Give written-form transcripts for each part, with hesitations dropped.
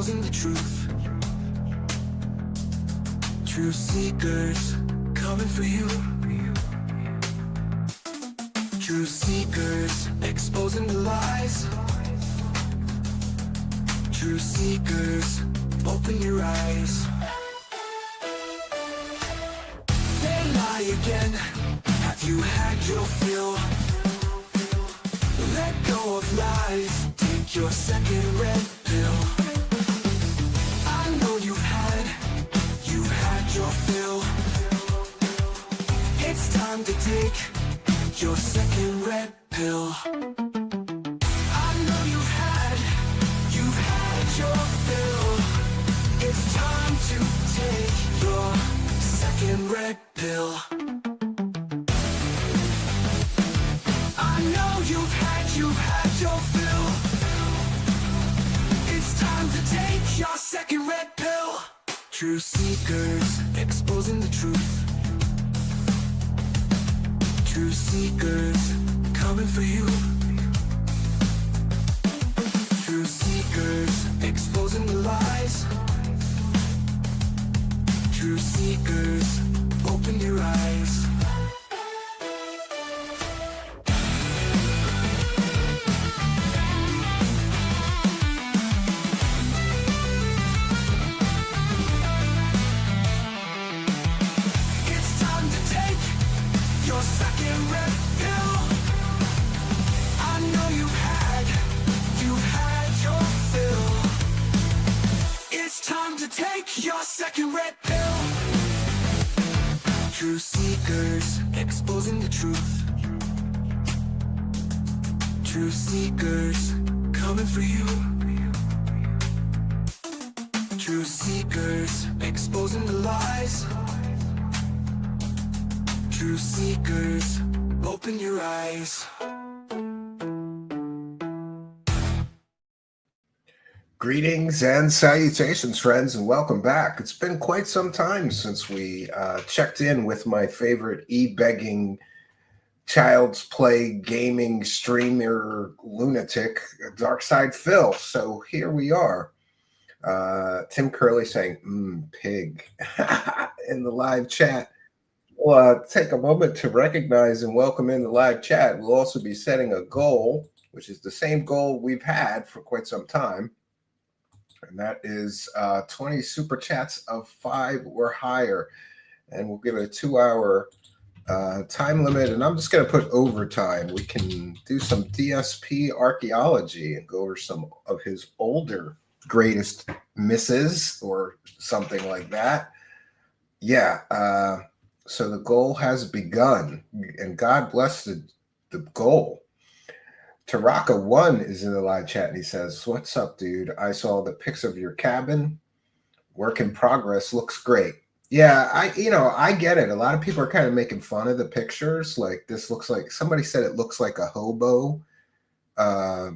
exposing the truth. Truth seekers coming for you. Truth seekers exposing the lies. Truth seekers, open your eyes. They lie again. Have you had your fill? Let go of lies. Take your second red pill. I know you've had your fill. It's time to take your second red pill. I know you've had your fill. It's time to take your second red pill. I know you've had your fill. It's time to take your second red pill. Truth seekers exposing the truth. Truth seekers coming for you. Truth seekers exposing the lies. Truth seekers, open your eyes. It's time to take your second red pill. I know you've had your fill. It's time to take your second red pill. Truth seekers exposing the truth. Truth seekers coming for you. Truth seekers exposing the lies. Truth seekers, open your eyes. Greetings and salutations, friends, and welcome back. It's been quite some time since we checked in with my favorite e-begging, child's play gaming streamer lunatic, Darksydephil. So here we are. Tim Curley saying, pig, in the live chat. We'll take a moment to recognize and welcome in the live chat. We'll also be setting a goal, which is the same goal we've had for quite some time. And that is 20 super chats of 5 or higher. And we'll give it a 2-hour time limit. And I'm just going to put overtime. We can do some DSP archaeology and go over some of his older greatest misses or something like that. Yeah. So the goal has begun. And God bless the goal. Taraka1 is in the live chat and he says, "What's up, dude? I saw the pics of your cabin. Work in progress. Looks great." Yeah, I get it. A lot of people are kind of making fun of the pictures. Like, this looks like, somebody said it looks like a hobo, a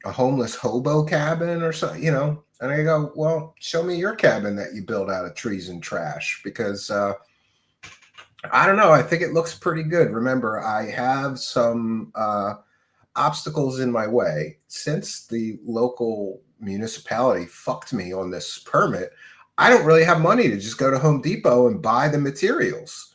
homeless hobo cabin or something, And I go, well, show me your cabin that you built out of trees and trash, because I don't know. I think it looks pretty good. Remember, I have some obstacles in my way. Since the local municipality fucked me on this permit, I don't really have money to just go to Home Depot and buy the materials.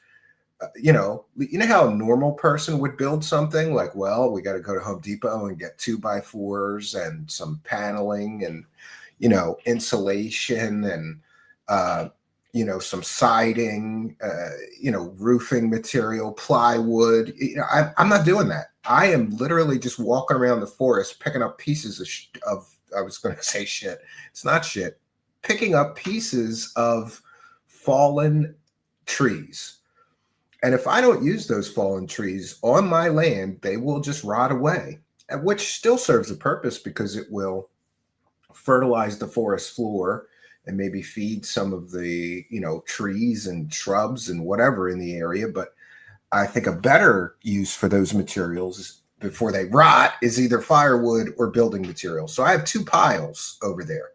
You know how a normal person would build something like, well, we got to go to Home Depot and get 2x4s and some paneling and, insulation and, some siding, roofing material, plywood. I'm not doing that. I am literally just walking around the forest, picking up pieces of I was going to say shit. It's not shit. Picking up pieces of fallen trees. And if I don't use those fallen trees on my land, they will just rot away, which still serves a purpose because it will fertilize the forest floor and maybe feed some of the, trees and shrubs and whatever in the area. But I think a better use for those materials before they rot is either firewood or building materials. So I have 2 piles over there.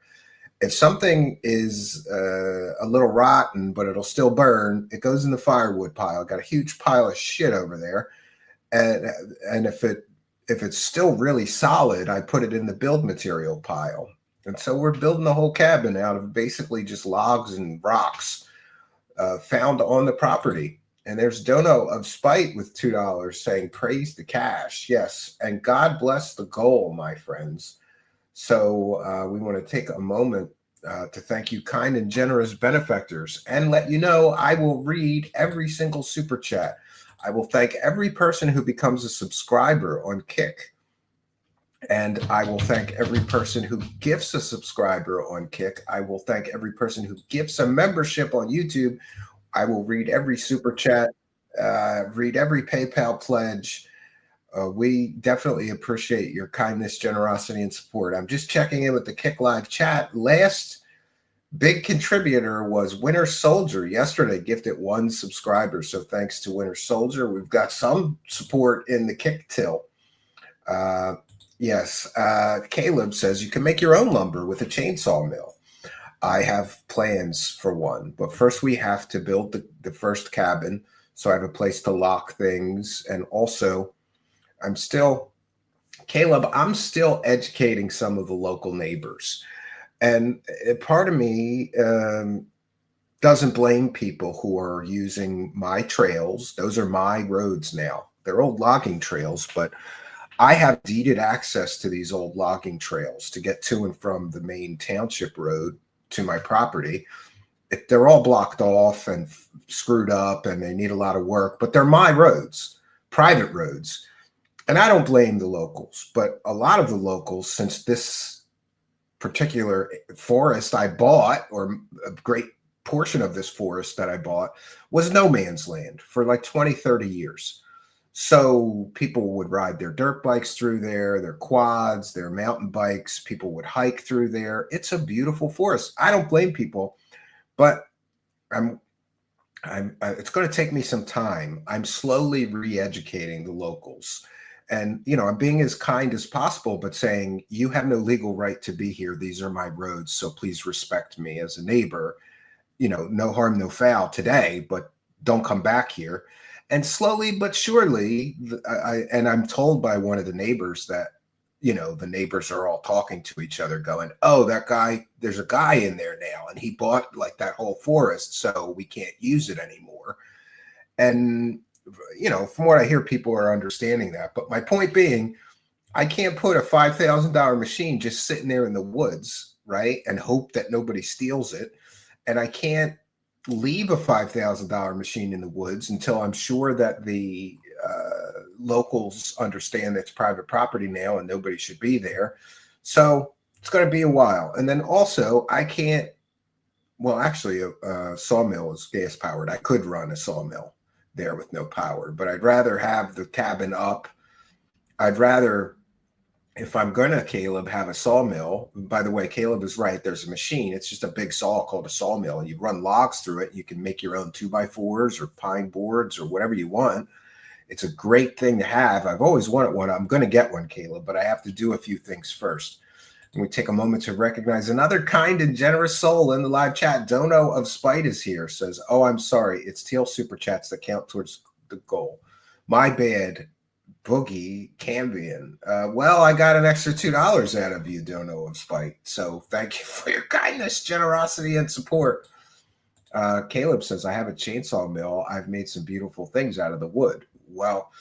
If something is a little rotten, but it'll still burn, it goes in the firewood pile. I've got a huge pile of shit over there. And if it's still really solid, I put it in the build material pile. And so we're building the whole cabin out of basically just logs and rocks found on the property. And there's Dono of Spite with $2 saying, praise the cash. Yes. And God bless the goal, my friends. So we want to take a moment to thank you, kind and generous benefactors, and let you know I will read every single super chat. I will thank every person who becomes a subscriber on Kick. And I will thank every person who gifts a subscriber on Kick. I will thank every person who gifts a membership on YouTube. I will read every super chat, read every PayPal pledge. We definitely appreciate your kindness, generosity, and support. I'm just checking in with the Kick Live chat. Last big contributor was Winter Soldier. Yesterday gifted 1 subscriber. So thanks to Winter Soldier. We've got some support in the Kick Till. Yes. Caleb says you can make your own lumber with a chainsaw mill. I have plans for one, but first we have to build the first cabin, so I have a place to lock things. And also, Caleb, I'm still educating some of the local neighbors. And part of me doesn't blame people who are using my trails. Those are my roads now. They're old logging trails, but I have deeded access to these old logging trails to get to and from the main township road to my property. They're all blocked off and screwed up and they need a lot of work, but they're my roads, private roads. And I don't blame the locals, but a lot of the locals, since this particular forest I bought, or a great portion of this forest that I bought, was no man's land for like 20, 30 years. So people would ride their dirt bikes through there, their quads, their mountain bikes. People would hike through there. It's a beautiful forest. I don't blame people, but it's going to take me some time. I'm slowly re-educating the locals. And, I'm being as kind as possible, but saying, you have no legal right to be here. These are my roads. So please respect me as a neighbor. No harm, no foul today, but don't come back here. And slowly but surely, I'm told by one of the neighbors that, the neighbors are all talking to each other going, oh, that guy, there's a guy in there now, and he bought like that whole forest, so we can't use it anymore. And, from what I hear, people are understanding that. But my point being, I can't put a $5,000 machine just sitting there in the woods, right, and hope that nobody steals it. And I can't leave a $5,000 machine in the woods until I'm sure that the locals understand it's private property now and nobody should be there. So it's going to be a while. And then also I can't, well, actually a sawmill is gas powered. I could run a sawmill there with no power, but I'd rather have the cabin up. I'd rather, if I'm going to, Caleb, have a sawmill. By the way, Caleb is right. There's a machine. It's just a big saw called a sawmill, and you run logs through it. You can make your own 2x4s or pine boards or whatever you want. It's a great thing to have. I've always wanted one. I'm going to get one, Caleb, but I have to do a few things first. And we take a moment to recognize another kind and generous soul in the live chat. Dono of Spite is here. Says, oh, I'm sorry. It's Teal Super Chats that count towards the goal. My bad. Boogie Cambian. Well, I got an extra $2 out of you, Dono of Spite. So thank you for your kindness, generosity, and support. Caleb says, I have a chainsaw mill. I've made some beautiful things out of the wood. Well,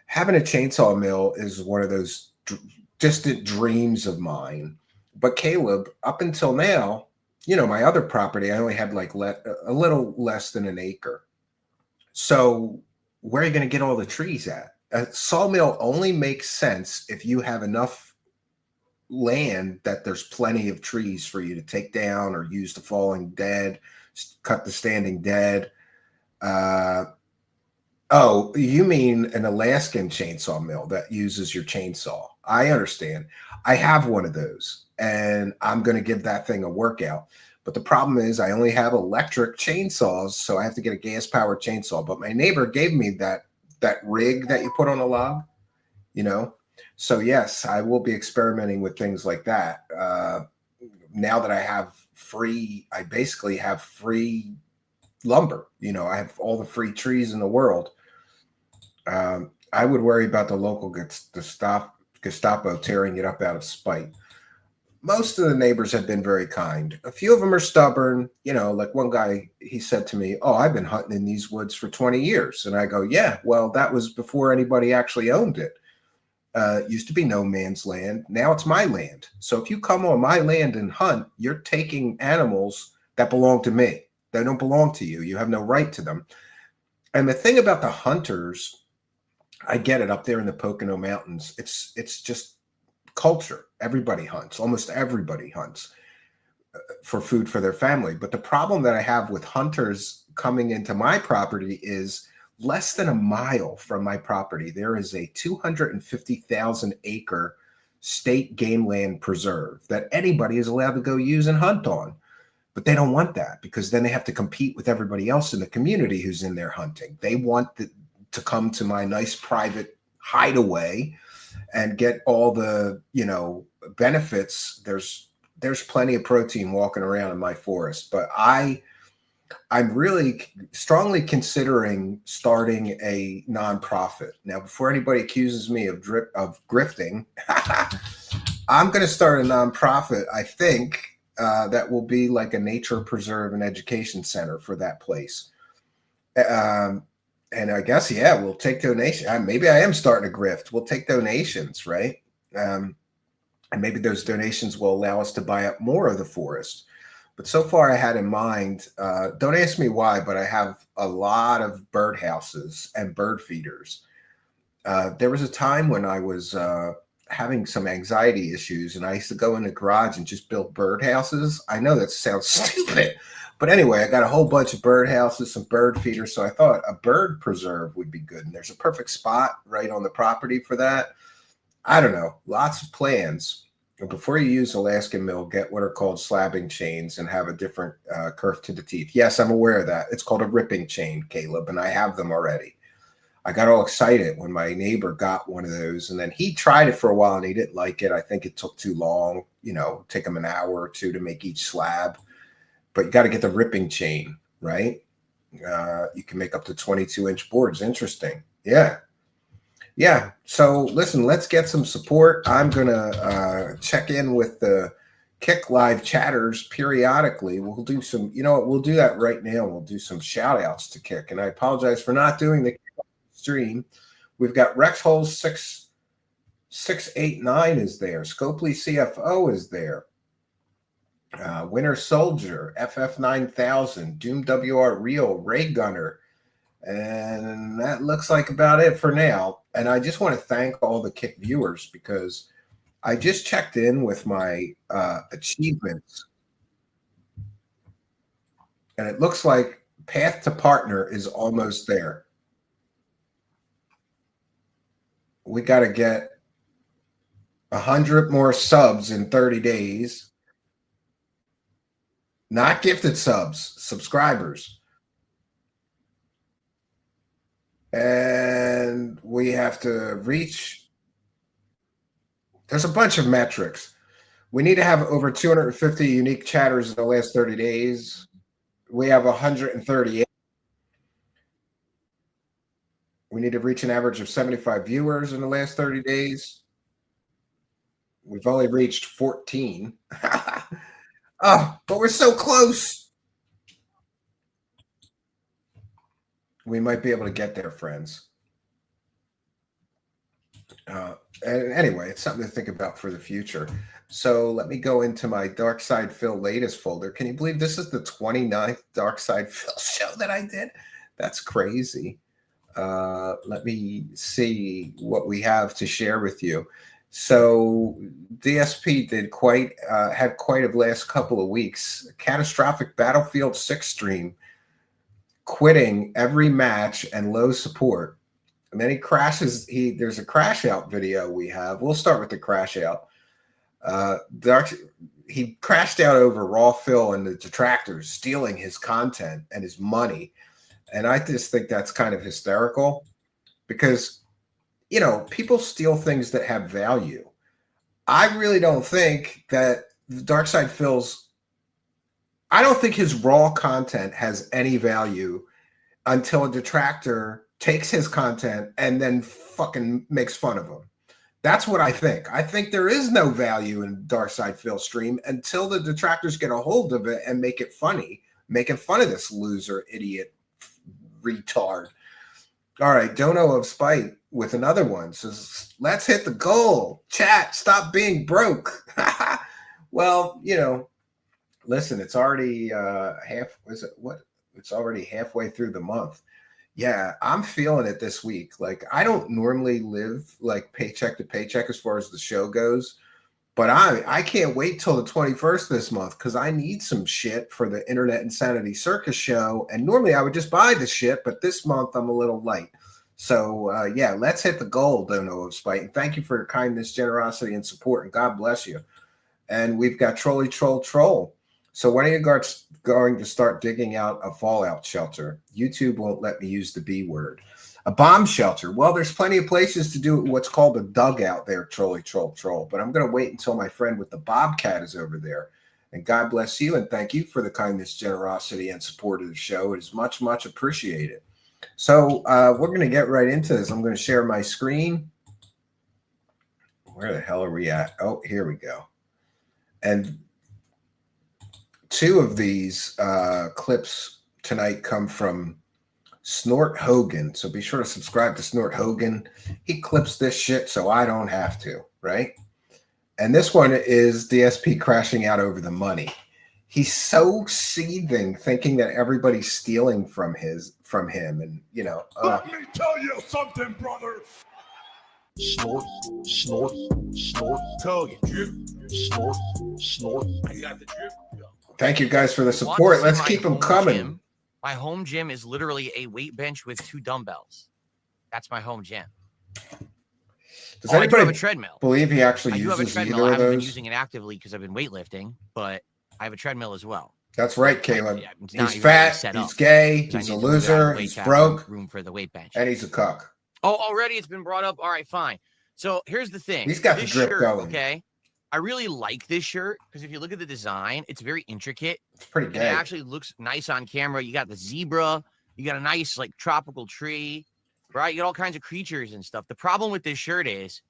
having a chainsaw mill is one of those distant dreams of mine. But Caleb, up until now, my other property, I only had like a little less than an acre. So where are you going to get all the trees at? A sawmill only makes sense if you have enough land that there's plenty of trees for you to take down or use the falling dead, cut the standing dead. Oh, you mean an Alaskan chainsaw mill that uses your chainsaw. I understand. I have one of those, and I'm going to give that thing a workout. But the problem is I only have electric chainsaws, so I have to get a gas-powered chainsaw. But my neighbor gave me that rig that you put on a log, So yes, I will be experimenting with things like that. Now that I basically have free lumber. I have all the free trees in the world. I would worry about the local Gestapo tearing it up out of spite. most of the neighbors have been very kind. A few of them are stubborn. You know, like one guy, he said to me, "Oh, I've been hunting in these woods for 20 years." And I go, "Yeah, well, that was before anybody actually owned it. It used to be no man's land. Now it's my land. So if you come on my land and hunt, you're taking animals that belong to me. They don't belong to you. You have no right to them." And the thing about the hunters, I get it up there in the Pocono Mountains. It's just culture. Everybody hunts. Almost everybody hunts for food for their family. But the problem that I have with hunters coming into my property is less than a mile from my property, there is a 250,000 acre state game land preserve that anybody is allowed to go use and hunt on. But they don't want that because then they have to compete with everybody else in the community who's in there hunting. They want to come to my nice private hideaway and get all the, you know, benefits. There's plenty of protein walking around in my forest, but I'm really strongly considering starting a nonprofit. Now, before anybody accuses me of grifting, I'm going to start a nonprofit, I think, that will be like a nature preserve and education center for that place. And I guess, yeah, we'll take donations. Maybe I am starting a grift. We'll take donations, right? And maybe those donations will allow us to buy up more of the forest. But so far I had in mind, don't ask me why, but I have a lot of birdhouses and bird feeders. There was a time when I was having some anxiety issues and I used to go in the garage and just build birdhouses. I know that sounds stupid, but anyway, I got a whole bunch of birdhouses, some bird feeders. So I thought a bird preserve would be good. And there's a perfect spot right on the property for that. I don't know, lots of plans. Before you use Alaskan mill, get what are called slabbing chains and have a different curve to the teeth. Yes, I'm aware of that. It's called a ripping chain, Caleb, and I have them already. I got all excited when my neighbor got one of those, and then he tried it for a while and he didn't like it. I think it took too long, you know, take him an hour or two to make each slab. But you got to get the ripping chain, right? You can make up to 22-inch boards. Interesting. Yeah. Yeah. So listen, let's get some support. I'm going to check in with the Kick Live chatters periodically. We'll do some, you know what, we'll do that right now. We'll do some shout outs to Kick. And I apologize for not doing the stream. We've got Rex Holes 6689 is there. Scopely CFO is there. Winter Soldier, FF9000, Doom WR Real, Ray Gunner. And that looks like about it for now. And I just want to thank all the Kick viewers because I just checked in with my achievements. And it looks like Path to Partner is almost there. We got to get 100 more subs in 30 days. Not gifted subs, subscribers. And we have to reach, there's a bunch of metrics. We need to have over 250 unique chatters in the last 30 days. We have 138. We need to reach an average of 75 viewers in the last 30 days. We've only reached 14. Oh, but we're so close. We might be able to get there, friends. And anyway, it's something to think about for the future. So let me go into my Darksydephil latest folder. Can you believe this is the 29th Darksydephil show that I did? That's crazy. Let me see what we have to share with you. So DSP did had quite a last couple of weeks. Catastrophic Battlefield 6 stream, quitting every match and low support. And then he crashes. There's a crash out video we have. We'll start with the crash out. He crashed out over Raw Phil and the detractors stealing his content and his money. And I just think that's kind of hysterical because, you know, people steal things that have value. I really don't think that Darksydephil's, I don't think his raw content has any value until a detractor takes his content and then fucking makes fun of him. That's what I think. I think there is no value in Darksydephil stream until the detractors get a hold of it and make it funny, making fun of this loser, idiot, retard. All right, Dono of Spite with another one says, let's hit the goal. Chat, stop being broke. Well, you know, listen, it's already it's already halfway through the month. Yeah, I'm feeling it this week. Like, I don't normally live like paycheck to paycheck as far as the show goes, but I can't wait till the 21st this month because I need some shit for the Internet Insanity Circus show. And normally I would just buy the shit, but this month I'm a little light. So, yeah, let's hit the goal, Dono of Spite. And thank you for your kindness, generosity, and support. And God bless you. And we've got Trolly Troll Troll. So when are you going to start digging out a fallout shelter? YouTube won't let me use the B word. A bomb shelter. Well, there's plenty of places to do what's called a dugout there, Trolly Troll Troll. But I'm going to wait until my friend with the bobcat is over there. And God bless you and thank you for the kindness, generosity, and support of the show. It is much, much appreciated. So we're going to get right into this. I'm going to share my screen. Where the hell are we at? Oh, here we go. And two of these clips tonight come from Snort Hogan. So be sure to subscribe to Snort Hogan. He clips this shit so I don't have to, right? And this one is DSP crashing out over the money. He's so seething, thinking that everybody's stealing from him. And, you know. Let me tell you something, brother. Snort, snort, snort. Tell you, drip. Snort, snort. I got the drip. Thank you guys for the support. Let's keep them coming. My home gym is literally a weight bench with 2 dumbbells. That's my home gym. Does anybody have a treadmill? Believe he actually I do have a uses treadmill. either I of haven't been those? using it actively because I've been weightlifting, but I have a treadmill as well. That's right, Caleb. Yeah, he's fat, he's gay, he's a loser, he's broke, room for the weight bench, and he's a cuck. Oh, already it's been brought up. All right, fine. So here's the thing. He's got the drip shirt, going. Okay. I really like this shirt because if you look at the design, it's very intricate. It's pretty gay. It actually looks nice on camera. You got the zebra. You got a nice like tropical tree, right? You got all kinds of creatures and stuff. The problem with this shirt is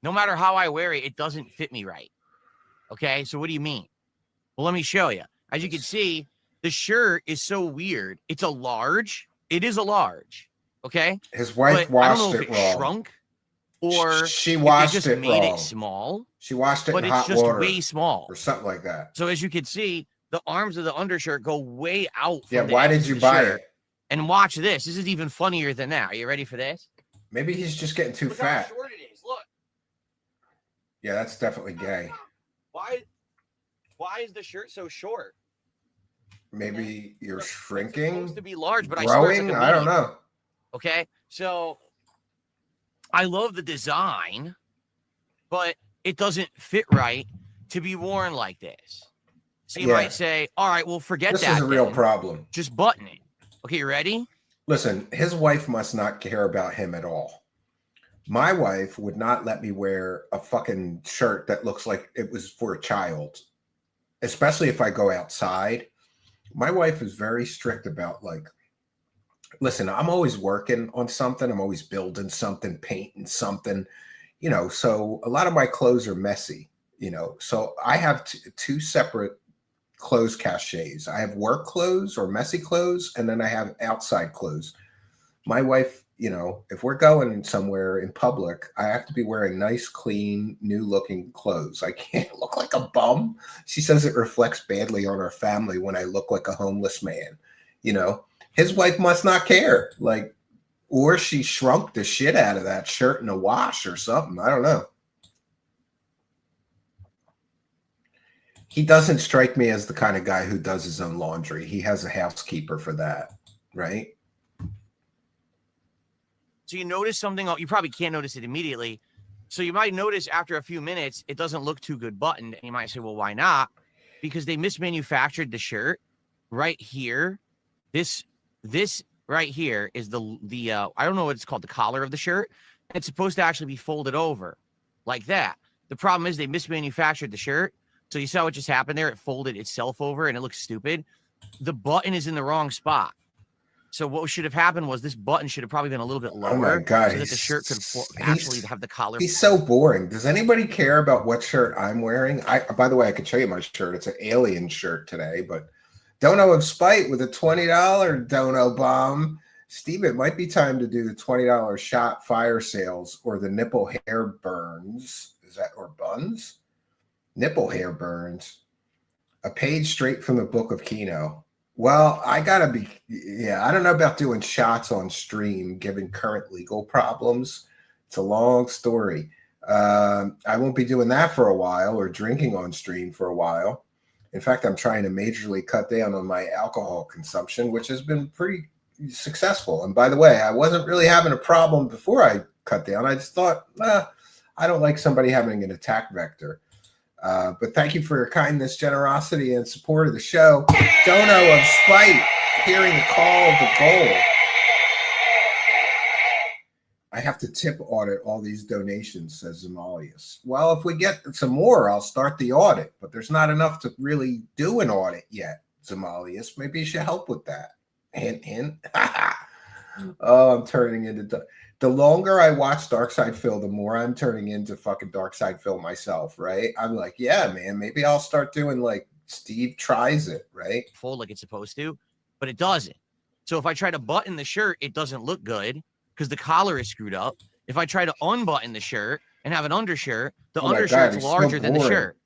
no matter how I wear it, it doesn't fit me right. Okay. So what do you mean? Well, let me show you. As you can see, the shirt is so weird. It's a large. It is a large. Okay. His wife but washed I don't know it if wrong. Shrunk or she washed just it made wrong. it small. She washed it but in it's hot just water way small or something like that. So as you can see, the arms of the undershirt go way out. Yeah. Why did you buy it? And watch this. This is even funnier than that. Are you ready for this? Maybe he's just getting too Look fat. how short it is. Look. Yeah, that's definitely gay. Why is the shirt so short? Maybe you're It's shrinking, supposed to be large, but I swear it's growing. like a I don't medium. know. Okay, so I love the design, but it doesn't fit right to be worn like this. So you might say, all right, well, forget This that. is a real then. problem. Just button it. Okay, you ready? Listen, his wife must not care about him at all. My wife would not let me wear a fucking shirt that looks like it was for a child, especially if I go outside. My wife is very strict about, like, listen, I'm always working on something. I'm always building something, painting something, you know, so a lot of my clothes are messy, you know, so I have two separate clothes caches. I have work clothes or messy clothes, and then I have outside clothes. My wife, you know, if we're going somewhere in public, I have to be wearing nice, clean, new looking clothes. I can't look like a bum. She says it reflects badly on our family when I look like a homeless man. You know, his wife must not care, like, or she shrunk the shit out of that shirt in a wash or something. I don't know. He doesn't strike me as the kind of guy who does his own laundry. He has a housekeeper for that, right? So you notice something, you probably can't notice it immediately. So you might notice after a few minutes, it doesn't look too good buttoned. And you might say, well, why not? Because they mismanufactured the shirt right here. This right here is the I don't know what it's called, the collar of the shirt. And it's supposed to actually be folded over like that. The problem is they mismanufactured the shirt. So you saw what just happened there. It folded itself over and it looks stupid. The button is in the wrong spot. So what should have happened was this button should have probably been a little bit lower, Oh my God, so that the shirt could actually have the collar. He's so boring. Does anybody care about what shirt I'm wearing? By the way, I could show you my shirt. It's an alien shirt today, but Dono of Spite with a $20 Dono bomb. Steve, it might be time to do the $20 shot fire sales or the nipple hair burns. Is that, or buns? Nipple hair burns. A page straight from the book of Kino. Well, I gotta be, I don't know about doing shots on stream given current legal problems. It's a long story. I won't be doing that for a while, or drinking on stream for a while. In fact, I'm trying to majorly cut down on my alcohol consumption, which has been pretty successful. And by the way, I wasn't really having a problem before I cut down. I just thought, I don't like somebody having an attack vector. But thank you for your kindness, generosity, and support of the show. Dono of Spite, hearing the call of the goal. I have to tip audit all these donations, says Zamalius. Well, if we get some more, I'll start the audit. But there's not enough to really do an audit yet, Zamalius. Maybe you should help with that. Hint, hint. Oh, I'm turning into... The longer I watch Darksydephil, the more I'm turning into fucking Darksydephil myself, right? I'm like, yeah, man, maybe I'll start doing like Steve tries it, right? Fold like it's supposed to, but it doesn't. So if I try to button the shirt, it doesn't look good because the collar is screwed up. If I try to unbutton the shirt and have an undershirt, the undershirt's larger than the shirt.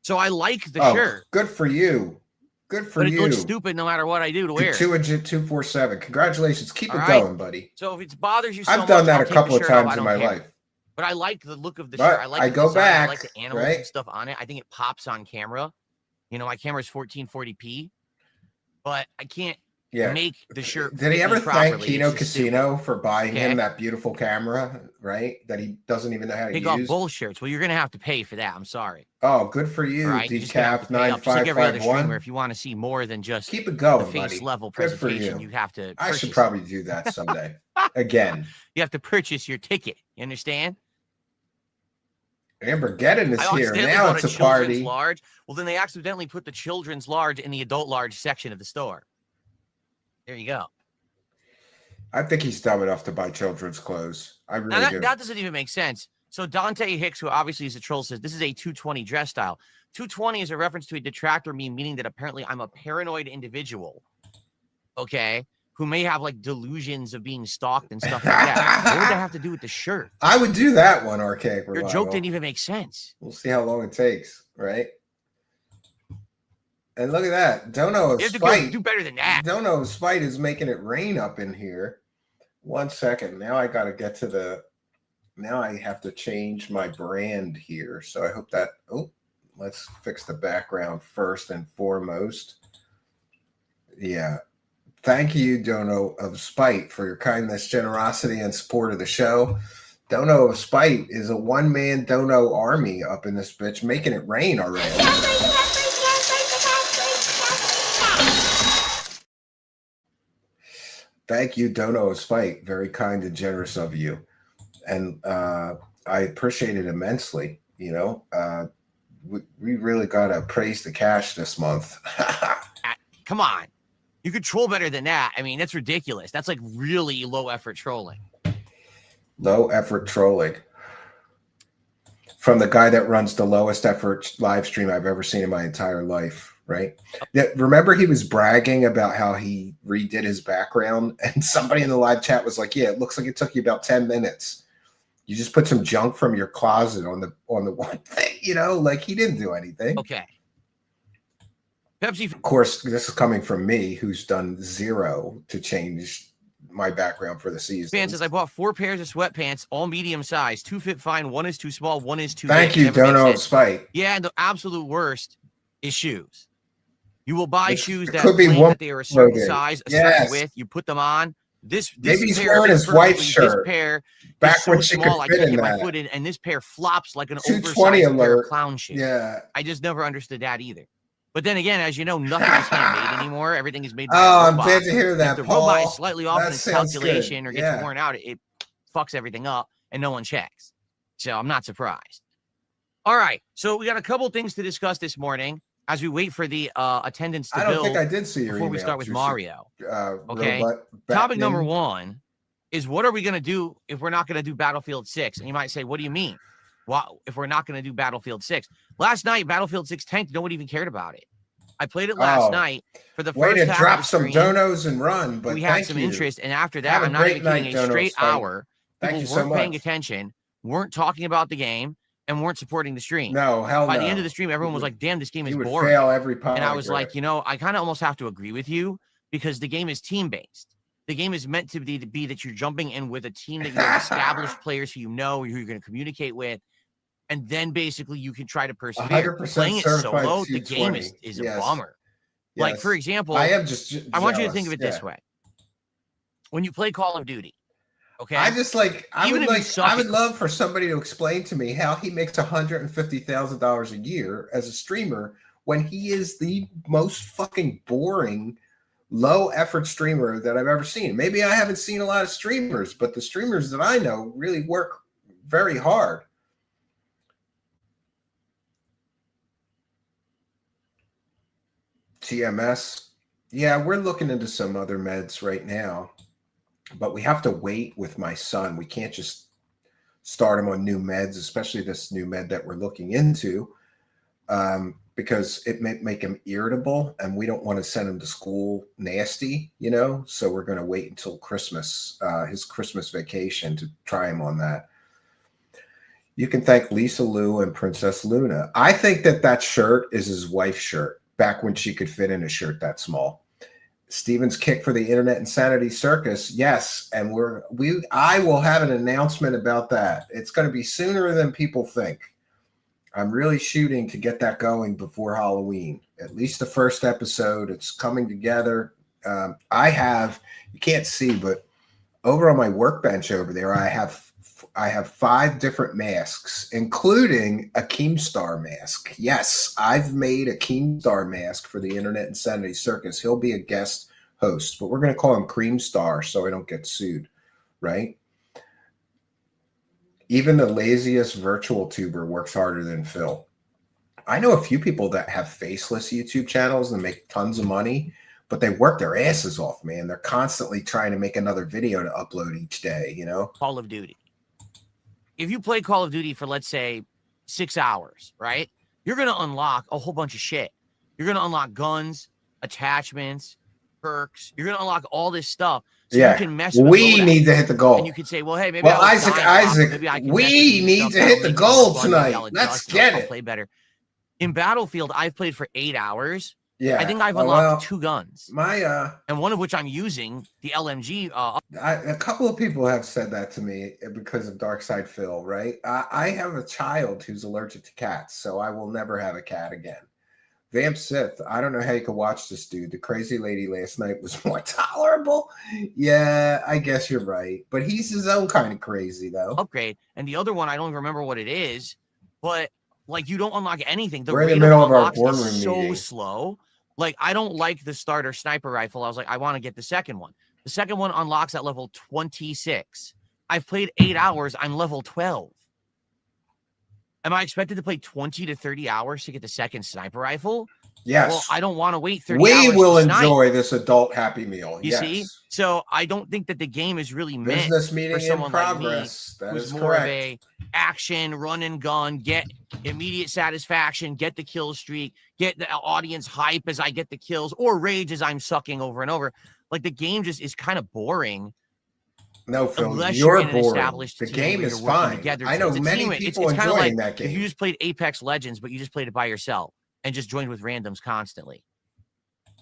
So I like the shirt. Good for you. Good for you. But it looks stupid no matter what I do to wear. 247. Congratulations. Keep it going, buddy. So if it bothers you so much, I've done that a couple of times in my life. But I like the look of the shirt. I like the go design. back. I like the animals and stuff on it. I think it pops on camera. You know, my camera is 1440p, but I can't make the shirt. Did he ever thank Kino Casino for buying him that beautiful camera, right? That he doesn't even know how to use? He got bull shirts. Well, you're going to have to pay for that. I'm sorry. Oh, good for you, Decaf 9551. If you want to see more than just keep it going, the face buddy. level presentation, you have to. I should probably do that someday. Again, you have to purchase your ticket. You understand? Ambergeddon is here now. It's a party. Large. Well, then they accidentally put the children's large in the adult large section of the store. There you go. I think he's dumb enough to buy children's clothes. I really do. That doesn't even make sense. So Dante Hicks, who obviously is a troll, says this is a 220 dress style. 220 is a reference to a detractor meme, meaning that apparently I'm a paranoid individual, okay, who may have like delusions of being stalked and stuff like that. What would that have to do with the shirt? I would do that one, Archaic Revival. Your joke didn't even make sense. We'll see how long it takes, right? And look at that. Dono of Spite. Do better than that. Dono of Spite is making it rain up in here. 1 second. Now I got to get to the... Now I have to change my brand here. So I hope that... Oh, let's fix the background first and foremost. Yeah. Thank you, Dono of Spite, for your kindness, generosity, and support of the show. Dono of Spite is a one-man Dono army up in this bitch, making it rain already. Thank you, Dono of Spite. Very kind and generous of you. And I appreciate it immensely. You know, we really got to praise the cash this month. Come on. You could troll better than that. I mean, that's ridiculous. That's like really low effort trolling. Low effort trolling. From the guy that runs the lowest effort live stream I've ever seen in my entire life, right? Remember he was bragging about how he redid his background, and somebody in the live chat was like, yeah, it looks like it took you about 10 minutes. You just put some junk from your closet on the one thing, you know, like he didn't do anything. Okay. Pepsi. Of course, this is coming from me, who's done zero to change my background for the season. Fan says I bought 4 pairs of sweatpants, all medium size. 2 fit fine, 1 is too small, 1 is too big. Thank you, Dono of Spite. Yeah, and the absolute worst is shoes. You will buy shoes that could be claim that they are a certain size, a certain width. You put them on. This maybe he's pair wearing his wife's shirt. This pair back is so when she small, could fit I can't in get that. my foot in, and this pair flops like an 220 oversized pair alert. of clown shoes. Yeah. I just never understood that either. But then again, as you know, nothing is handmade anymore. Everything is made by Oh, a I'm robot. glad to hear that, If the Paul. robot is slightly off That in its sounds calculation good. or gets worn out, it fucks everything up, and no one checks. So I'm not surprised. All right, so we got a couple things to discuss this morning. as we wait for the attendance to I don't build think I did see your before we email, start with Juicy. Mario. Okay. Robot Topic number Batman. 1 is, what are we going to do if we're not going to do Battlefield 6? And you might say, what do you mean? Well, if we're not going to do Battlefield 6? Last night, Battlefield 6 tanked. Nobody even cared about it. I played it last night for the Way first to half drop of the some stream. donos and run, but We had thank some you. interest, and after that, Have a I'm not great even kidding, night, a Donos, straight Spike. hour, Thank people you so weren't paying much. attention, weren't talking about the game, and weren't supporting the stream. No, hell By no. the end of the stream, everyone was like, damn, this game is You would boring. fail every polygraph. And I was like, you know, I kind of almost have to agree with you, because the game is team-based. The game is meant to be that you're jumping in with a team that you have established players who you know, who you're going to communicate with, and then basically you can try to persevere. 100% Playing it certified solo, the game T20. is Yes. a bummer. Like, Yes. for example, I am just I want you to think jealous. of it this way. When you play Call of Duty, okay? I just like I Even would if you like suck I would at- love for somebody to explain to me how he makes $150,000 a year as a streamer when he is the most fucking boring, low effort streamer that I've ever seen. Maybe I haven't seen a lot of streamers, but the streamers that I know really work very hard. TMS. Yeah, we're looking into some other meds right now, but we have to wait with my son. We can't just start him on new meds, especially this new med that we're looking into, because it may make him irritable, and we don't want to send him to school nasty, you know? So we're going to wait until Christmas, his Christmas vacation, to try him on that. You can thank Lisa Lou and Princess Luna. I think that shirt is his wife's shirt, back when she could fit in a shirt that small. Steven's kick for the Internet Insanity Circus. Yes, and I will have an announcement about that. It's going to be sooner than people think. I'm really shooting to get that going before Halloween. At least the first episode. It's coming together. You can't see, but over on my workbench over there, I have 5 different masks, including a Keemstar mask. Yes, I've made a Keemstar mask for the Internet Insanity Circus. He'll be a guest host, but we're going to call him Creamstar so I don't get sued, right? Even the laziest virtual tuber works harder than Phil. I know a few people that have faceless YouTube channels and make tons of money, but they work their asses off, man. They're constantly trying to make another video to upload each day, you know? Call of Duty. If you play Call of Duty for, let's say, 6 hours, right? You're going to unlock a whole bunch of shit. You're going to unlock guns, attachments, perks. You're going to unlock all this stuff. So you can mess with we need to hit the goal. And you can say, well, hey, maybe well, Isaac, maybe I can we need to hit the goal tonight. Let's get it. Play better. In Battlefield, I've played for 8 hours. Yeah. I think I've unlocked 2 guns. And one of which I'm using, the LMG. A couple of people have said that to me because of Darksydephil, right? I have a child who's allergic to cats, so I will never have a cat again. Vamp Sith, I don't know how you could watch this dude. The crazy lady last night was more tolerable. Yeah, I guess you're right. But he's his own kind of crazy, though. Upgrade. And the other one, I don't even remember what it is, but like you don't unlock anything. We're in the middle of our boardroom so meeting. Slow. Like I don't like the starter sniper rifle. I was like, I want to get the second one. The second one unlocks at level 26. I've played 8 hours. I'm level 12. Am I expected to play 20 to 30 hours to get the second sniper rifle? Yes. Well, I don't want to wait 30 hours. We will enjoy this adult Happy Meal. You see? So I don't think that the game is really meant for someone like me, who's more of a action, run and gun, get immediate satisfaction, get the kill streak, get the audience hype as I get the kills, or rage as I'm sucking over and over. Like the game just is kind of boring. No, Phil, unless you're in an boring. established The team game where is you're working fine. together. I know It's a many team. people it's kind of enjoying like that game. if you just played Apex Legends, but you just played it by yourself and just joined with randoms constantly.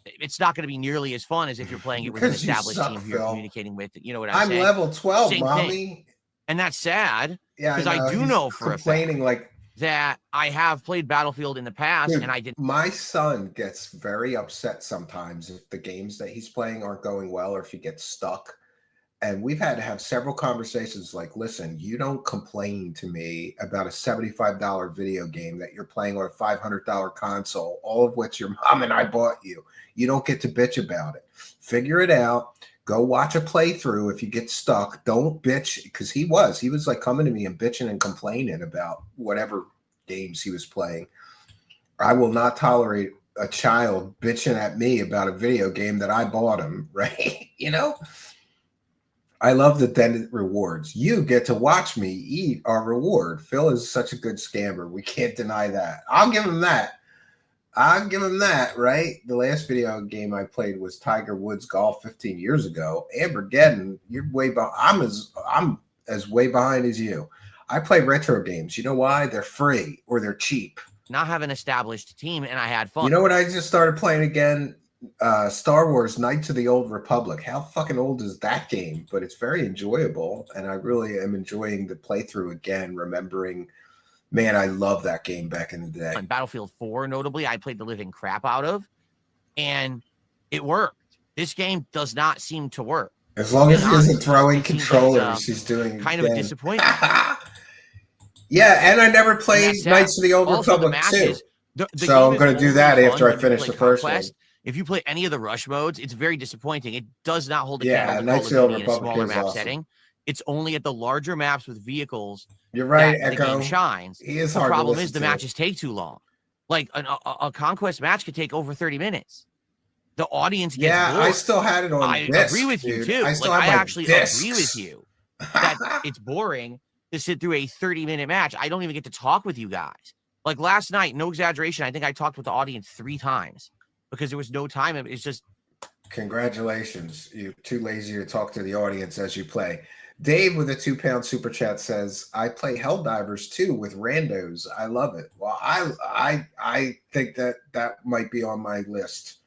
It's not going to be nearly as fun as if you're playing it with an established team who you're communicating with. You know what I'm saying? I'm level 12, Same mommy. Thing. And that's sad. Yeah, because I do know for a fact like that I have played Battlefield in the past, dude, and I did. My son gets very upset sometimes if the games that he's playing aren't going well, or if he gets stuck. And we've had to have several conversations like, listen, you don't complain to me about a $75 video game that you're playing on a $500 console, all of which your mom and I bought you. You don't get to bitch about it. Figure it out. Go watch a playthrough. If you get stuck, don't bitch, because he was like coming to me and bitching and complaining about whatever games he was playing. I will not tolerate a child bitching at me about a video game that I bought him, right? You know? I love the then rewards. You get to watch me eat our reward. Phil is such a good scammer. We can't deny that. I'll give him that. I'll give him that, right? The last video game I played was Tiger Woods Golf 15 years ago. Ambergeddon, you're way behind. I'm as way behind as you. I play retro games. You know why? They're free or they're cheap. Not have an established team, and I had fun. You know what I just started playing again? Star Wars Knights of the Old Republic. How fucking old is that game? But it's very enjoyable, and I really am enjoying the playthrough again, remembering, man, I love that game back in the day. On Battlefield 4, notably, I played the living crap out of, and it worked. This game does not seem to work. As long as he isn't throwing controllers, he's doing kind of a disappointment. Yeah, and I never played Knights of the Old Republic too. So I'm going to do that after I finish the first one. If you play any of the rush modes, it's very disappointing. It does not hold a candle to Call of Duty in a smaller map setting. It's only at the larger maps with vehicles. You're right, that Echo. The game shines. He is the hard problem to is the matches take too long. Like a conquest match could take over 30 minutes. The audience gets bored. I still had it on I disc, agree with you too. I actually agree with you that it's boring to sit through a 30-minute match. I don't even get to talk with you guys. Like last night, no exaggeration, I think I talked with the audience 3 times because there was no time. It's just. Congratulations. You're too lazy to talk to the audience as you play. Dave with a £2 super chat says, I play Helldivers too with randos. I love it. Well, I think that might be on my list,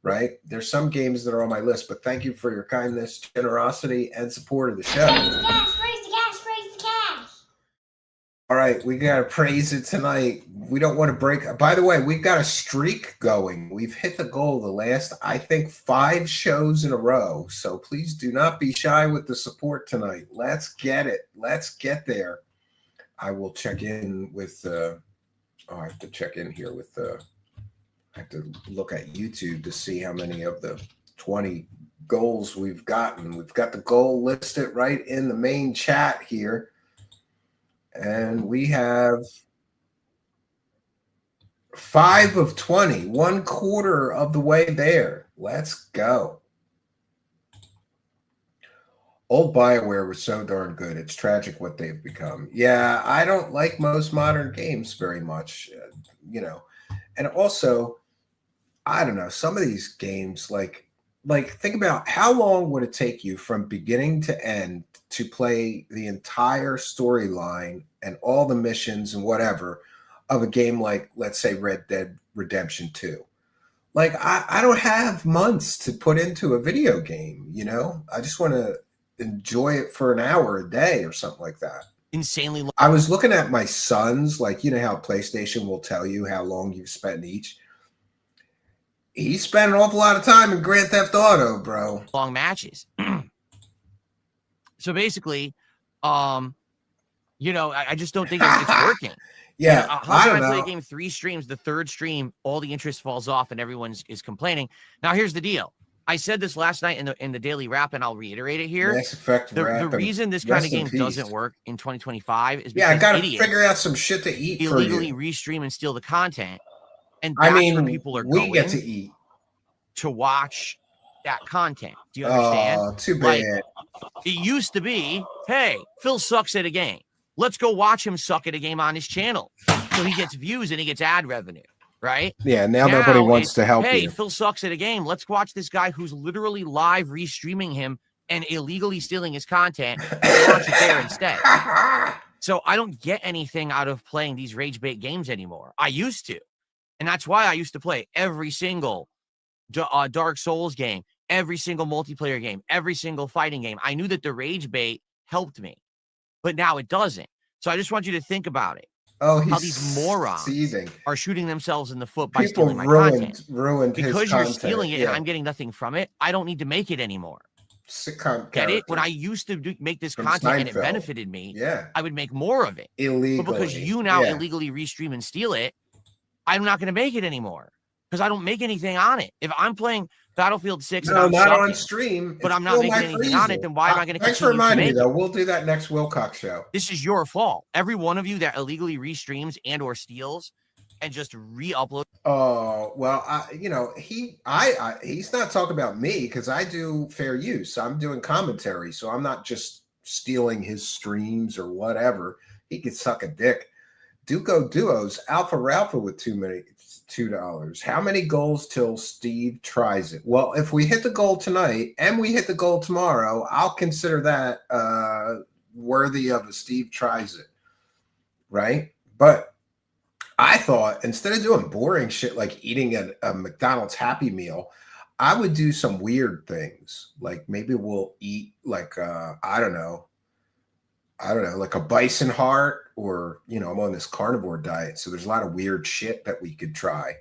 right? There's some games that are on my list, but thank you for your kindness, generosity, and support of the show. Praise the cash, praise the cash, praise the cash. All right, we got to praise it tonight. We don't want to break. By the way, we've got a streak going. We've hit the goal the last, I think, 5 shows in a row. So please do not be shy with the support tonight. Let's get it. Let's get there. I will check in with I have to check in here with I have to look at YouTube to see how many of the 20 goals we've gotten. We've got the goal listed right in the main chat here. And we have 5 of 20, 1/4 of the way there. Let's go. Old BioWare was so darn good. It's tragic what they've become. Yeah, I don't like most modern games very much, you know. And also, I don't know, some of these games, like think about how long would it take you from beginning to end to play the entire storyline and all the missions and whatever of a game like, let's say, Red Dead Redemption 2. Like, I don't have months to put into a video game, you know? I just want to enjoy it for an hour a day or something like that. Insanely long. I was looking at my sons, like, you know how PlayStation will tell you how long you've spent each. He spent an awful lot of time in Grand Theft Auto, bro. Long matches. So basically, you know, I just don't think it's working. Yeah, how can I play a game 3 streams? The 3rd stream, all the interest falls off, and everyone is complaining. Now, here's the deal. I said this last night in the daily wrap, and I'll reiterate it here. Mass Effect the reason this kind of game doesn't work in 2025 is because I got to figure out some shit to eat illegally for you. Restream and steal the content, and that's where people are going get to eat to watch that content. Do you understand? Oh, too bad. It used to be, hey, Phil sucks at a game. Let's go watch him suck at a game on his channel. So he gets views and he gets ad revenue, right? Yeah, now nobody wants to help you. Hey, Phil sucks at a game. Let's watch this guy who's literally live restreaming him and illegally stealing his content and watch it there instead. So I don't get anything out of playing these rage bait games anymore. I used to. And that's why I used to play every single Dark Souls game, every single multiplayer game, every single fighting game. I knew that the rage bait helped me, but now it doesn't. So I just want you to think about it. Oh, how these morons are shooting themselves in the foot by stealing my content. Because you're stealing it and I'm getting nothing from it, I don't need to make it anymore. Get it? When I used to make this content and it benefited me, I would make more of it. Illegally. But because you now illegally restream and steal it, I'm not going to make it anymore. Because I don't make anything on it. If I'm playing Battlefield 6, no, not on stream, but I'm not making anything on it, then why am I going to continue to make it? Thanks for reminding me, though. We'll do that next Wilcox show. This is your fault. Every one of you that illegally restreams and or steals and just re-upload. Oh, well, he's not talking about me because I do fair use. I'm doing commentary, so I'm not just stealing his streams or whatever. He could suck a dick. Duco Duos, Alpha Ralpha with $2. How many goals till Steve tries it? Well, if we hit the goal tonight and we hit the goal tomorrow, I'll consider that worthy of a Steve tries it, right? But I thought instead of doing boring shit like eating a McDonald's Happy Meal, I would do some weird things. Like maybe we'll eat like I don't know, like a bison heart, or I'm on this carnivore diet, so there's a lot of weird shit that we could try.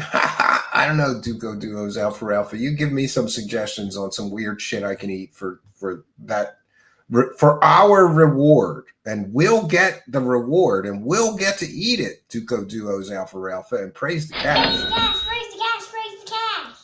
I don't know, Duco Duos, Alpha Alpha. You give me some suggestions on some weird shit I can eat for our reward, and we'll get the reward and we'll get to eat it. Duco Duos, Alpha Alpha, and praise the cash. Praise the cash, praise the cash, praise the cash.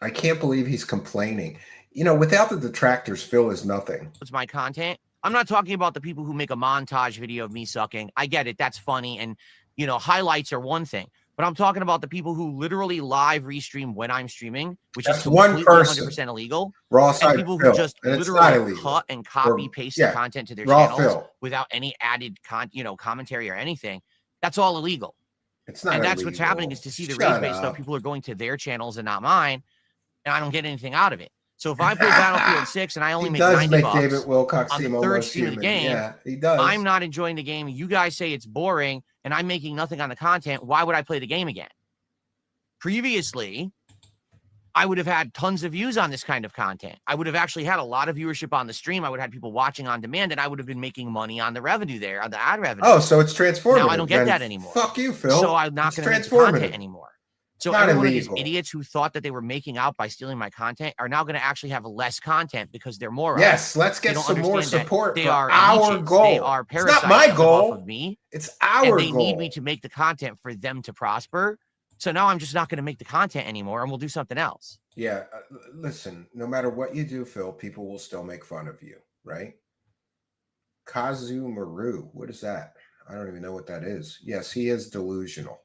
I can't believe he's complaining. Without the detractors, Phil is nothing. It's my content. I'm not talking about the people who make a montage video of me sucking. I get it. That's funny. And, highlights are one thing. But I'm talking about the people who literally live restream when I'm streaming, which That's is completely one person. 100% illegal. Raw And side people Phil, who just and it's not literally illegal. cut and copy paste the content to their Raw channels Phil. without any added commentary or anything. That's all illegal. It's not And that's illegal. what's happening is to see the Shut rage base stuff. up. People are going to their channels and not mine, and I don't get anything out of it. So if I play Battlefield 6 and I only He make does 90 make bucks David Wilcox on seem the third almost stream of the human. game, Yeah, he does. I'm not enjoying the game. You guys say it's boring, and I'm making nothing on the content. Why would I play the game again? Previously, I would have had tons of views on this kind of content. I would have actually had a lot of viewership on the stream. I would have had people watching on demand, and I would have been making money on the revenue there, on the ad revenue. Oh, so it's transformative. Now I don't get Then that anymore. Fuck you, Phil. So I'm not It's going to make the content transformative. anymore. So Not every one of these illegal. idiots who thought that they were making out by stealing my content are now going to actually have less content because they're morons. Yes, let's They get don't some more understand that support they for are our leeches. goal. They are It's parasites not my that live off goal. of me, It's our and they goal. need me to make the content for them to prosper. So now I'm just not going to make the content anymore, and we'll do something else. Yeah, listen, no matter what you do, Phil, people will still make fun of you, right? Kazu Maru, what is that? I don't even know what that is. Yes, he is delusional.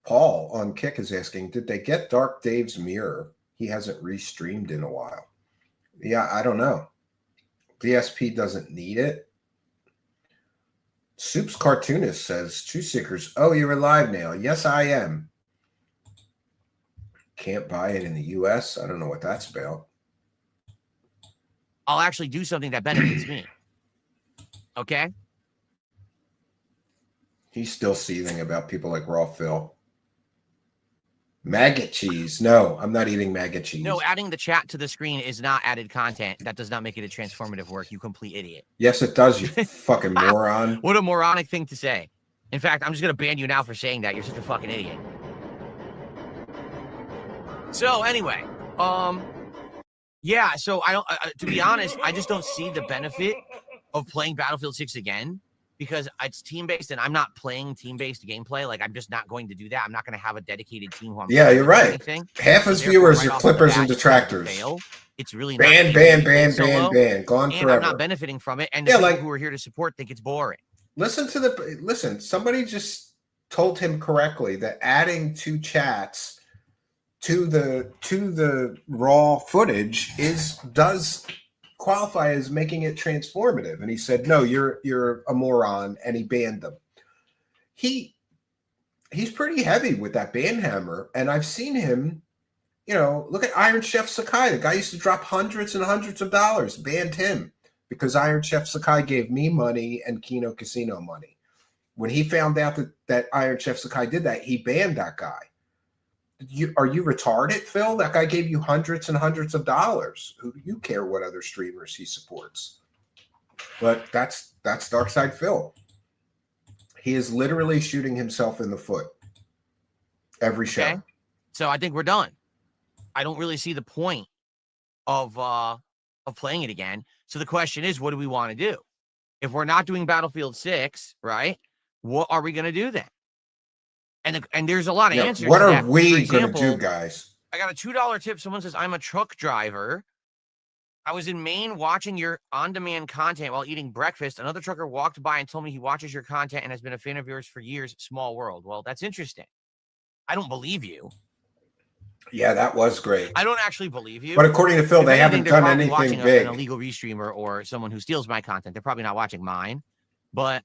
Paul on Kick is asking, did they get Dark Dave's mirror? He hasn't restreamed in a while. Yeah, I don't know. DSP doesn't need it. Soup's Cartoonist says, True Seekers, oh, you're alive now. Yes, I am. Can't buy it in the US. I don't know what that's about. I'll actually do something that benefits me. Okay? He's still seething about people like Raw Phil. Maggot cheese. No, I'm not eating maggot cheese. No, adding the chat to the screen is not added content. That does not make it a transformative work, you complete idiot. Yes, it does, you fucking moron. What a moronic thing to say. In fact, I'm just going to ban you now for saying that. You're such a fucking idiot. So anyway, yeah, so I don't, to be honest, I just don't see the benefit of playing Battlefield 6 again because it's team-based and I'm not playing team-based gameplay. Like, I'm just not going to do that. I'm not going to have a dedicated team who I'm Yeah, you're right. anything. Half his Therefore, viewers right are off the clippers bat, and it's going to detractors. fail. It's really not Ban, easy ban, to play ban, solo, ban, ban. Gone and forever. I'm not benefiting from it. And the Yeah, people like- who are here to support think it's boring. Listen, somebody just told him correctly that adding 2 chats to the raw footage does qualify as making it transformative. And he said, no, you're a moron, and he banned them. He's pretty heavy with that ban hammer, and I've seen him, look at Iron Chef Sakai. The guy used to drop hundreds and hundreds of dollars, banned him because Iron Chef Sakai gave me money and Kino Casino money. When he found out that Iron Chef Sakai did that, he banned that guy. Are you retarded, Phil? That guy gave you hundreds and hundreds of dollars. Who do you care what other streamers he supports? But that's Darksydephil. He is literally shooting himself in the foot every show. Okay. So I think we're done. I don't really see the point of playing it again. So the question is, what do we want to do? If we're not doing Battlefield 6, right? What are we going to do then? And there's a lot of Yeah, answers. what to are that. For we going to example, do, guys? I got a $2 tip. Someone says, I'm a truck driver. I was in Maine watching your on-demand content while eating breakfast. Another trucker walked by and told me he watches your content and has been a fan of yours for years. Small world. Well, that's interesting. I don't believe you. Yeah, that was great. I don't actually believe you. But according to Phil, If they anything, haven't they're done probably anything watching big. an illegal restreamer or someone who steals my content. They're probably not watching mine. But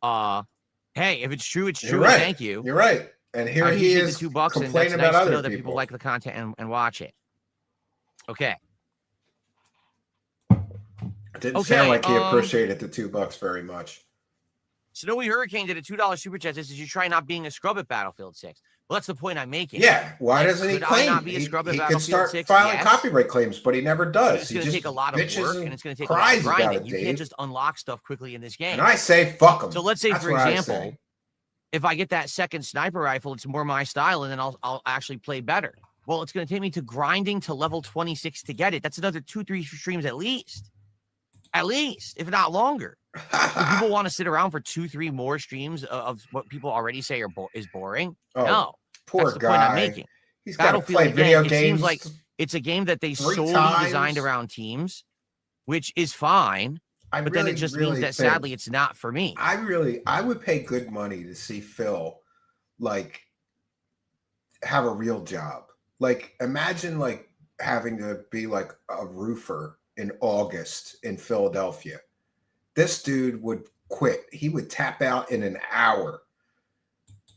hey, if it's true, it's true. You're right. Thank you. You're right. And here I he appreciate is the $2, and complaining that's about nice to other know that people. people like the content and watch it. Okay. It didn't sound like he appreciated the $2 very much. Snowy Hurricane did a $2 super chat. This is you try not being a scrub at Battlefield 6. Well, that's the point I'm making. Yeah, why doesn't he could claim? I not be a scrub at He could Battlefield start 6? filing Yes. copyright claims, but he never But does. it's going to take a lot of work, and it's going to take a lot cries of about grinding. it, You Dave. can't just unlock stuff quickly in this game. And I say, fuck him. So let's say, That's for what I example, say. if I get that second sniper rifle, it's more my style, and then I'll actually play better. Well, it's going to take me to grinding to level 26 to get it. That's another 2-3 streams at least, if not longer. Do people want to sit around for 2-3 more streams of what people already say is boring? Oh, no, poor that's the guy. point I'm making. He's got to Battlefield, play video again, it games. seems like it's a game that they solely designed around teams, which is fine. But then it just means that sadly it's not for me. I would pay good money to see Phil like have a real job. Like imagine like having to be like a roofer in August in Philadelphia. This dude would quit. He would tap out in an hour.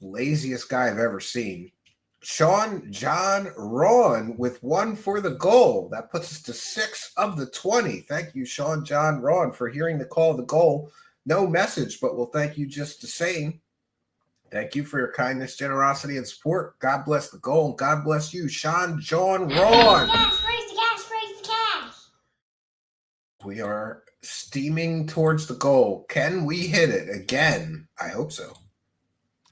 Laziest guy I've ever seen. Sean John Ron with 1 for the goal. That puts us to 6 of the 20. Thank you, Sean John Ron, for hearing the call of the goal. No message, but we'll thank you just the same. Thank you for your kindness, generosity, and support. God bless the goal, and God bless you, Sean John Ron. Raise the cash. We are steaming towards the goal. Can we hit it again? I hope so.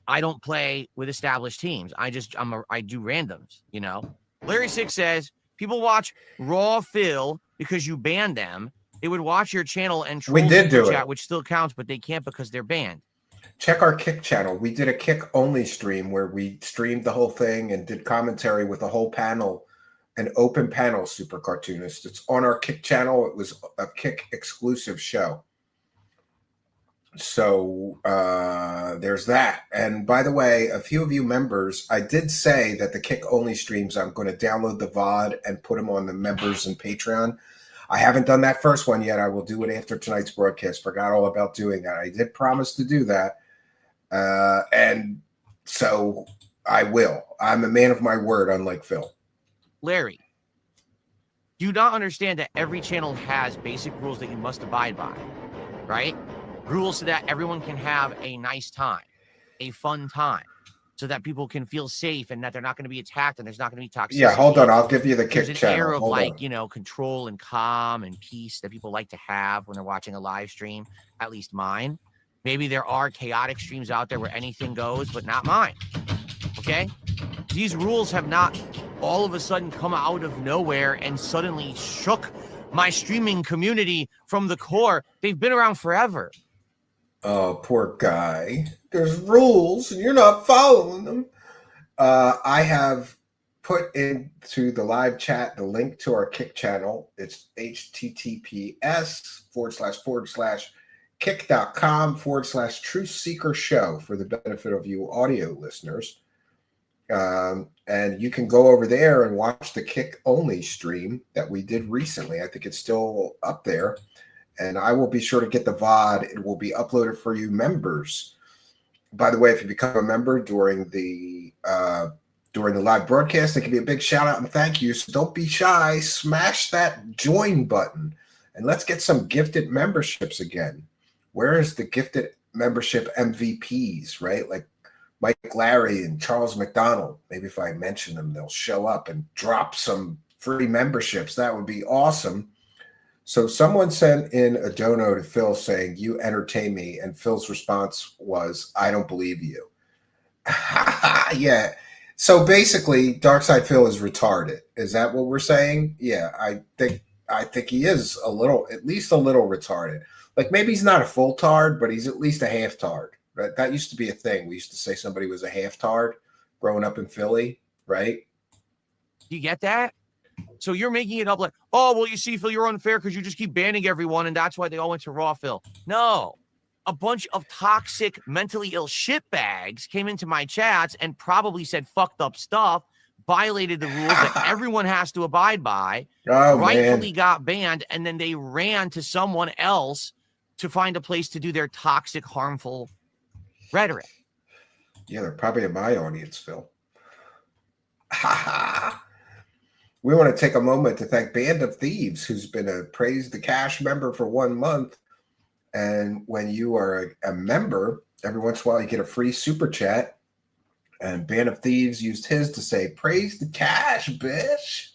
I don't play with established teams. I do randoms, you know. Larry Six says people watch Raw Phil because you banned them. They would watch your channel and troll we did do chat, it, which still counts, but they can't because they're banned. Check our Kick channel. We did a Kick only stream where we streamed the whole thing and did commentary with a whole panel, an open panel super cartoonist. It's on our Kick channel. It was a Kick exclusive show. So there's that. And by the way, a few of you members, I did say that the Kick only streams, I'm going to download the VOD and put them on the members and Patreon. I haven't done that first one yet. I will do it after tonight's broadcast. Forgot all about doing that. I did promise to do that. And so I will. I'm a man of my word, unlike Phil. Larry, do you not understand that every channel has basic rules that you must abide by, right? Rules so that everyone can have a nice time, a fun time, so that people can feel safe and that they're not going to be attacked and there's not going to be toxicity. Yeah, hold on. I'll give you the Kick There's an channel. air of Hold like, on. you know, control and calm and peace that people like to have when they're watching a live stream, at least mine. Maybe there are chaotic streams out there where anything goes, but not mine. Okay? These rules have not all of a sudden come out of nowhere and suddenly shook my streaming community from the core. They've been around forever. Oh, poor guy. There's rules and you're not following them. I have put into the live chat the link to our Kick channel. It's https://kick.com/Truth Seeker Show for the benefit of you audio listeners. And you can go over there and watch the Kick only stream that we did recently. I think it's still up there. And I will be sure to get the VOD. It will be uploaded for you members. By the way, if you become a member during the live broadcast, it can be a big shout out and thank you. So don't be shy. Smash that join button. And let's get some gifted memberships again. Where is the gifted membership MVPs, right? Like Mike Larry and Charles McDonald. Maybe if I mention them, they'll show up and drop some free memberships. That would be awesome. So someone sent in a dono to Phil saying, "You entertain me." And Phil's response was, "I don't believe you." Yeah. So basically, Darksydephil is retarded. Is that what we're saying? Yeah, I think he is at least a little retarded. Like maybe he's not a full tard, but he's at least a half tard. Right? That used to be a thing. We used to say somebody was a half tard growing up in Philly, right? You get that? So you're making it up like, oh, well, you see, Phil, you're unfair because you just keep banning everyone, and that's why they all went to Raw, Phil. No. A bunch of toxic, mentally ill shitbags came into my chats and probably said fucked up stuff, violated the rules that everyone has to abide by, rightfully got banned, and then they ran to someone else to find a place to do their toxic, harmful rhetoric. Yeah, they're probably in my audience, Phil. We want to take a moment to thank Band of Thieves, who's been a Praise the Cash member for 1 month. And when you are a member, every once in a while you get a free super chat. And Band of Thieves used his to say, praise the cash, bitch.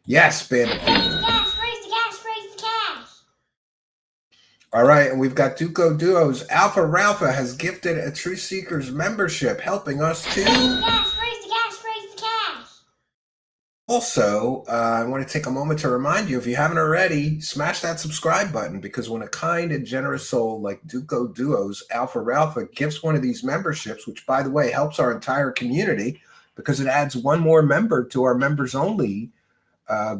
Yes, Band of Thieves. Praise the cash, praise the cash, praise the cash. All right, and we've got Duco Duos. Alpha Ralpha has gifted a Truth Seekers membership, helping us to... Praise the cash, praise the cash, praise the cash. Also, I want to take a moment to remind you, if you haven't already, smash that subscribe button, because when a kind and generous soul like Duco Duos, Alpha Ralpha, gives one of these memberships, which, by the way, helps our entire community because it adds one more member to our members-only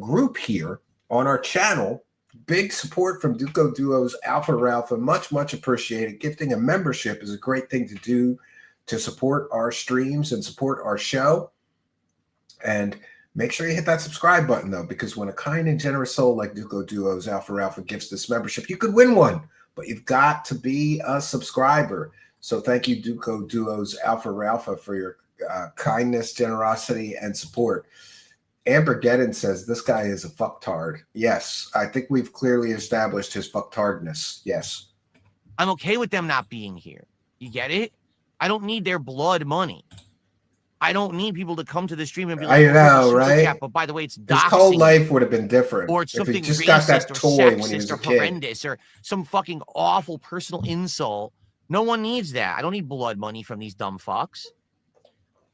group here on our channel. Big support from Duco Duos, Alpha Ralpha. Much, much appreciated. Gifting a membership is a great thing to do to support our streams and support our show. And make sure you hit that subscribe button, though, because when a kind and generous soul like Duco Duos, Alpha Ralpha, gives this membership, you could win one, but you've got to be a subscriber. So thank you, Duco Duos, Alpha Ralpha, for your kindness, generosity, and support. Amber Geddon says this guy is a fucktard. Yes, I think we've clearly established his fucktardness. Yes. I'm okay with them not being here. You get it? I don't need their blood money. I don't need people to come to the stream and be like, I know, right? Chat, but by the way, it's his doxing. whole life would have been different. Or it's if he something just racist got that or toy when he was sexist a or kid. horrendous or some fucking awful personal insult. No one needs that. I don't need blood money from these dumb fucks.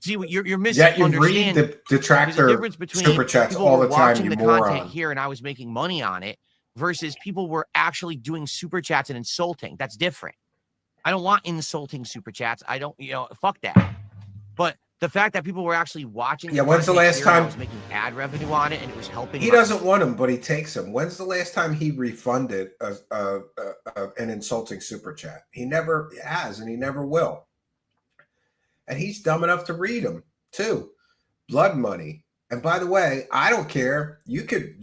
See, what you're missing. Yeah, you read the detractor difference between super chats people all were the time, watching you the moron. content here and I was making money on it versus people were actually doing super chats and insulting. That's different. I don't want insulting super chats. I don't, fuck that. But the fact that people were actually watching. Yeah, when's the last time I was making ad revenue on it and it was helping? He doesn't want them, but he takes them. When's the last time he refunded an insulting super chat? He never has, and he never will. And he's dumb enough to read them too. Blood money. And by the way, I don't care. You could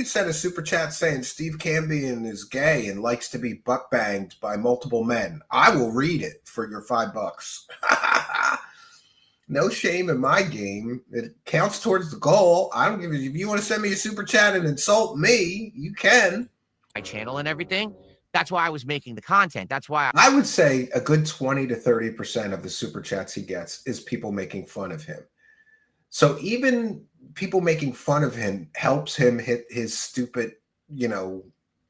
send a super chat saying Steve Cambian is gay and likes to be butt banged by multiple men. I will read it for your $5. No shame in my game. It counts towards the goal. I don't give a if you want to send me a super chat and insult me, you can. My channel and everything. That's why I was making the content. That's why I would say a good 20 to 30% of the super chats he gets is people making fun of him. So even people making fun of him helps him hit his stupid,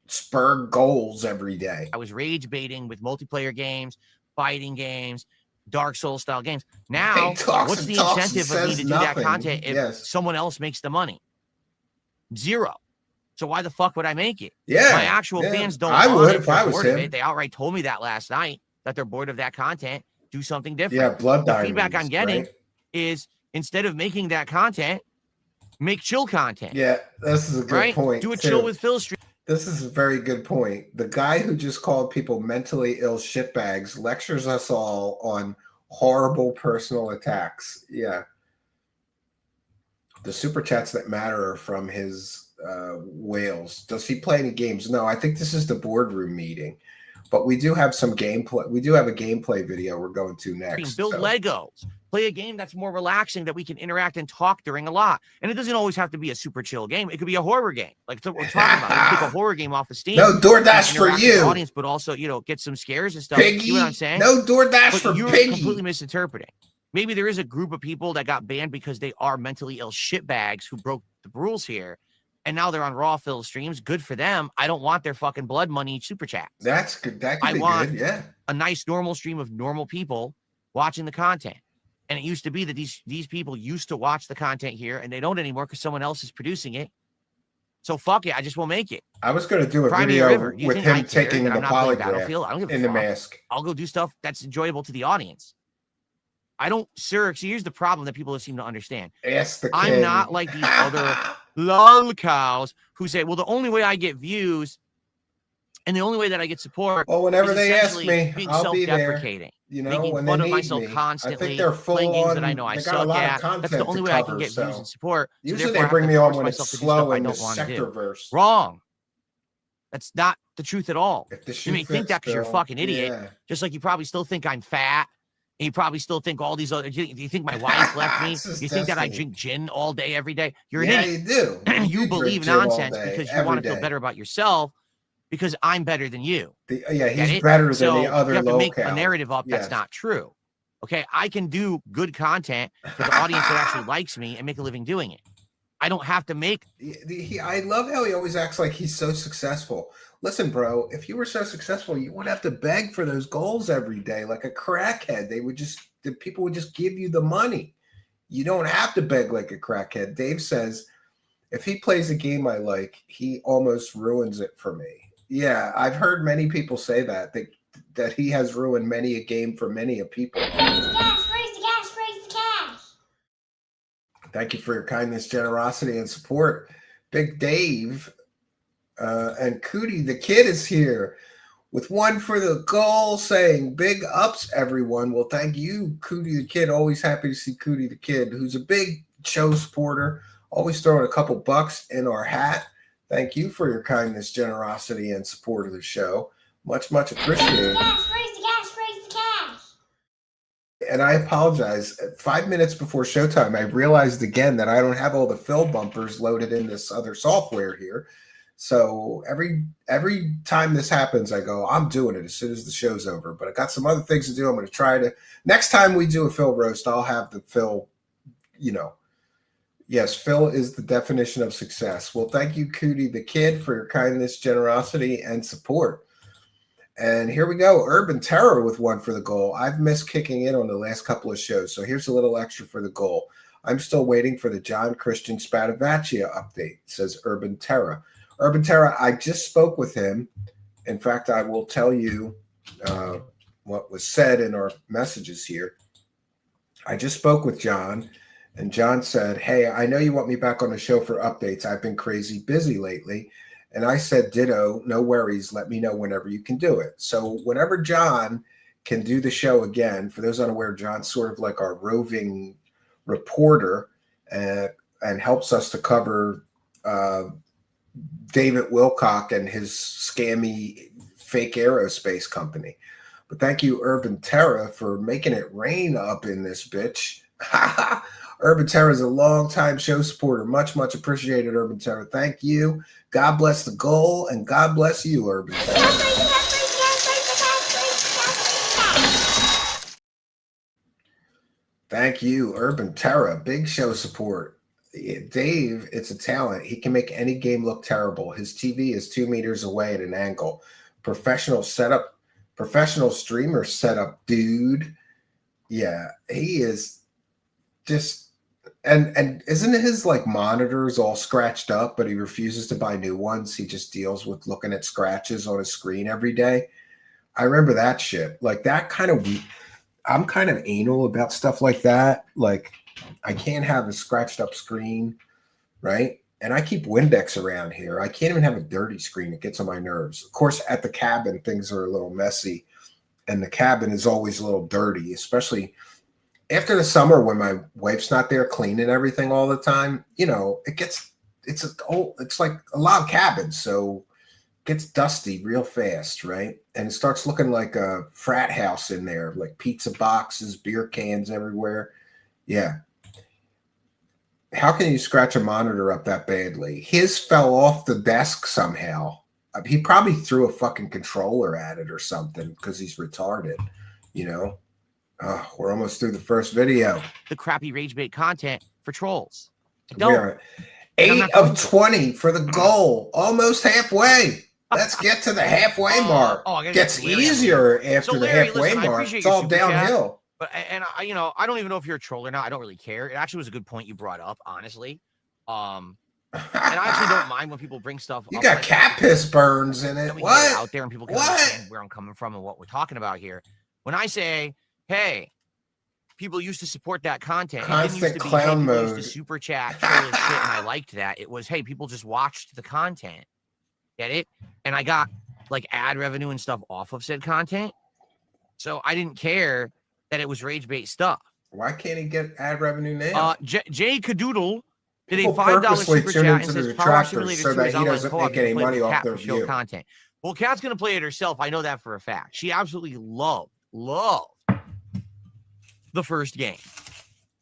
spur goals every day. I was rage baiting with multiplayer games, fighting games, Dark Souls style games. Now, what's the incentive of me to do that content if someone else makes the money? Zero. So why the fuck would I make it? Yeah, my actual fans don't. I would if I was was him. They outright told me that last night that they're bored of that content. Do something different. Yeah, blood The diaries, feedback I'm getting right? is instead of making that content, make chill content. Yeah, this is a good point. Do a chill with Phil stream. This is a very good point. The guy who just called people mentally ill shitbags lectures us all on horrible personal attacks. Yeah. The super chats that matter are from his whales. Does he play any games? No, I think this is the boardroom meeting. But we do have some gameplay. We do have a gameplay video we're going to next. Build Legos. Play a game that's more relaxing that we can interact and talk during a lot. And it doesn't always have to be a super chill game. It could be a horror game. Like what we're talking about. Pick a horror game off of Steam. No DoorDash for you. Audience, but also, get some scares and stuff. Piggy. See what I'm saying? No DoorDash for you're Piggy. Completely misinterpreting. Maybe there is a group of people that got banned because they are mentally ill shitbags who broke the rules here. And now they're on Raw Phil streams. Good for them. I don't want their fucking blood money super chat. That's good. That could be want good. Yeah. A nice normal stream of normal people watching the content. And it used to be that these people used to watch the content here and they don't anymore because someone else is producing it. So fuck it. I just won't make it. I was going to do a video with him taking the polygraph I don't give a in fuck. the mask. I'll go do stuff that's enjoyable to the audience. I don't, sir. See, here's the problem that people seem to understand. Ask the king. I'm not like these other lol cows who say, well, the only way I get views and the only way that I get support Well, whenever is they ask essentially me, being I'll be there. self-deprecating, You know, making when fun they of need myself me. I constantly, think they're playing full games on. that I know I They got a suck lot of at. content That's the only way I can cover, get views and so support. So usually therefore, they I bring have me to on force when it's myself to do slow stuff I in the don't want to do. sectorverse. Wrong. That's not the truth at all. If the You shoe may think fits, that because you're a Bill, fucking idiot. yeah. Just like you probably still think I'm fat. And you probably still think all these other. You think my wife left me? This is You think that I destiny. drink gin all day, every day? You're an Yeah, idiot. you do. You do believe drink gin all nonsense day, because you every want to feel day. better about yourself because I'm better than you. Yeah, Get he's it? better than So the other you have to make a locale. narrative up that's Yes. not true. Okay, I can do good content for the audience that actually likes me and make a living doing it. I don't have to make. I love how he always acts like he's so successful. Listen, bro, if you were so successful, you wouldn't have to beg for those goals every day like a crackhead. The people would just give you the money. You don't have to beg like a crackhead. Dave says, if he plays a game I like, he almost ruins it for me. Yeah, I've heard many people say that he has ruined many a game for many a people. Raise the cash, raise the cash, raise the cash. Thank you for your kindness, generosity, and support. Big Dave and Cootie the Kid is here with one for the goal saying big ups, everyone. Well, thank you, Cootie the Kid. Always happy to see Cootie the Kid, who's a big show supporter, always throwing a couple bucks in our hat. Thank you for your kindness, generosity, and support of the show. Much, much appreciated. Cash, raise the cash, raise the cash. And I apologize. 5 minutes before showtime, I realized again that I don't have all the fill bumpers loaded in this other software here. So every time this happens, I go, I'm doing it as soon as the show's over. But I got some other things to do. I'm going to try to. Next time we do a fill roast, I'll have the fill, Yes, fill is the definition of success. Well, thank you, Cootie the Kid, for your kindness, generosity, and support. And here we go. Urban Terror with one for the goal. I've missed kicking in on the last couple of shows, so here's a little extra for the goal. I'm still waiting for the John Christian Spadavaccia update, says Urban Terror. Urban Terror, I just spoke with him. In fact, I will tell you what was said in our messages here. I just spoke with John, and John said, hey, I know you want me back on the show for updates. I've been crazy busy lately. And I said, ditto, no worries. Let me know whenever you can do it. So whenever John can do the show again, for those unaware, John's sort of like our roving reporter and helps us to cover David Wilcock and his scammy fake aerospace company. But thank you, Urban Terra, for making it rain up in this bitch. Urban Terra is a long-time show supporter. Much, much appreciated, Urban Terra. Thank you. God bless the goal, and God bless you, Urban Terra. Thank you, Urban Terra. Big show support. Dave, it's a talent. He can make any game look terrible. His TV is 2 meters away at an angle. Professional setup, professional streamer setup, dude. Yeah, he is just... And isn't his like monitors all scratched up, but he refuses to buy new ones? He just deals with looking at scratches on his screen every day. I remember that shit. Like that kind of... I'm kind of anal about stuff like that. Like I can't have a scratched up screen, right? And I keep Windex around here. I can't even have a dirty screen. It gets on my nerves. Of course, at the cabin, things are a little messy. And the cabin is always a little dirty, especially after the summer when my wife's not there cleaning everything all the time. You know, it's like a log cabin. So it gets dusty real fast, right? And it starts looking like a frat house in there, like pizza boxes, beer cans everywhere. Yeah. How can you scratch a monitor up that badly? His fell off the desk somehow. He probably threw a fucking controller at it or something because he's retarded, you know? We're almost through the first video. The crappy rage bait content for trolls. We are 8 of 20 for the goal. Almost halfway. Let's get to the halfway mark. Gets easier after the halfway mark. It's all downhill. But I don't even know if you're a troll or not. I don't really care. It actually was a good point you brought up, honestly. And I actually don't mind when people bring stuff. You got like cat piss burns in it. What? Out there and people can understand where I'm coming from and what we're talking about here. When I say, hey, people used to support that content. Constant it didn't used to be, clown hey, people mode. used to super chat, show this shit, and I liked that. It was, hey, people just watched the content. Get it? And I got like ad revenue and stuff off of said content. So I didn't care that it was rage bait stuff. Why can't he get ad revenue now? Jay Cadoodle did a People $5 purposely super tune chat and into says the Power Wash detractors Simulator so 2 that is he online doesn't co-op. make You any can play money with off Cat their for show view. content. Well, Kat's gonna play it herself. I know that for a fact. She absolutely loved the first game.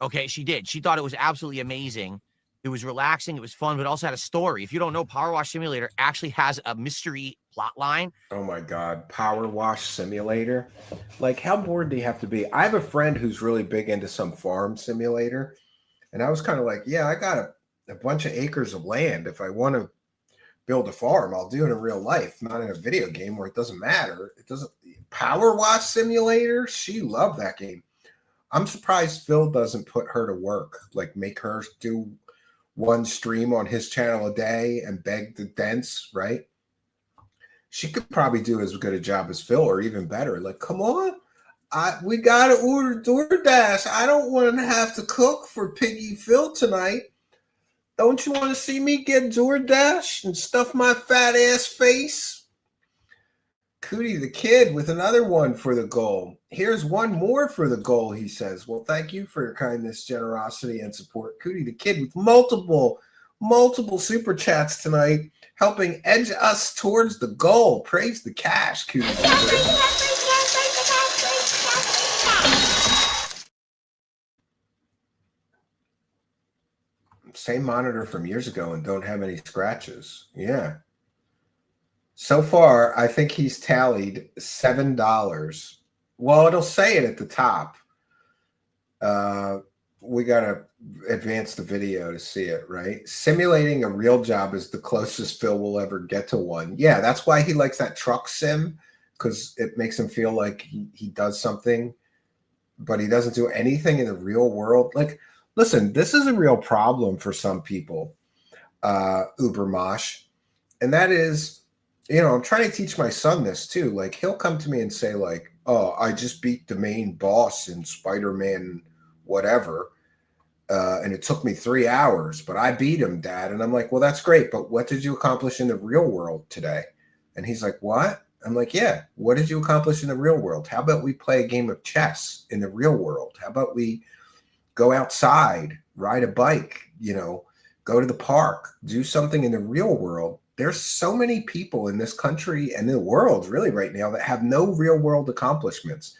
Okay, she did. She thought it was absolutely amazing. It was relaxing. It was fun, but also had a story. If you don't know, Power Wash Simulator actually has a mystery plot line. Oh my God, Power Wash Simulator. Like, how bored do you have to be? I have a friend who's really big into some farm simulator. And I was kind of like, yeah, I got a bunch of acres of land. If I want to build a farm, I'll do it in real life, not in a video game where it doesn't matter. It doesn't. Power Wash Simulator, she loved that game. I'm surprised Phil doesn't put her to work, like make her do one stream on his channel a day and beg the dents, right? She could probably do as good a job as Phil or even better. Like, come on, we got to order DoorDash. I don't want to have to cook for Piggy Phil tonight. Don't you want to see me get DoorDash and stuff my fat ass face? Cootie the Kid with another one for the goal. Here's one more for the goal, he says. Well, thank you for your kindness, generosity, and support. Cootie the Kid with multiple super chats tonight, helping edge us towards the goal. Praise the cash, Cootie the Kid. Same monitor from years ago and don't have any scratches. Yeah. So far, I think he's tallied $7. Well, it'll say it at the top. We got to advance the video to see it, right? Simulating a real job is the closest Phil will ever get to one. Yeah, that's why he likes that truck sim, because it makes him feel like he does something, but he doesn't do anything in the real world. Like, listen, this is a real problem for some people, Ubermosh, and that is, you know, I'm trying to teach my son this too. Like, he'll come to me and say, like, oh, I just beat the main boss in Spider-Man whatever, and it took me 3 hours, but I beat him, Dad. And I'm like, well, that's great, but what did you accomplish in the real world today? And he's like, what? I'm like, yeah, what did you accomplish in the real world? How about we play a game of chess in the real world? How about we go outside, ride a bike, you know, go to the park, do something in the real world? There's so many people in this country and in the world really right now that have no real world accomplishments,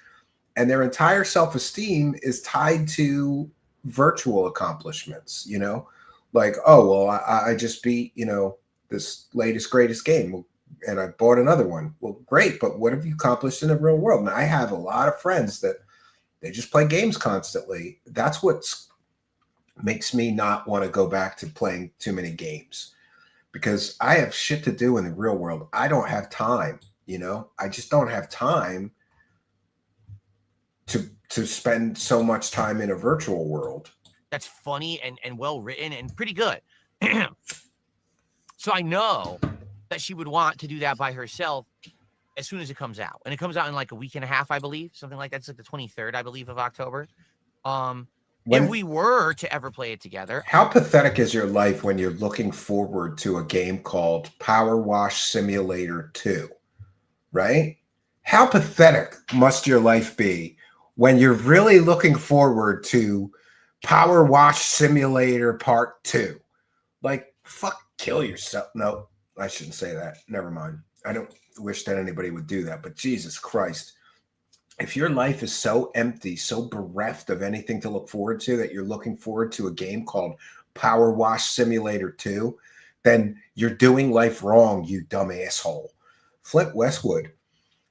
and their entire self-esteem is tied to virtual accomplishments, you know, like, oh, well, I just beat, you know, this latest, greatest game and I bought another one. Well, great. But what have you accomplished in the real world? And I have a lot of friends that they just play games constantly. That's what makes me not want to go back to playing too many games, because I have shit to do in the real world. I don't have time, you know, I just don't have time to spend so much time in a virtual world. That's funny and well written and pretty good. So I know that she would want to do that by herself as soon as it comes out. And it comes out in like a week and a half, I believe, something like that. It's like the 23rd, I believe, of October. If we were to ever play it together. How pathetic is your life when you're looking forward to a game called Power Wash Simulator 2, right? How pathetic must your life be when you're really looking forward to Power Wash Simulator Part 2? Like, fuck, kill yourself. No, I shouldn't say that. Never mind. I don't wish that anybody would do that, but Jesus Christ. If your life is so empty, so bereft of anything to look forward to, that you're looking forward to a game called Power Wash Simulator 2, then you're doing life wrong, you dumb asshole. Flip Westwood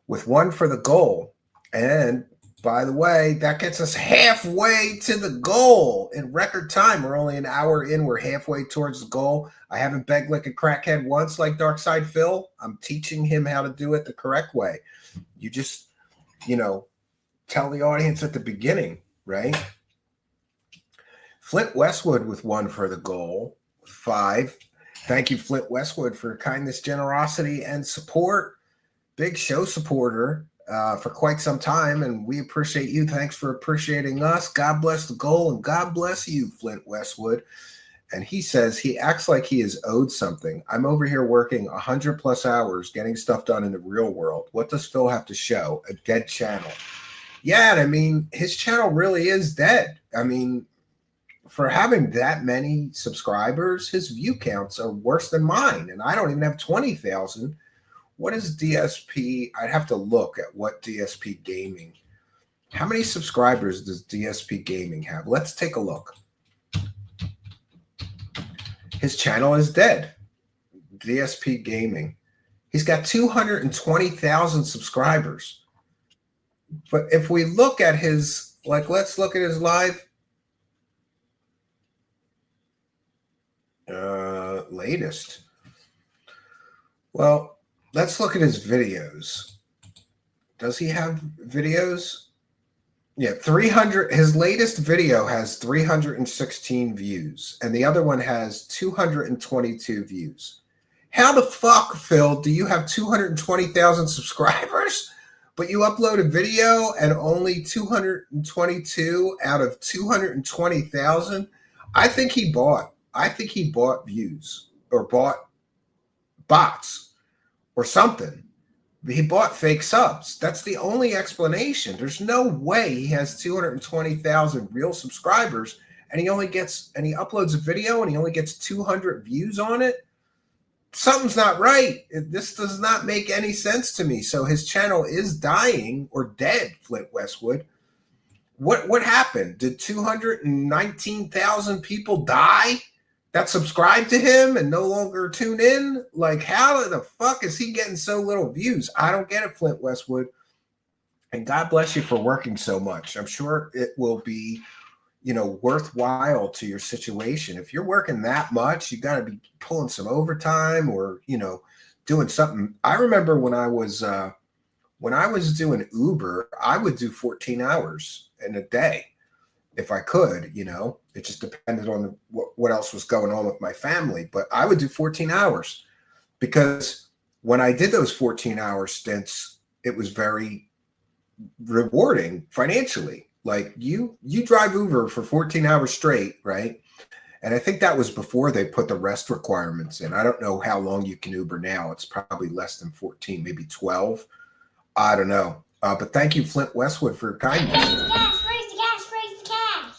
with one for the goal. And by the way, that gets us halfway to the goal in record time. We're only an hour in. We're halfway towards the goal. I haven't begged like a crackhead once like Darksydephil. I'm teaching him how to do it the correct way. You just, you know, tell the audience at the beginning, right? Flip Westwood with one for the goal. 5. Thank you, Flip Westwood, for kindness, generosity, and support. Big show supporter. for quite some time, and we appreciate you. Thanks for appreciating us. God bless the goal, and God bless you, Flint Westwood. And he says he acts like he is owed something. I'm over here working 100+ hours getting stuff done in the real world. What does Phil have to show? A dead channel. Yeah, I mean, his channel really is dead. I mean, for having that many subscribers, his view counts are worse than mine, and I don't even have 20,000. What is DSP? I'd have to look at what DSP Gaming. How many subscribers does DSP Gaming have? Let's take a look. His channel is dead. DSP Gaming. He's got 220,000 subscribers. But if we look at his, like, let's look at his live latest. Well, let's look at his videos. Does he have videos? Yeah, 300. His latest video has 316 views, and the other one has 222 views. How the fuck, Phil, do you have 220,000 subscribers, but you upload a video and only 222 out of 220,000? I think he bought views or bought bots or something. He bought fake subs. That's the only explanation. There's no way he has 220,000 real subscribers and he uploads a video and he only gets 200 views on it. Something's not right. This does not make any sense to me. So his channel is dying or dead, Flint Westwood. What happened? Did 219,000 people die that subscribe to him and no longer tune in? Like, how the fuck is he getting so little views? I don't get it, Flint Westwood. And God bless you for working so much. I'm sure it will be, worthwhile to your situation. If you're working that much, you got to be pulling some overtime or, doing something. I remember when I was doing Uber, I would do 14 hours in a day. If I could, it just depended on what else was going on with my family. But I would do 14 hours because when I did those 14-hour stints, it was very rewarding financially. Like you drive Uber for 14 hours straight, right? And I think that was before they put the rest requirements in. I don't know how long you can Uber now. It's probably less than 14, maybe 12. I don't know. But thank you, Flint Westwood, for your kindness. Raise the cash, raise the cash, raise the cash.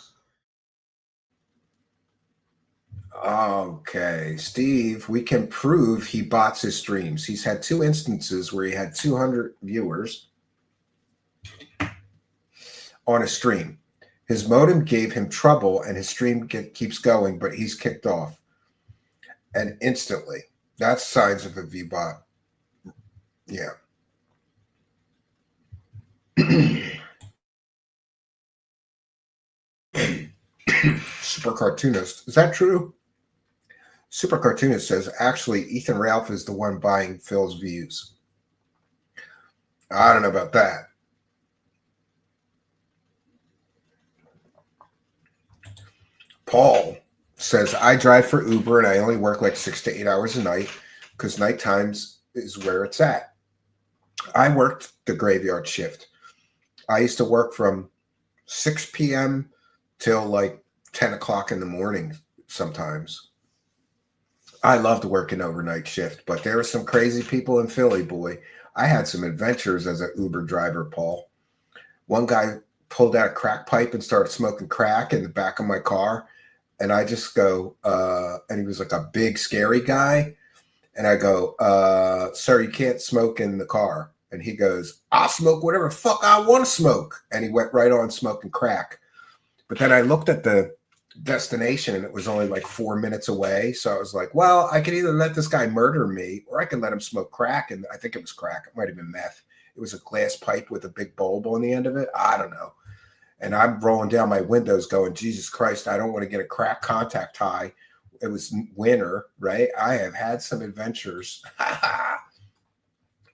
Okay, Steve, we can prove he bots his streams. He's had 2 instances where he had 200 viewers on a stream. His modem gave him trouble and his stream keeps going, but he's kicked off. And instantly, that's signs of a V-bot. Yeah. Super Cartoonist. Is that true? Super Cartoonist says, actually, Ethan Ralph is the one buying Phil's views. I don't know about that. Paul says, I drive for Uber and I only work like 6 to 8 hours a night because night times is where it's at. I worked the graveyard shift. I used to work from 6 p.m. till like 10 o'clock in the morning sometimes. I loved working overnight shift, but there were some crazy people in Philly, boy. I had some adventures as an Uber driver, Paul. One guy pulled out a crack pipe and started smoking crack in the back of my car. And I just go, and he was like a big, scary guy. And I go, sir, you can't smoke in the car. And he goes, I'll smoke whatever the fuck I want to smoke. And he went right on smoking crack. But then I looked at the destination and it was only like 4 minutes away. So I was like, well, I could either let this guy murder me or I can let him smoke crack. And I think it was crack. It might have been meth. It was a glass pipe with a big bulb on the end of it. I don't know. And I'm rolling down my windows going, Jesus Christ, I don't want to get a crack contact high. It was winter, right? I have had some adventures.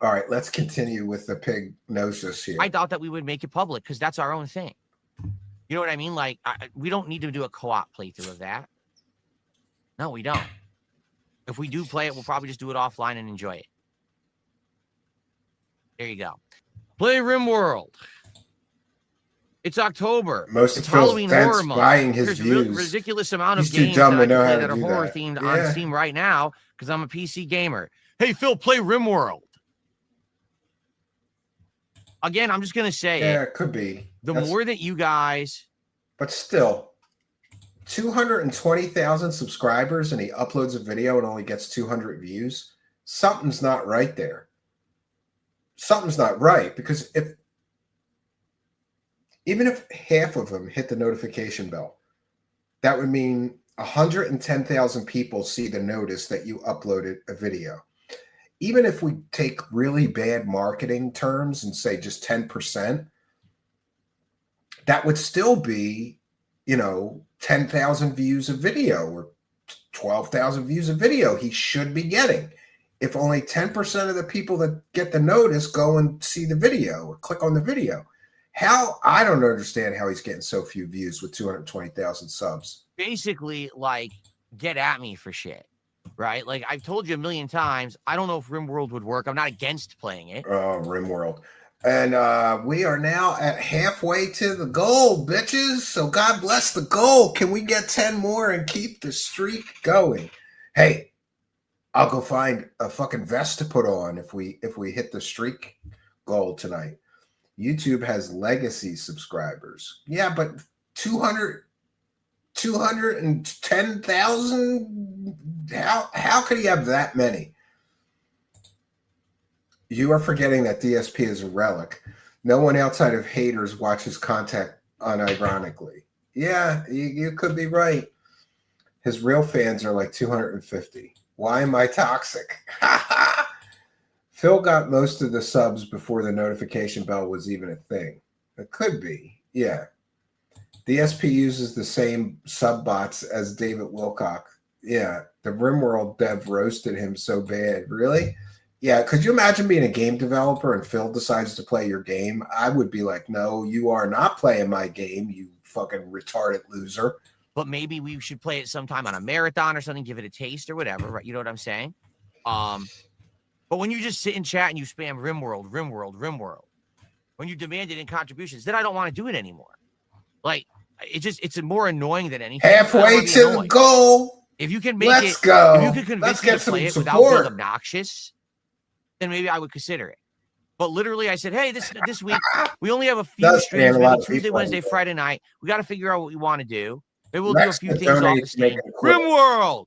All right, let's continue with the pignosis here. I doubt that we would make it public because that's our own thing. You know what I mean? Like, we don't need to do a co-op playthrough of that. No, we don't. If we do play it, we'll probably just do it offline and enjoy it. There you go. Play RimWorld. It's October. Most It's of Phil's Halloween horror dense month. buying his There's views. ridiculous amount of He's too games dumb that I to know can play how that to are do horror that. themed Yeah. on Steam right now because I'm a PC gamer. Hey, Phil, play RimWorld. Again, I'm just going to say Yeah, it. it could be. The That's- more that you guys... But still, 220,000 subscribers and he uploads a video and only gets 200 views. Something's not right there. Something's not right, because even if half of them hit the notification bell, that would mean 110,000 people see the notice that you uploaded a video. Even if we take really bad marketing terms and say just 10%, that would still be, 10,000 views of video or 12,000 views of video he should be getting. If only 10% of the people that get the notice go and see the video or click on the video. I don't understand how he's getting so few views with 220,000 subs. Basically, like, get at me for shit, right? Like, I've told you a million times, I don't know if RimWorld would work. I'm not against playing it. Oh, RimWorld. And we are now at halfway to the goal, bitches. So God bless the goal. Can we get 10 more and keep the streak going? Hey, I'll go find a fucking vest to put on if we hit the streak goal tonight. YouTube has legacy subscribers. Yeah, but 210,000? How could he have that many? You are forgetting that DSP is a relic. No one outside of haters watches content unironically. Yeah, you could be right. His real fans are like 250. Why am I toxic? Phil got most of the subs before the notification bell was even a thing. It could be, yeah. DSP uses the same sub bots as David Wilcock. Yeah, the RimWorld dev roasted him so bad. Really? Yeah, could you imagine being a game developer and Phil decides to play your game? I would be like, no, you are not playing my game, you fucking retarded loser. But maybe we should play it sometime on a marathon or something, give it a taste or whatever, right? You know what I'm saying? But when you just sit in chat and you spam RimWorld, when you demand it in contributions, then I don't want to do it anymore. Like, it's more annoying than anything. Halfway to the goal. If you can make Let's go. If you can convince me to play it without being obnoxious, then maybe I would consider it. But literally, I said, hey, this week, we only have a few streams, maybe Tuesday, Wednesday, Friday night. We got to figure out what we want to do. Maybe we'll do a few things off the stage. RimWorld!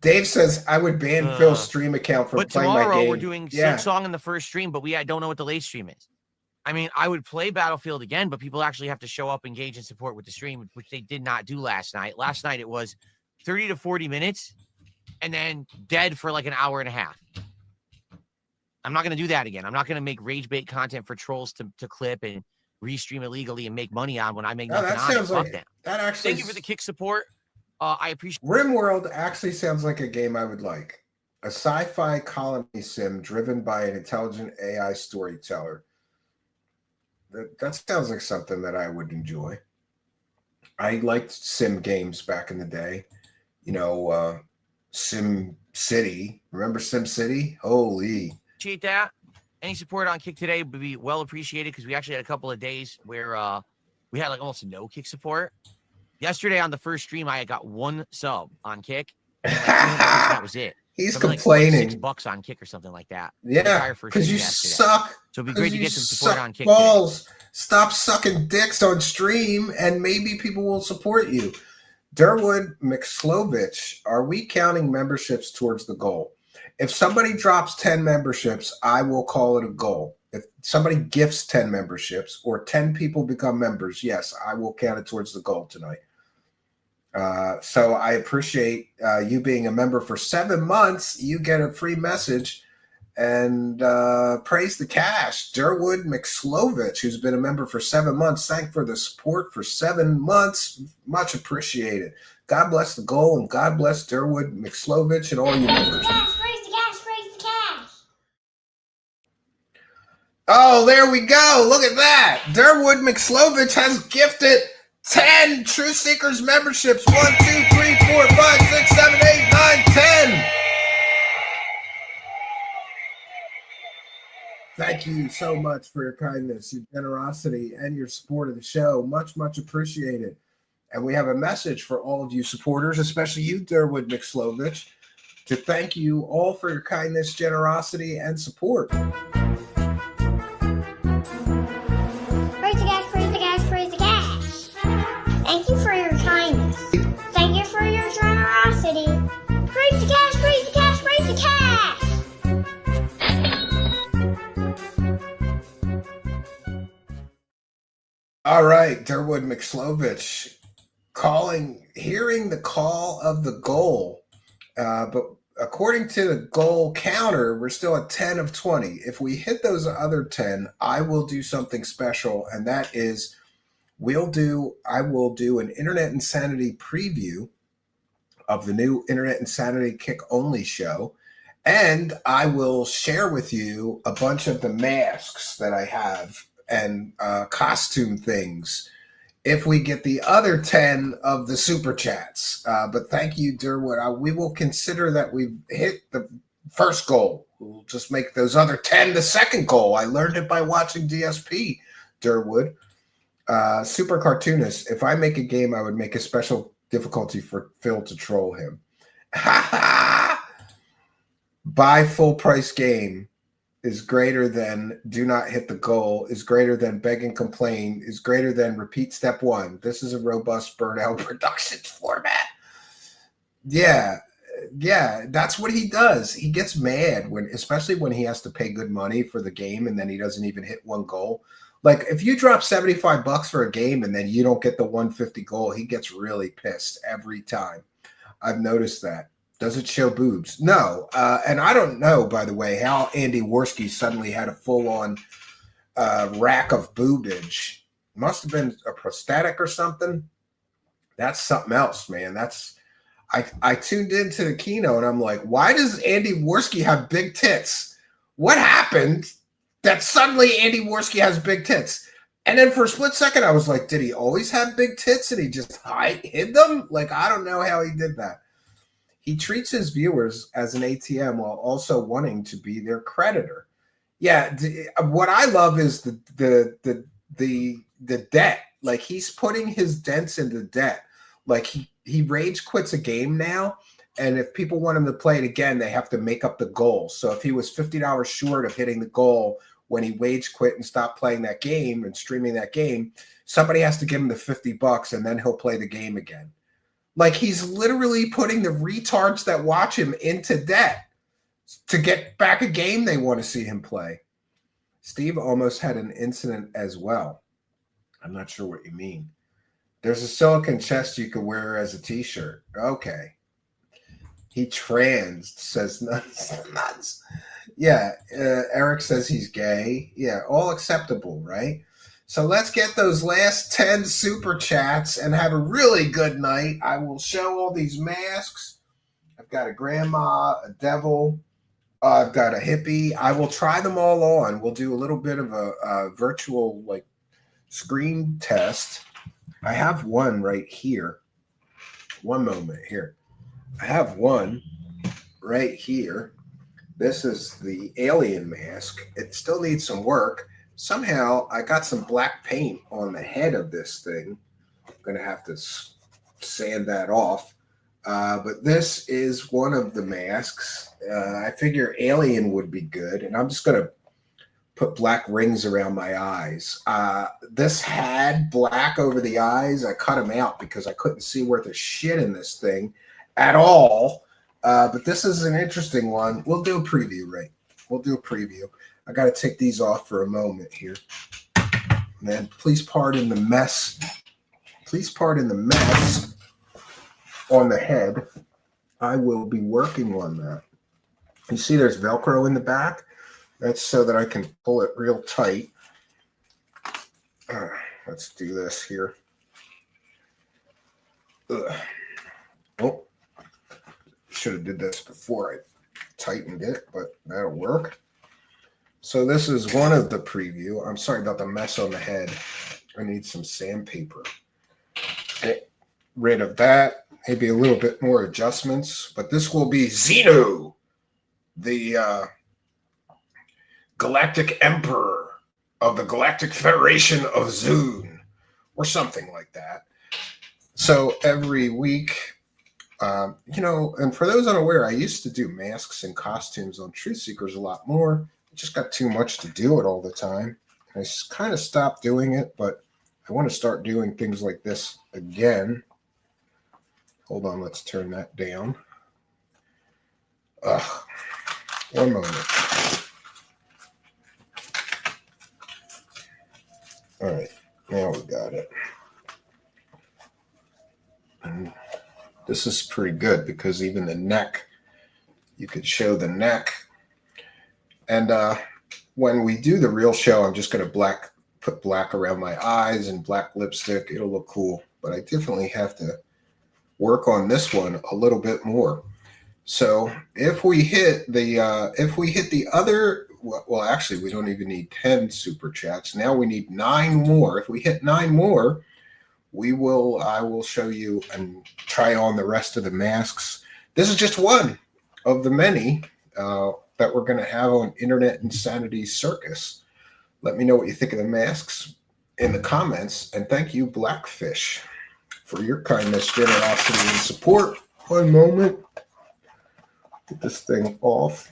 Dave says, I would ban Phil's stream account from playing my game. But tomorrow, we're doing Silk Song in the first stream, but I don't know what the late stream is. I mean, I would play Battlefield again, but people actually have to show up, engage, and support with the stream, which they did not do last night. Last night, it was 30 to 40 minutes, and then dead for like an hour and a half. I'm not going to do that again. I'm not going to make rage bait content for trolls to clip and restream illegally and make money on when I make nothing on it. Fuck them. That actually. Thank you for the kick support. I appreciate. RimWorld actually sounds like a game I would like. A sci-fi colony sim driven by an intelligent AI storyteller. That sounds like something that I would enjoy. I liked sim games back in the day. Sim City. Remember Sim City? Holy. Appreciate that. Any support on Kick today would be well appreciated because we actually had a couple of days where we had like almost no Kick support. Yesterday on the first stream, I got one sub on Kick. And like, that was it. He's something complaining. Like $6 on Kick or something like that. Yeah, because you suck. So it'd be great to get some support on Kick balls. Today. Stop sucking dicks on stream, and maybe people will support you. Durwood McSlovich, are we counting memberships towards the goal? If somebody drops 10 memberships, I will call it a goal. If somebody gifts 10 memberships or 10 people become members, yes, I will count it towards the goal tonight. So I appreciate you being a member for 7 months. You get a free message, and praise the cash. Durwood McSlovich, who's been a member for 7 months. Thank for the support for 7 months. Much appreciated. God bless the goal, and God bless Durwood McSlovich and all you members. Raise the cash. Oh, there we go. Look at that. Durwood McSlovich has gifted 10 True Seekers memberships. 1, 2, 3, 4, 5, 6, 7, 8, 9, 10. Thank you so much for your kindness, your generosity, and your support of the show. Much, much appreciated. And we have a message for all of you supporters, especially you, Derwood McSlovich, to thank you all for your kindness, generosity, and support. Praise the cash, praise the cash, praise the cash. Thank you for your kindness. Thank you for your generosity. Praise the cash, praise the cash, praise the cash. All right, Derwood McSlovich hearing the call of the goal. But according to the goal counter, we're still at 10 of 20. If we hit those other 10, I will do something special, and that is I will do an Internet Insanity preview of the new Internet Insanity Kick Only show, and I will share with you a bunch of the masks that I have and costume things if we get the other 10 of the super chats. But thank you, Derwood. We will consider that we've hit the first goal. We'll just make those other 10 the second goal. I learned it by watching DSP, Derwood. Super cartoonist. If I make a game, I would make a special difficulty for Phil to troll him. Buy full price game is greater than do not hit the goal, is greater than beg and complain, is greater than repeat step one. This is a robust burnout Productions format. Yeah, that's what he does. He gets mad especially when he has to pay good money for the game and then he doesn't even hit one goal. Like if you drop $75 for a game and then you don't get the 150 goal, he gets really pissed every time. I've noticed that. Does it show boobs? No. And I don't know, by the way, how Andy Worski suddenly had a full-on rack of boobage. Must have been a prosthetic or something. That's something else, man. I tuned into the keynote and I'm like, why does Andy Worski have big tits? What happened that suddenly Andy Worski has big tits? And then for a split second, I was like, did he always have big tits and he just hid them? Like, I don't know how he did that. He treats his viewers as an ATM while also wanting to be their creditor. Yeah, what I love is the debt. Like he's putting his dents into debt. Like he rage quits a game now, and if people want him to play it again, they have to make up the goal. So if he was $50 short of hitting the goal when he rage quit and stopped playing that game and streaming that game, somebody has to give him the $50 and then he'll play the game again. Like he's literally putting the retards that watch him into debt to get back a game they want to see him play. Steve almost had an incident as well. I'm not sure what you mean. There's a silicone chest you could wear as a t-shirt. Okay. He transed, says nuts. Yeah, Eric says he's gay. Yeah, all acceptable, right? So let's get those last 10 super chats and have a really good night. I will show all these masks. I've got a grandma, a devil. I've got a hippie. I will try them all on. We'll do a little bit of a virtual like screen test. I have one right here. One moment here. I have one right here. This is the alien mask. It still needs some work. Somehow I got some black paint on the head of this thing. I'm going to have to sand that off. But this is one of the masks. I figure alien would be good. And I'm just going to put black rings around my eyes. This had black over the eyes. I cut them out because I couldn't see worth a shit in this thing at all. But this is an interesting one. We'll do a preview, right? We'll do a preview. I got to take these off for a moment here. Man, please pardon the mess. Please pardon the mess on the head. I will be working on that. You see there's Velcro in the back? That's so that I can pull it real tight. Let's do this here. Oh, should have did this before I tightened it, but that'll work. So this is one of the preview. I'm sorry about the mess on the head. I need some sandpaper. Get rid of that. Maybe a little bit more adjustments, but this will be Xeno, the Galactic Emperor of the Galactic Federation of Zune, or something like that. So every week, you know, and for those unaware, I used to do masks and costumes on Truth Seekers a lot more. I just got too much to do it all the time. I kind of stopped doing it, but I want to start doing things like this again. Hold on, let's turn that down. One moment. All right, now we got it. And this is pretty good because even the neck, you could show the neck. And when we do the real show, I'm just going to put black around my eyes and black lipstick. It'll look cool, but I definitely have to work on this one a little bit more. So if we hit the other, well, actually, we don't even need 10 super chats. Now we need 9 more. If we hit 9 more, I will show you and try on the rest of the masks. This is just one of the many that we're going to have on Internet Insanity Circus. Let me know what you think of the masks in the comments. And thank you, Blackfish, for your kindness, generosity, and support. One moment. Get this thing off.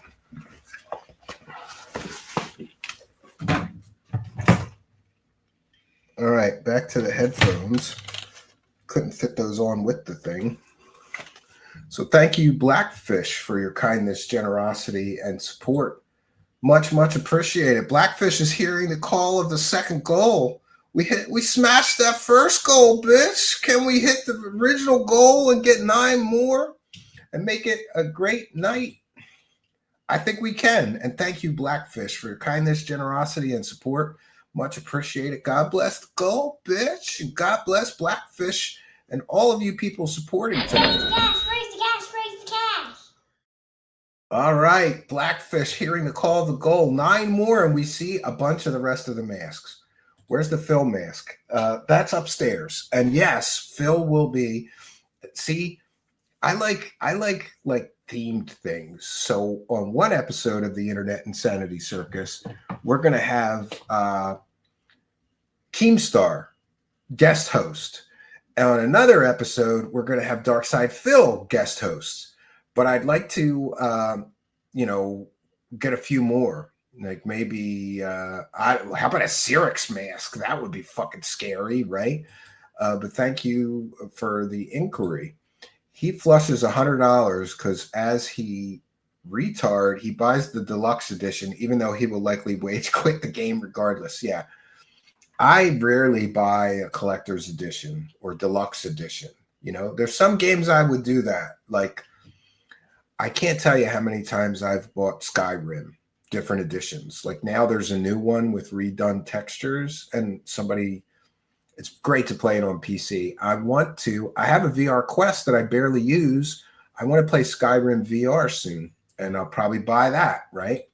All right, back to the headphones. Couldn't fit those on with the thing. So thank you, Blackfish, for your kindness, generosity, and support. Much, much appreciated. Blackfish is hearing the call of the second goal. We smashed that first goal, bitch. Can we hit the original goal and get 9 more and make it a great night? I think we can. And thank you, Blackfish, for your kindness, generosity, and support. Much appreciated. God bless the goal, bitch. And God bless Blackfish and all of you people supporting tonight. Raise the cash, raise the cash, raise the cash. All right, Blackfish hearing the call of the goal. 9 more, and we see a bunch of the rest of the masks. Where's the Phil mask? That's upstairs. And yes, Phil will be. See, I like themed things. So on one episode of the Internet Insanity Circus, we're going to have Keemstar guest host. And on another episode, we're going to have Darksydephil guest host. But I'd like to, get a few more. Like maybe, how about a Cyrix mask? That would be fucking scary, right? But thank you for the inquiry. He flushes $100 because as he retard, he buys the deluxe edition, even though he will likely wage quit the game regardless. Yeah. I rarely buy a collector's edition or deluxe edition. You know, there's some games I would do that. Like, I can't tell you how many times I've bought Skyrim, different editions. Like now there's a new one with redone textures and it's great to play it on PC. I have a VR Quest that I barely use. I want to play Skyrim VR soon, and I'll probably buy that, right?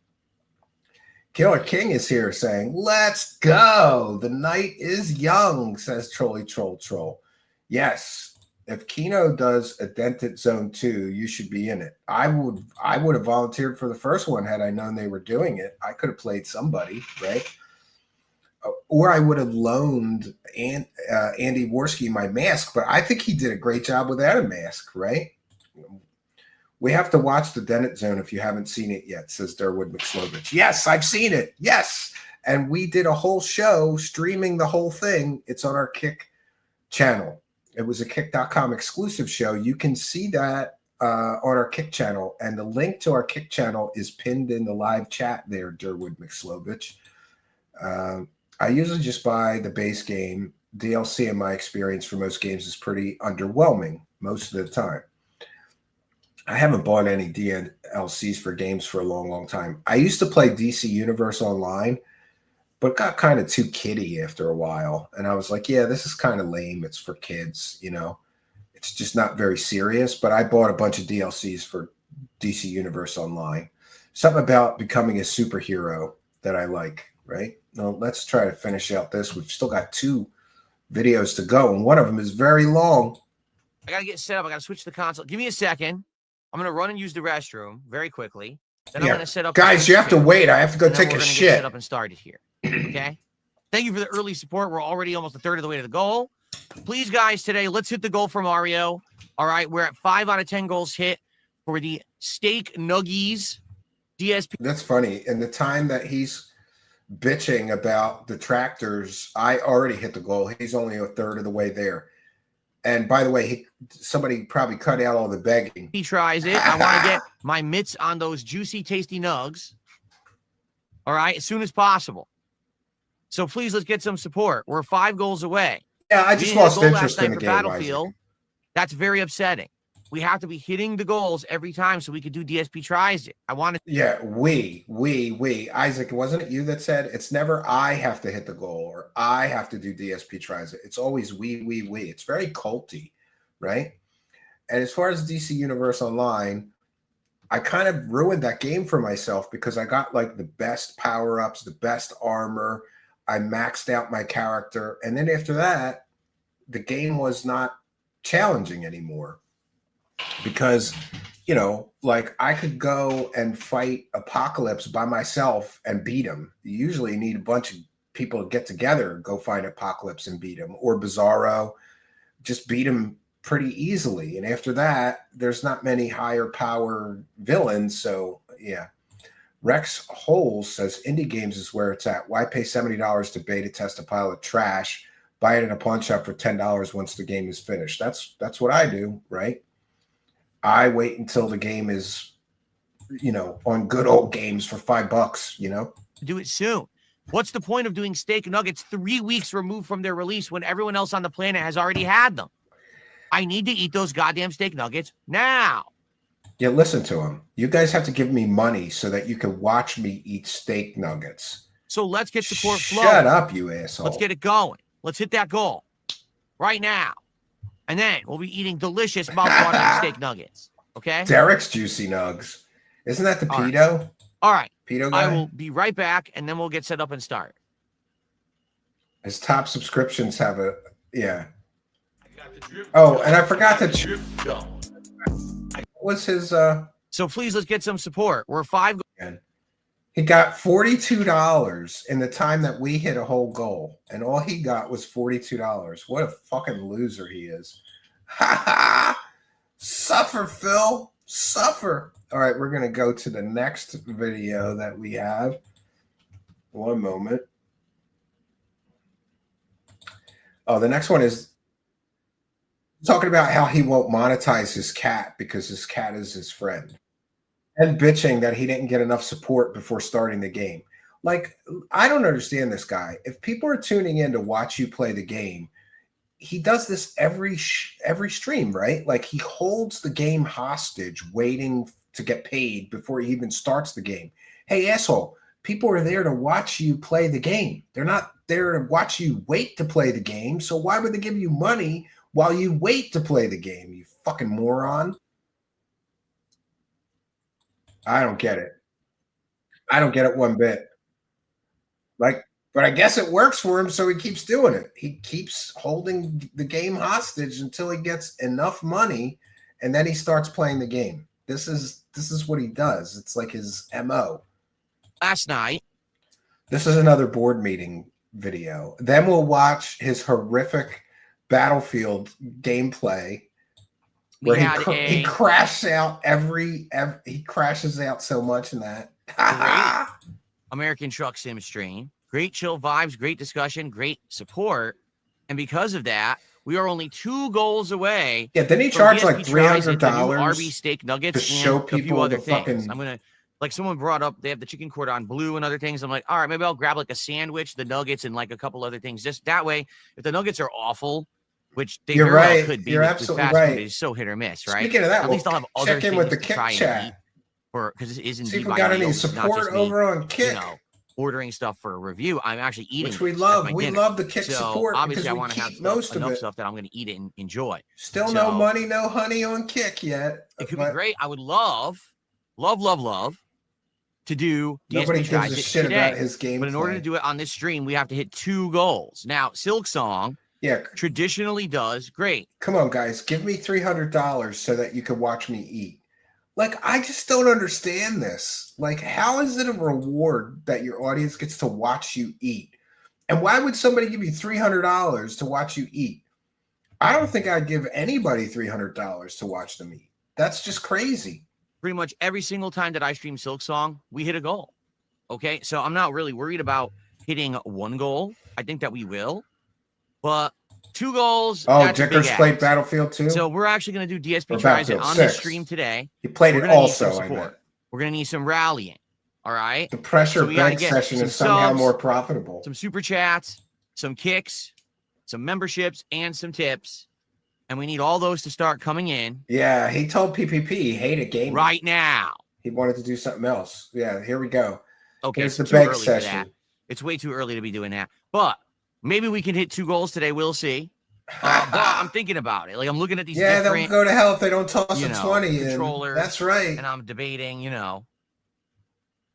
Killer King is here saying, let's go. The night is young, says Trolly Troll Troll. Yes, if Kino does a Dented Zone 2, you should be in it. I would have volunteered for the first one had I known they were doing it. I could have played somebody, right? Or I would have loaned Andy Worski my mask, but I think he did a great job without a mask, right? We have to watch the Dennet Zone if you haven't seen it yet, says Durwood McSlovich. Yes, I've seen it. Yes. And we did a whole show streaming the whole thing. It's on our Kick channel. It was a Kick.com exclusive show. You can see that on our Kick channel. And the link to our Kick channel is pinned in the live chat there, Durwood McSlovich. I usually just buy the base game. DLC, in my experience, for most games is pretty underwhelming most of the time. I haven't bought any DLCs for games for a long, long time. I used to play DC Universe Online, but it got kind of too kiddie after a while. And I was like, yeah, this is kind of lame. It's for kids, you know. It's just not very serious. But I bought a bunch of DLCs for DC Universe Online. Something about becoming a superhero that I like, right? Now, let's try to finish out this. We've still got 2 videos to go, and one of them is very long. I got to get set up. I got to switch the console. Give me a second. I'm going to run and use the restroom very quickly. Then I'm going to set up. Guys, you have to wait. I have to go and then take we're a gonna get shit. set up and started here. Okay. Thank you for the early support. We're already almost a third of the way to the goal. Please, guys, today, let's hit the goal for Mario. All right. We're at 5 out of 10 goals hit for the steak nuggies DSP. That's funny. In the time that he's bitching about the tractors, I already hit the goal. He's only a third of the way there. And by the way, somebody probably cut out all the begging. He tries it. I want to get my mitts on those juicy, tasty nugs. All right, as soon as possible. So please, let's get some support. We're 5 goals away. Yeah, I just lost interest in the game. Battlefield. That's very upsetting. We have to be hitting the goals every time so we could do DSP tries it. I want to. Yeah, we. Isaac, wasn't it you that said it's never I have to hit the goal or I have to do DSP tries it. It's always we. It's very culty, right? And as far as DC Universe Online, I kind of ruined that game for myself because I got like the best power-ups, the best armor. I maxed out my character. And then after that, the game was not challenging anymore. Because, you know, like I could go and fight Apocalypse by myself and beat him. You usually need a bunch of people to get together, go find Apocalypse and beat him, or Bizarro, just beat him pretty easily. And after that, there's not many higher power villains. So yeah. Rex Holes says indie games is where it's at. Why pay $70 to beta test a pile of trash? Buy it in a pawn shop for $10 once the game is finished. That's what I do, right? I wait until the game is, you know, on good old games for $5, you know? Do it soon. What's the point of doing steak nuggets 3 weeks removed from their release when everyone else on the planet has already had them? I need to eat those goddamn steak nuggets now. Yeah, listen to him. You guys have to give me money so that you can watch me eat steak nuggets. So let's get support flowing. Shut up, you asshole. Let's get it going. Let's hit that goal right now. And then we'll be eating delicious mouth-watering steak nuggets. Okay? Derek's Juicy Nugs. Isn't that the pedo? All right. Pedo guy? I will be right back, and then we'll get set up and start. His top subscriptions have a, yeah. Oh, and I forgot to, what's his, So please, let's get some support. We're 5. He got $42 in the time that we hit a whole goal, and all he got was $42. What a fucking loser he is. Ha ha! Suffer, Phil. Suffer. All right, we're going to go to the next video that we have. One moment. Oh, the next one is talking about how he won't monetize his cat because his cat is his friend. And bitching that he didn't get enough support before starting the game. Like, I don't understand this guy. If people are tuning in to watch you play the game, he does this every stream, right? Like, he holds the game hostage waiting to get paid before he even starts the game. Hey, asshole, people are there to watch you play the game. They're not there to watch you wait to play the game. So why would they give you money while you wait to play the game, you fucking moron? I don't get it. I don't get it one bit. Like, but I guess it works for him, so he keeps doing it. He keeps holding the game hostage until he gets enough money, and then he starts playing the game. This is what he does. It's like his MO. Last night. This is another board meeting video. Then we'll watch his horrific Battlefield gameplay. Where he crashes out he crashes out so much in that. American Truck Sim stream. Great chill vibes, great discussion, great support. And because of that, we are only 2 goals away. Yeah, then he charged like $300 RB steak nuggets to show people a few other things. Fucking... I'm gonna, like, someone brought up they have the chicken cordon bleu and other things. I'm like, all right, maybe I'll grab like a sandwich, the nuggets, and like a couple other things. Just that way, if the nuggets are awful, which they very well could be. You're absolutely right. It's so hit or miss, right? Speaking of that, at least I'll have other check in with the Kick chat, because this is indeed. See if we got any support over on Kick. You know, ordering stuff for a review. I'm actually eating, which we love. We love the Kick so support. Obviously, I want to have enough of stuff that I'm going to eat it and enjoy. Still no money, no honey on Kick yet. It could be great. I would love to do DSP nobody gives a shit today, about his game. But in order to do it on this stream, we have to hit 2 goals. Now, Silk Song. Yeah, traditionally does great. Come on, guys, give me $300 so that you can watch me eat. Like, I just don't understand this. Like, how is it a reward that your audience gets to watch you eat? And why would somebody give you $300 to watch you eat? I don't think I'd give anybody $300 to watch them eat. That's just crazy. Pretty much every single time that I stream Silk Song, we hit a goal. Okay, so I'm not really worried about hitting one goal. I think that we will, but 2 goals. Oh, that's Dicker's big played ass. Battlefield 2? So we're actually going to do DSP Or tries it Battlefield on the 6. stream today. He played We're it gonna need also, some I support. meant. We're going to need some rallying. All right. The pressure So we gotta bank get session some is somehow subs, more profitable. some super chats, some kicks, some memberships, and some tips. And we need all those to start coming in Yeah, he told PPP he hated gaming. right now. He wanted to do something else. Yeah, here we go. Okay, Here's it's the too bank early for session. that. It's way too early to be doing that. But maybe we can hit 2 goals today. We'll see. But I'm thinking about it. Like, I'm looking at these Yeah, they'll different, go to hell if they don't toss you a know, 20 in. controllers, That's right. and I'm debating,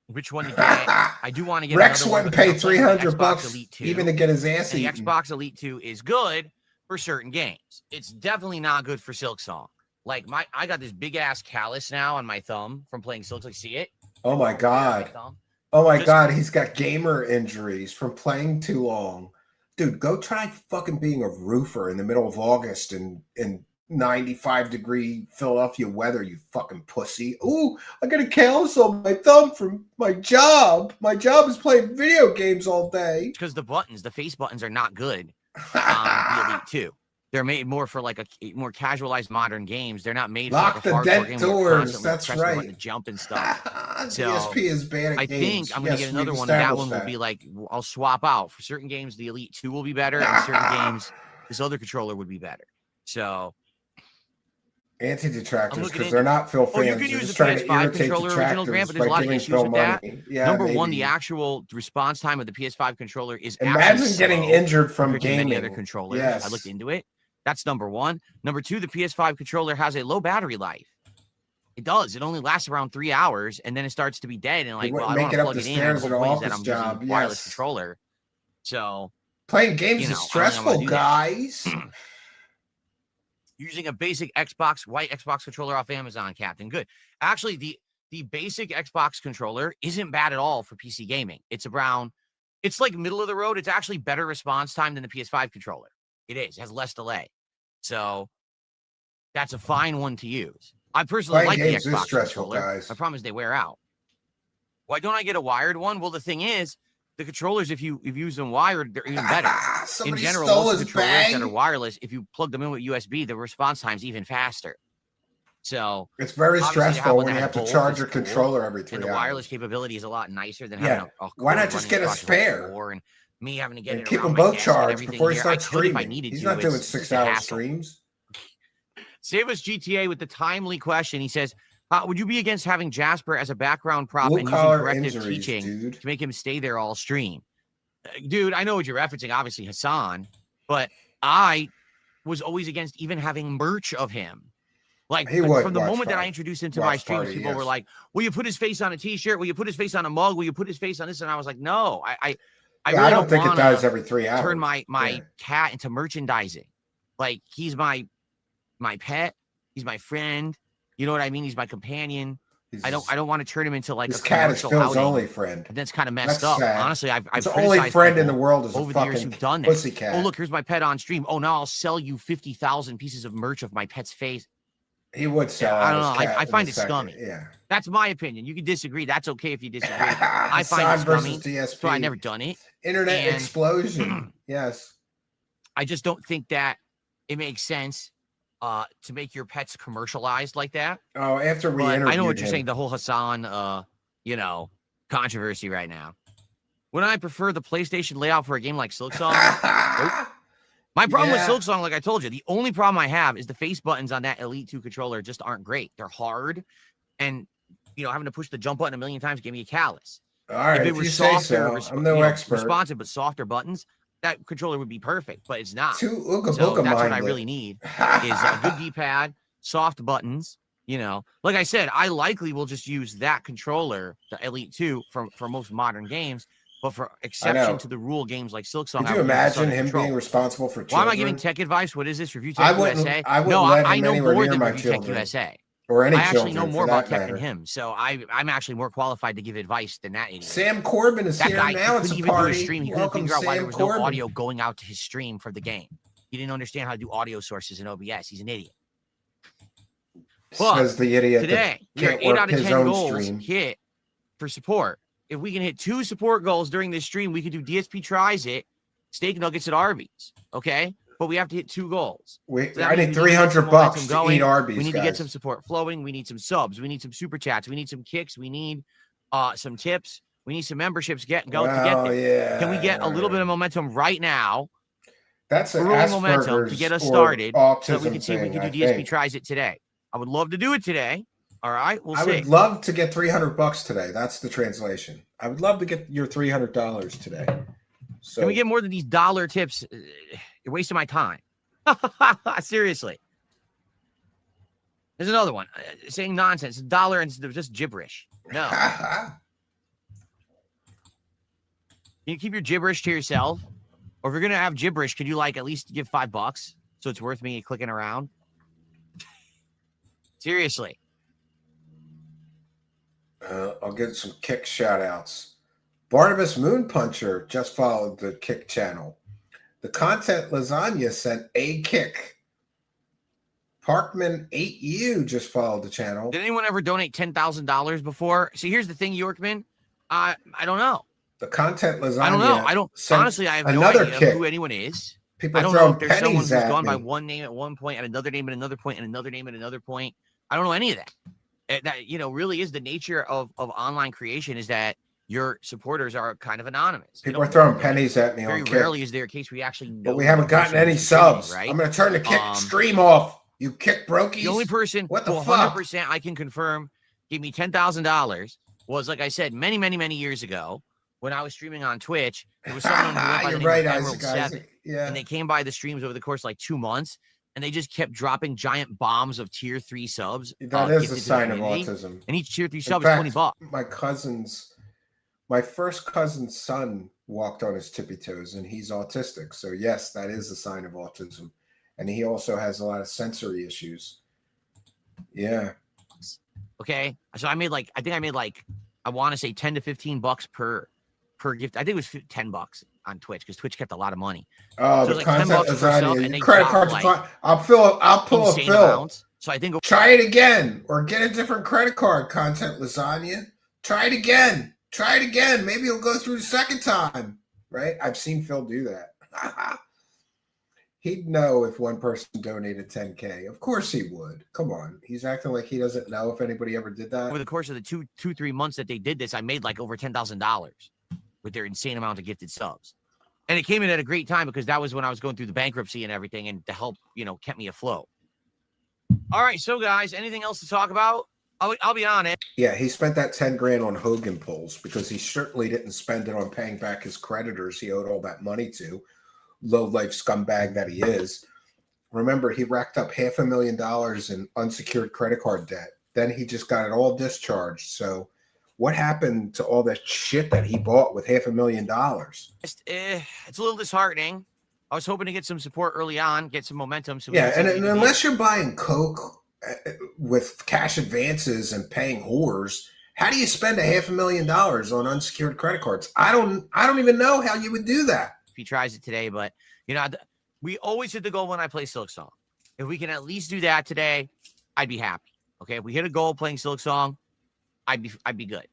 which one to get. I do want to get Rex another one wouldn't because pay I'm playing the Xbox $300 Elite 2, even to get his ass and the eaten. Xbox Elite 2 is good for certain games. It's definitely not good for Silk Song. Like, I got this big ass callus now on my thumb from playing Silk Song. See it? Oh my My God. thumb. Oh my Just- God, he's got gamer injuries from playing too long. Dude, go try fucking being a roofer in the middle of August in 95-degree Philadelphia weather, you fucking pussy. Ooh, I got a callus on my thumb from my job. My job is playing video games all day. It's because the face buttons are not good on the Elite 2. They're made more for like a more casualized modern games. They're not made Lock for like the a hardcore dent game where you're doors. constantly That's pressing the button right. to jump and stuff. So, DSP is bad at I games. think I'm gonna Yes, get another we've one, and that established one will be like I'll swap out for certain games. The Elite 2 will be better, and certain games this other controller would be better. So Anti-detractors looking because into they're not Phil fans. Oh, you can They're use just the trying to PS5 irritate controller original, Grant, detractors but there's a by lot of giving issues Phil with that. money. Yeah, Number one, maybe. the actual response time of the PS5 controller is Imagine actually getting slow injured from compared to many gaming. other controllers. Yes. I looked into it. That's number one. Number two, the PS5 controller has a low battery life. It does. It only lasts around 3 hours, and then it starts to be dead. And like, well, I don't want to plug it in. And the whole point is that I'm using wireless controller. So Playing games you know, is I don't know how to stressful, do that. guys. using a basic white Xbox controller off Amazon, Captain. Good. Actually, the basic Xbox controller isn't bad at all for PC gaming. It's like middle of the road. It's actually better response time than the PS5 controller. It is. It has less delay. So that's a fine one to use. I personally Playing like the games is Xbox stressful, controller. guys. My problem is they wear out. Why don't I get a wired one? Well, the thing is, the controllers, if you use them wired, they're even better. In Somebody general, stole most of his the controllers bag. that are wireless, if you plug them in with USB, the response time's even faster. So It's very obviously, to have stressful one when that you has have to both charge is your cool, controller every 3 and the hours. wireless capability is a lot nicer than Yeah. having a Why not cord just running get a across the whole spare? floor and me having to get And it keep around them my both desk and charged everything before he here. starts I could if I streaming. needed He's to. not doing It's just a 6-hour hassle. streams. Save us GTA with the timely question. He says, would you be against having Jasper as a background prop and using Blue-collar corrective injuries, teaching dude. to make him stay there all stream? Dude, I know what you're referencing, obviously Hassan, but I was always against even having merch of him. Like He would from the watch moment that I party. introduced him to my Watch streams, party, people were yes. like, "Will you put his face on a T-shirt? Will you put his face on a mug? Will you put his face on this?" And I was like, "No, I Yeah, really I don't think it wanna does every 3 hours. turn my Yeah. cat into merchandising. Like he's my pet. He's my friend. You know what I mean? He's my companion. I don't want to turn him into like His a cat is commercial Phil's outing. only friend. And that's kind of messed That's up. sad. Honestly, I've His only criticized friend in the people world is a over the years fucking who've done that. pussy cat. Oh, look, here's my pet on stream. Oh, now I'll sell you 50,000 pieces of merch of my pet's face. He would sell. I don't his know. cat I in find a it second. scummy. Yeah. That's my opinion. You can disagree. That's okay if you disagree. I Hassan find it scummy, versus DSP. so I never done it. Internet And- explosion. Yes. I just don't think that it makes sense to make your pets commercialized like that. Oh, after we But interviewed I know what you're him. saying. The whole Hassan, controversy right now. Would I prefer the PlayStation layout for a game like Silk Song? Nope. My problem with Yeah. Silk Song, like I told you, the only problem I have is the face buttons on that Elite 2 controller just aren't great. They're hard, and having to push the jump button a million times gave me a callus. All right, If it if were you say softer, so. I'm no expert. responsive but softer buttons, that controller would be perfect. But it's not. Too ooga So booga that's what I minded. really need is a good D-pad, soft buttons. Like I said, I likely will just use that controller, the Elite 2, for most modern games. But for exception to the rule games like Silk Song, Could I you would use this imagine other him controller. being responsible for children? Why am I giving tech advice? What is this? Review I Tech wouldn't- USA? I wouldn't No, let I him know anywhere more near than my Review Tech children. USA. or any I actually children, know more for about that tech matter. than him, so I'm actually more qualified to give advice than that idiot. Sam Corbin is That here guy now. It's couldn't a even do party. his stream. He couldn't Welcome, figure out why there Sam was Corbin. no audio going out to his stream for the game. He didn't understand how to do audio sources in OBS. He's an idiot. But Says the idiot today, that we are can't 8 work out of his 10 own goals stream. hit for support. If we can hit 2 support goals during this stream, we can do DSP tries it, steak nuggets at Arby's. Okay? But we have to hit 2 goals. So I need means we need to get some $300 momentum to going. eat Arby's. We need to guys. get some support flowing. We need some subs. We need some super chats. We need some kicks. We need some tips. We need some memberships getting going to get there. Yeah. Can we get a little bit of momentum right now? That's an Early momentum to get us started so that we can see if we can do DSP tries it today. I would love to do it today. All right, we'll see. I would love to get $300 today. That's the translation. I would love to get your $300 today. So can we get more than these dollar tips? You're wasting my time. Seriously. There's another one saying nonsense. $1 and just gibberish. No. Can you keep your gibberish to yourself? Or if you're gonna have gibberish, could you like at least give $5 so it's worth me clicking around? Seriously. I'll get some kick shout outs. Barnabas Moon Puncher just followed the kick channel. The content lasagna sent a kick. Parkman 8U just followed the channel. Did anyone ever donate $10,000 before? See, here's the thing, Yorkman. I don't know. The content lasagna. I don't know. I don't honestly. I have no idea who anyone is. People I don't know if throwing there's someone pennies who's at gone by me. one name at one point and another name at another point and another name at another point. I don't know any of that. That really is the nature of online creation, is that your supporters are kind of anonymous. People are throwing pennies at me. Very rarely is there a case we actually know. But we haven't gotten any subs. Right? I'm going to turn the kick stream off. You kick brokies. The only person what the who fuck? 100% I can confirm gave me $10,000 was, like I said, many, many, many years ago when I was streaming on Twitch. There was someone who went by the name of Emerald 7, yeah. and they came by the streams over the course of like 2 months, and they just kept dropping giant bombs of tier 3 subs. That is a gifted to sign the of community. autism. And each tier 3 In sub fact, is $20. My first cousin's son walked on his tippy toes, and he's autistic. So yes, that is a sign of autism. And he also has a lot of sensory issues. Yeah. Okay. So I want to say 10 to 15 bucks per gift. I think it was $10 on Twitch, because Twitch kept a lot of money. Oh, so the like $10 per sub, and they credit card. like I'll pull a insane bill. amounts. So I think Try it again, or get a different credit card. Content lasagna. Try it again. Maybe it'll go through the second time. Right? I've seen Phil do that. He'd know if one person donated 10K. Of course he would. Come on. He's acting like he doesn't know if anybody ever did that. over the course of the 3 months that they did this, I made like over $10,000 with their insane amount of gifted subs. And it came in at a great time, because that was when I was going through the bankruptcy and everything, and the help, kept me afloat. All right. So guys, anything else to talk about? I'll be on it. Yeah, he spent that 10 grand on Hogan polls, because he certainly didn't spend it on paying back his creditors he owed all that money to. Low-life scumbag that he is. Remember, he racked up $500,000 in unsecured credit card debt. Then he just got it all discharged. So what happened to all that shit that he bought with $500,000? It's a little disheartening. I was hoping to get some support early on, get some momentum. So Yeah, and unless you're buying Coke with cash advances and paying whores, how do you spend $500,000 on unsecured credit cards? I don't even know how you would do that. He tries it today, but we always hit the goal when I play Silk Song. If we can at least do that today, I'd be happy. Okay, if we hit a goal playing Silk Song, I'd be good.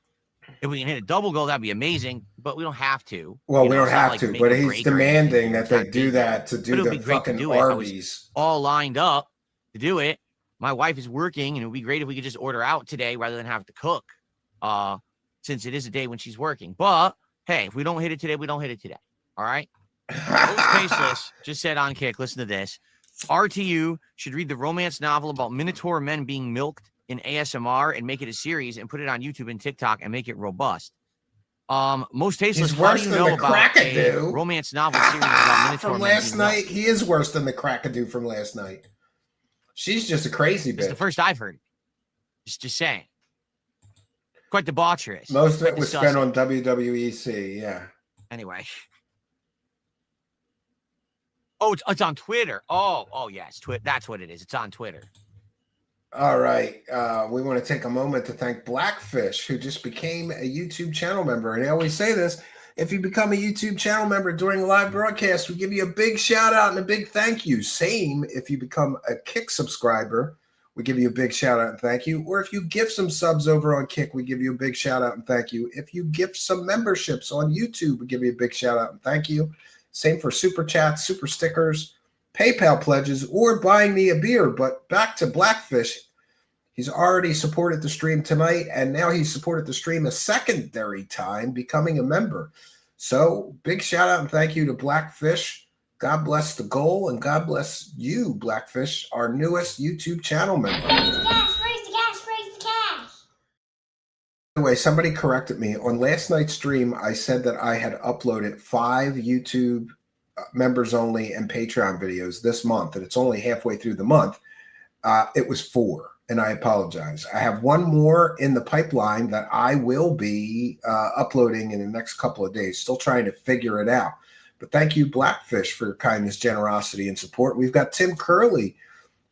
If we can hit a double goal, that'd be amazing. But we don't have to. Well, we don't have to, but he's demanding that they do that to do the fucking Arby's. All lined up to do it. My wife is working, and it would be great if we could just order out today rather than have to cook. Since it is a day when she's working. But hey, if we don't hit it today, we don't hit it today. All right. Faceless just said on Kick. Listen to this. RTU should read the romance novel about Minotaur men being milked in ASMR and make it a series and put it on YouTube and TikTok and make it robust. Most tasteless. He's How worse do you than know the about a Crackadoo romance novel series about Minotaur from men last being night? milked? He is worse than the Crackadoo from last night. She's just a crazy bitch. It's the first I've heard. Just saying. Quite debaucherous. Most of it Quite was disgusting. spent on WWEC. Yeah. Anyway. Oh, it's on Twitter. Oh, yes. That's what it is. It's on Twitter. All right. We want to take a moment to thank Blackfish, who just became a YouTube channel member. And I always say this, if you become a YouTube channel member during a live broadcast, we give you a big shout out and a big thank you. Same if you become a Kick subscriber, we give you a big shout out and thank you. Or if you gift some subs over on Kick, we give you a big shout out and thank you. If you gift some memberships on YouTube, we give you a big shout out and thank you. Same for super chats, super stickers, PayPal pledges, or buying me a beer. But back to Blackfish. He's already supported the stream tonight, and now he's supported the stream a secondary time, becoming a member. So big shout out and thank you to Blackfish. God bless the goal, and God bless you, Blackfish, our newest YouTube channel member. Praise the cash, praise the cash, praise the cash. By the way, somebody corrected me. On last night's stream, I said that I had uploaded 5 YouTube members only and Patreon videos this month, and it's only halfway through the month. It was 4. And I apologize. I have one more in the pipeline that I will be uploading in the next couple of days. Still trying to figure it out. But thank you, Blackfish, for your kindness, generosity, and support. We've got Tim Curley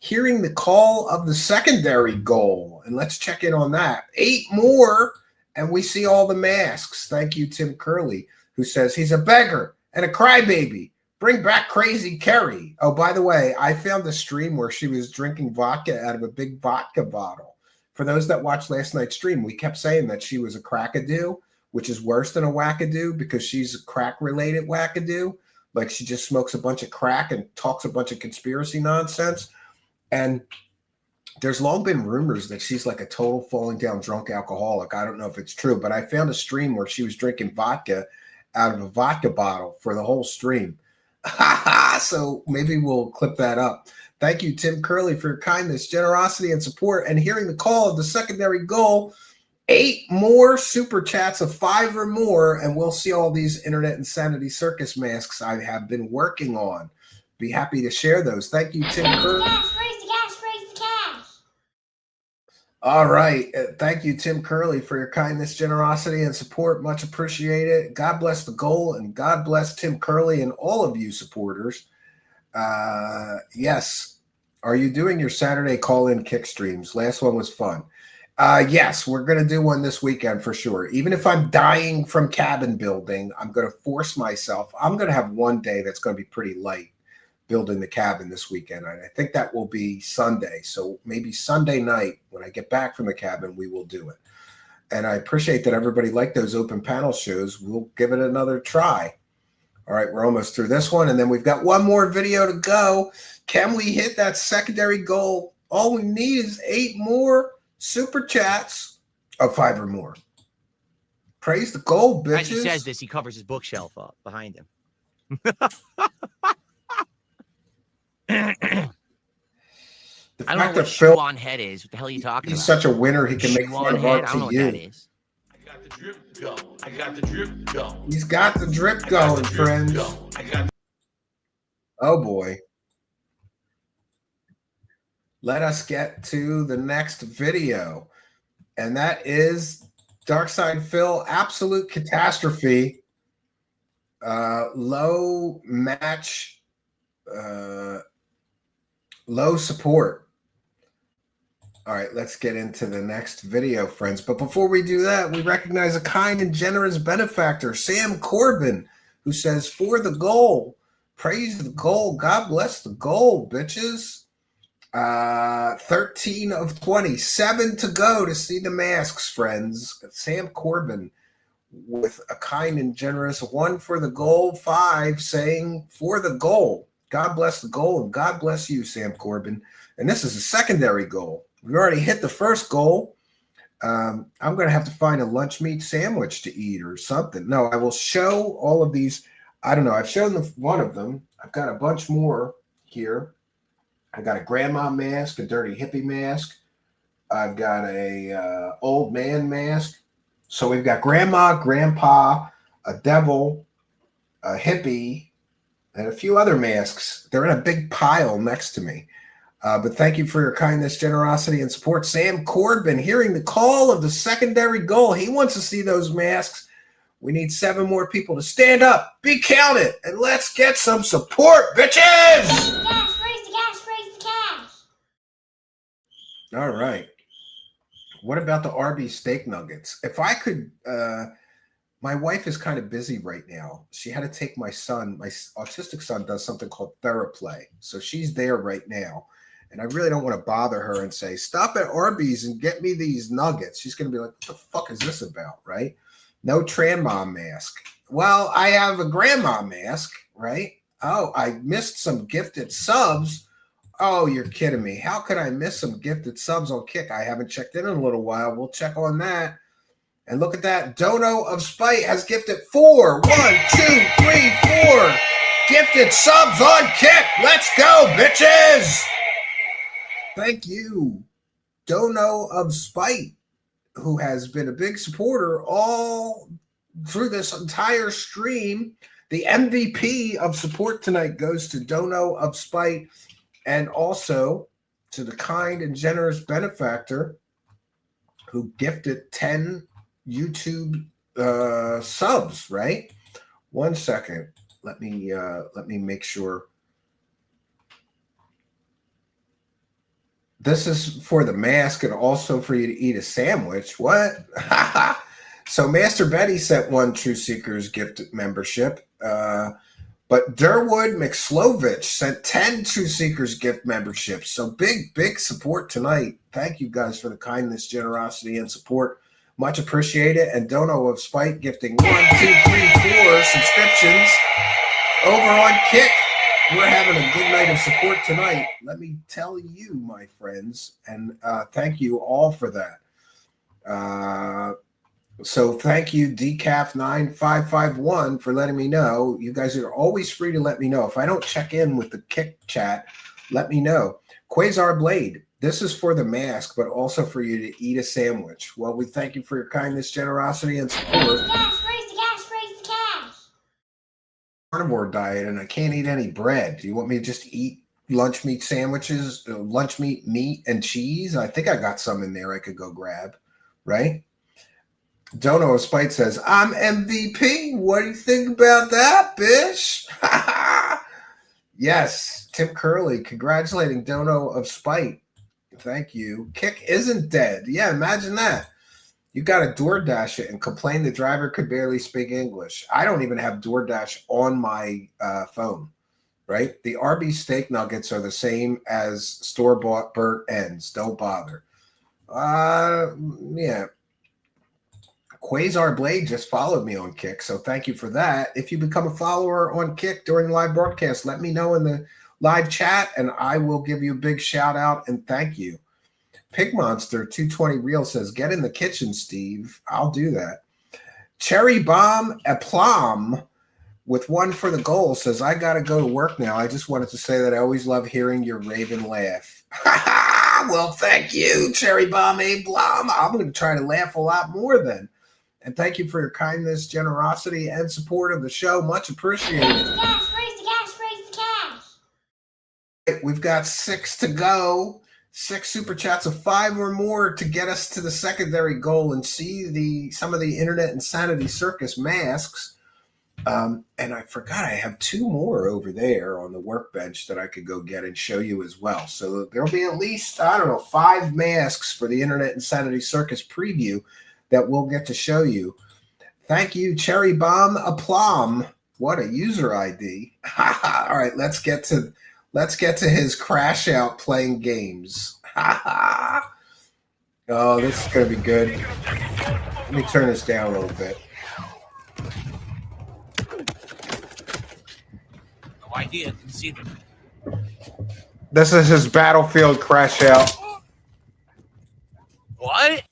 hearing the call of the secondary goal. And let's check in on that. 8 more, and we see all the masks. Thank you, Tim Curley, who says he's a beggar and a crybaby. Bring back Crazy Kerry. Oh, by the way, I found a stream where she was drinking vodka out of a big vodka bottle. For those that watched last night's stream, we kept saying that she was a crackadoo, which is worse than a wackadoo because she's a crack-related wackadoo. Like she just smokes a bunch of crack and talks a bunch of conspiracy nonsense. And there's long been rumors that she's like a total falling down drunk alcoholic. I don't know if it's true, but I found a stream where she was drinking vodka out of a vodka bottle for the whole stream. So maybe we'll clip that up. Thank you, Tim Curley, for your kindness, generosity, and support. And hearing the call of the secondary goal, 8 more super chats of 5 or more, and we'll see all these Internet Insanity Circus masks I have been working on. Be happy to share those. Thank you, Tim Curley. Praise the cash, praise the cash. All right. Thank you, Tim Curley, for your kindness, generosity, and support. Much appreciated. God bless the goal, and God bless Tim Curley and all of you supporters. Yes. Are you doing your Saturday call-in kick streams? Last one was fun. Yes, we're going to do one this weekend for sure. Even if I'm dying from cabin building, I'm going to force myself. I'm going to have one day that's going to be pretty light building the cabin this weekend. And I think that will be Sunday. So maybe Sunday night when I get back from the cabin, we will do it. And I appreciate that everybody liked those open panel shows. We'll give it another try. All right, we're almost through this one. And then we've got one more video to go. Can we hit that secondary goal? All we need is 8 more super chats of 5 or more. Praise the goal, bitches. As he says this, he covers his bookshelf up behind him. I don't know what shoe on head is. What the hell are you talking about? He's such a winner. He can make fun of head. I don't know what that RTU. is. I got the drip going. I got the drip going. He's got the drip going, friends. Oh boy. Let us get to the next video. And that is Darksydephil, Absolute Catastrophe. Low match, low support. All right, let's get into the next video, friends. But before we do that, we recognize a kind and generous benefactor, Sam Corbin, who says, for the goal, praise the goal. God bless the goal, bitches. 13 of 20, 7 to go to see the masks, friends. Sam Corbin with a kind and generous 1 for the goal, 5 saying for the goal. God bless the goal, and God bless you, Sam Corbin. And this is a secondary goal. We already hit the first goal. I'm going to have to find a lunch meat sandwich to eat or something. No, I will show all of these. I don't know. I've shown one of them. I've got a bunch more here. I got a grandma mask, a dirty hippie mask. I've got a old man mask. So we've got grandma, grandpa, a devil, a hippie, and a few other masks. They're in a big pile next to me. But thank you for your kindness, generosity, and support. Sam Corbin, hearing the call of the secondary goal. He wants to see those masks. We need 7 more people to stand up, be counted, and let's get some support, bitches! Praise the cash, praise the cash, praise the cash. All right. What about the Arby's steak nuggets? If I could, my wife is kind of busy right now. She had to take my son. My autistic son does something called TheraPlay. So she's there right now. And I really don't want to bother her and say, stop at Arby's and get me these nuggets. She's going to be like, what the fuck is this about, right? No Tran mask. Well, I have a grandma mask, right? Oh, I missed some gifted subs. Oh, you're kidding me. How could I miss some gifted subs on Kick? I haven't checked in a little while. We'll check on that. And look at that. Dono of Spite has gifted 4. 1, 2, 3, 4 gifted subs on Kick. Let's go, bitches. Thank you, Dono of Spite, who has been a big supporter all through this entire stream. The MVP of support tonight goes to Dono of Spite and also to the kind and generous benefactor who gifted 10 YouTube subs, right? 1 second. Let me make sure. This is for the mask and also for you to eat a sandwich. What? So Master Betty sent 1 True Seekers gift membership. But Durwood McSlovich sent 10 True Seekers gift memberships. So big support tonight. Thank you guys for the kindness, generosity, and support. Much appreciated. And Dono of Spite gifting 1, 2, 3, 4 subscriptions over on Kick. We're having a good night of support tonight. Let me tell you, my friends, and thank you all for that. So thank you, Decaf9551, for letting me know. You guys are always free to let me know. If I don't check in with the Kick chat, let me know. Quasar Blade, this is for the mask, but also for you to eat a sandwich. Well, we thank you for your kindness, generosity, and support. Carnivore diet, and I can't eat any bread. Do you want me to just eat lunch meat sandwiches, lunch meat and cheese? I think I got some in there I could go grab, right? Dono of Spite says, I'm MVP. What do you think about that, bitch? Yes, Tim Curley congratulating Dono of Spite. Thank you. Kick isn't dead. Yeah, imagine that. You got to DoorDash it and complain the driver could barely speak English. I don't even have DoorDash on my phone, right? The Arby's steak nuggets are the same as store-bought burnt ends. Don't bother. Yeah. Quasar Blade just followed me on Kick, so thank you for that. If you become a follower on Kick during live broadcast, let me know in the live chat, and I will give you a big shout-out and thank you. Pig Monster 220 Real says, get in the kitchen, Steve. I'll do that. Cherry Bomb Aplom with 1 for the goal says, I got to go to work now. I just wanted to say that I always love hearing your raven laugh. Well, thank you, Cherry Bomb Aplom. I'm going to try to laugh a lot more then. And thank you for your kindness, generosity, and support of the show. Much appreciated. Raise the cash, raise the cash, raise the cash. We've got 6 to go. 6 super chats of 5 or more to get us to the secondary goal and see some of the Internet Insanity Circus masks. And I forgot I have 2 more over there on the workbench that I could go get and show you as well. So there'll be at least, 5 masks for the Internet Insanity Circus preview that we'll get to show you. Thank you, Cherry Bomb Aplom. What a user ID. All right, let's get to his crash out playing games. Oh, this is going to be good. Let me turn this down a little bit. No idea. Didn't see them. This is his Battlefield crash out. What?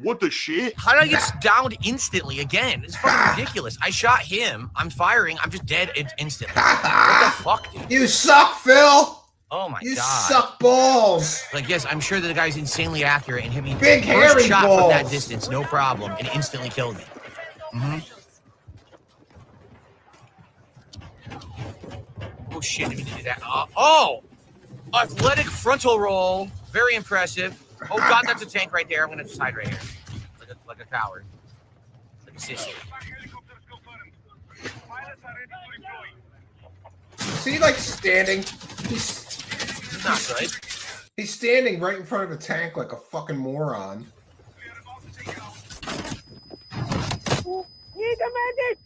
What the shit? How did I get downed instantly again? It's fucking ridiculous. I shot him. I'm firing. I'm just dead instantly. What the fuck, dude? You suck, Phil. Oh my You god. suck balls. Like, yes, I'm sure that the guy's insanely accurate and hit me Big first hairy shot balls. from that distance, no problem, and instantly killed me. Oh shit! Did we do that? Athletic frontal roll, very impressive. Oh god, that's a tank right there. I'm gonna just hide right here, like a coward, like a sissy. See, like standing. It's not good. He's standing right in front of a tank like a fucking moron. Need a medic.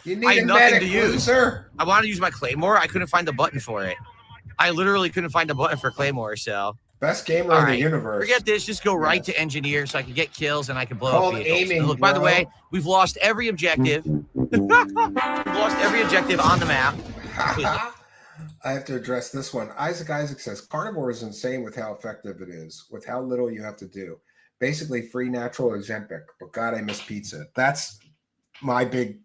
You I need had a nothing medic, to use. loser. I wanted to use my Claymore. I couldn't find the button for it. I literally couldn't find the button for Claymore, so. Best gamer All in right, the universe. forget this. Just go right Yes. to engineer so I can get kills and I can blow Called up vehicles. aiming, And look, by the bro. way, we've lost every objective. We've lost every objective on the map. I have to address this one. Isaac says carnivore is insane with how effective it is, with how little you have to do. Basically, free, natural, Ozempic. But God, I miss pizza. That's my big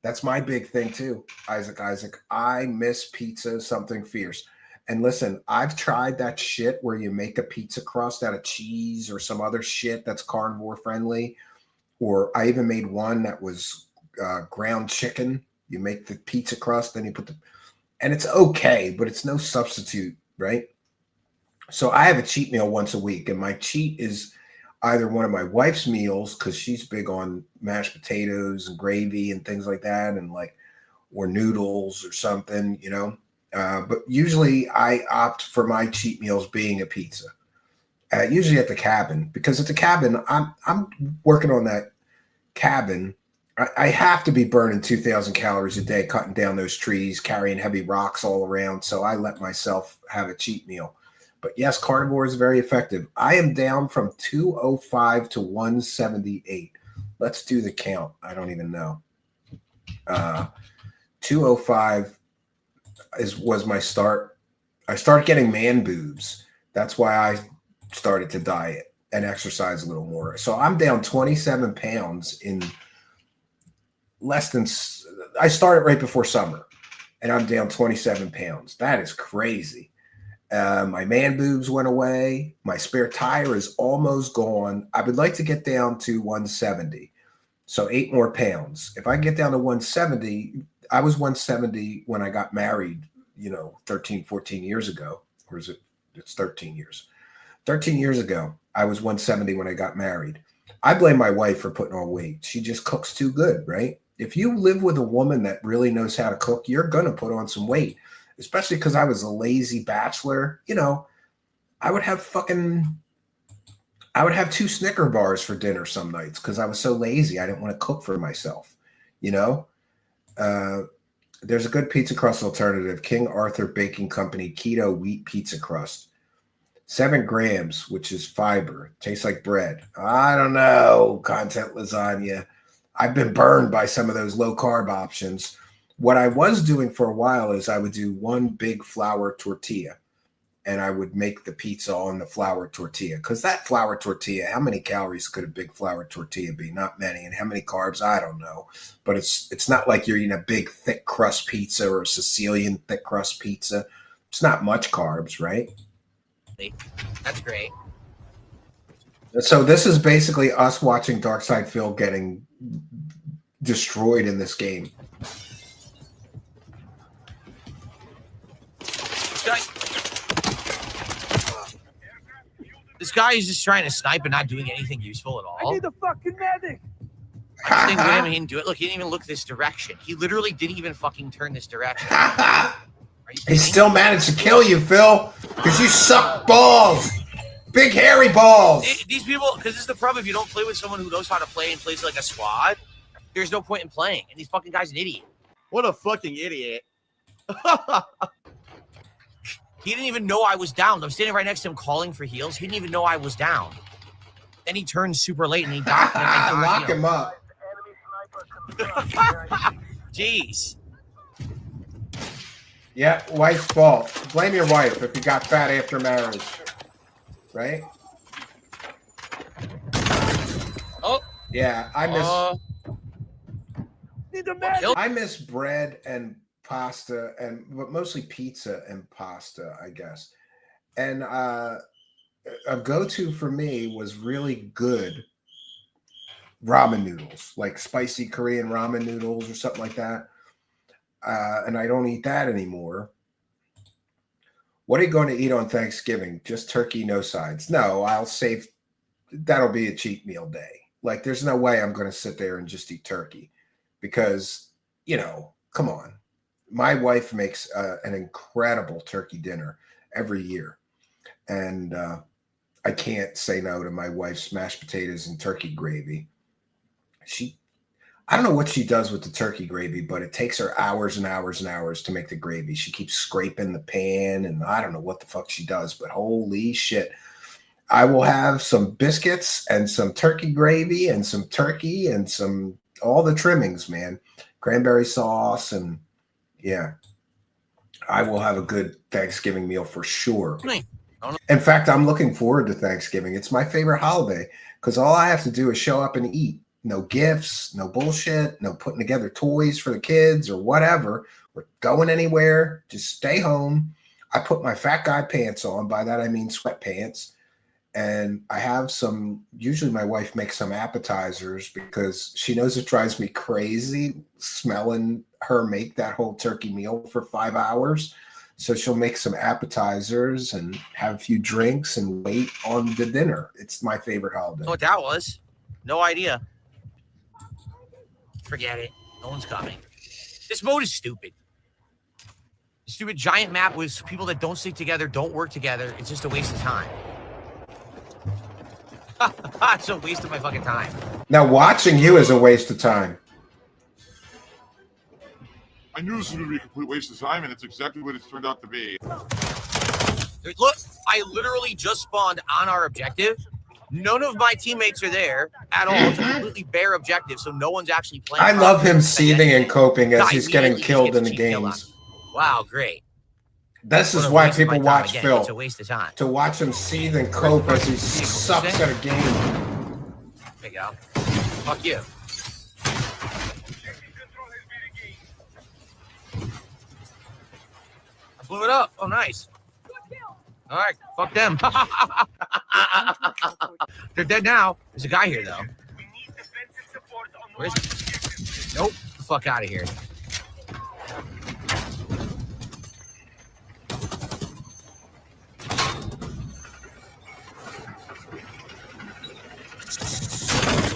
thing too, Isaac. I miss pizza, something fierce. And listen, I've tried that shit where you make a pizza crust out of cheese or some other shit that's carnivore friendly. Or I even made one that was ground chicken. You make the pizza crust, then you put and it's okay, but it's no substitute, right? So I have a cheat meal once a week, and my cheat is either one of my wife's meals because she's big on mashed potatoes and gravy and things like that, and or noodles or something, you know. But usually I opt for my cheat meals being a pizza. Usually at the cabin, because at the cabin I'm working on that cabin. I have to be burning 2,000 calories a day, cutting down those trees, carrying heavy rocks all around. So I let myself have a cheat meal. But yes, carnivore is very effective. I am down from 205 to 178. Let's do the count. I don't even know. 205 was my start. I started getting man boobs. That's why I started to diet and exercise a little more. So I'm down 27 pounds in less than, I started right before summer and I'm down 27 pounds. That is crazy. My man boobs went away. My spare tire is almost gone. I would like to get down to 170. So 8 more pounds. If I get down to 170, I was 170 when I got married, 13, 14 years ago. Or is it? It's 13 years. 13 years ago, I was 170 when I got married. I blame my wife for putting on weight. She just cooks too good, right? If you live with a woman that really knows how to cook, you're going to put on some weight, especially because I was a lazy bachelor. I would have 2 Snicker bars for dinner some nights because I was so lazy. I didn't want to cook for myself, There's a good pizza crust alternative, King Arthur Baking Company keto wheat pizza crust. 7 grams, which is fiber. Tastes like bread. I don't know. Content lasagna. I've been burned by some of those low carb options. What I was doing for a while is I would do 1 big flour tortilla and I would make the pizza on the flour tortilla. Because that flour tortilla, how many calories could a big flour tortilla be? Not many. And how many carbs? I don't know. But it's not like you're eating a big thick crust pizza or a Sicilian thick crust pizza. It's not much carbs, right? That's great. So this is basically us watching Darksydephil getting destroyed in this game. This guy is just trying to snipe and not doing anything useful at all. I need a fucking medic. I'm staying with him and he didn't do it. Look, he didn't even look this direction. He literally didn't even fucking turn this direction. He still managed to kill you, Phil, because you suck balls. Big hairy balls. These people, because this is the problem. If you don't play with someone who knows how to play and plays like a squad, there's no point in playing. And these fucking guy's an idiot. What a fucking idiot. He didn't even know I was down. I'm standing right next to him calling for heals. He didn't even know I was down. Then he turned super late and he died. Lock him up. Jeez. Yeah, wife's fault. Blame your wife if you got fat after marriage. Right? Oh. Yeah, I miss bread and pasta but mostly pizza and pasta, I guess. And a go-to for me was really good ramen noodles, like spicy Korean ramen noodles or something like that. And I don't eat that anymore. What are you going to eat on Thanksgiving? Just turkey, no sides? No, I'll save. That'll be a cheat meal day. Like, there's no way I'm going to sit there and just eat turkey because, come on. My wife makes an incredible turkey dinner. every year. And I can't say no to my wife's mashed potatoes and turkey gravy. I don't know what she does with the turkey gravy, but it takes her hours and hours and hours to make the gravy. She keeps scraping the pan, and I don't know what the fuck she does, but holy shit. I will have some biscuits and some turkey gravy and some turkey and all the trimmings, man. Cranberry sauce, and yeah. I will have a good Thanksgiving meal for sure. In fact, I'm looking forward to Thanksgiving. It's my favorite holiday because all I have to do is show up and eat. No gifts, no bullshit, no putting together toys for the kids or whatever. We're going anywhere. Just stay home. I put my fat guy pants on. By that, I mean sweatpants. And I have usually my wife makes some appetizers because she knows it drives me crazy smelling her make that whole turkey meal for 5 hours. So she'll make some appetizers and have a few drinks and wait on the dinner. It's my favorite holiday. Know what that was? No idea. Forget it. No one's coming. This mode is stupid. Stupid giant map with people that don't stick together, don't work together. It's just a waste of time. It's a waste of my fucking time. Now watching you is a waste of time. I knew this was going to be a complete waste of time, and it's exactly what it's turned out to be. Look, I literally just spawned on our objective. None of my teammates are there at all. It's a completely bare objective, so no one's actually playing. I love him seething and coping as he's getting killed in the games. Wow, great. This is why people watch Phil. It's a waste of time. To watch him seethe and cope as he sucks at a game. There you go. Fuck you. I blew it up. Oh, nice. All right, fuck them. They're dead now. There's a guy here, though. Where is he? Nope. Get the fuck out of here.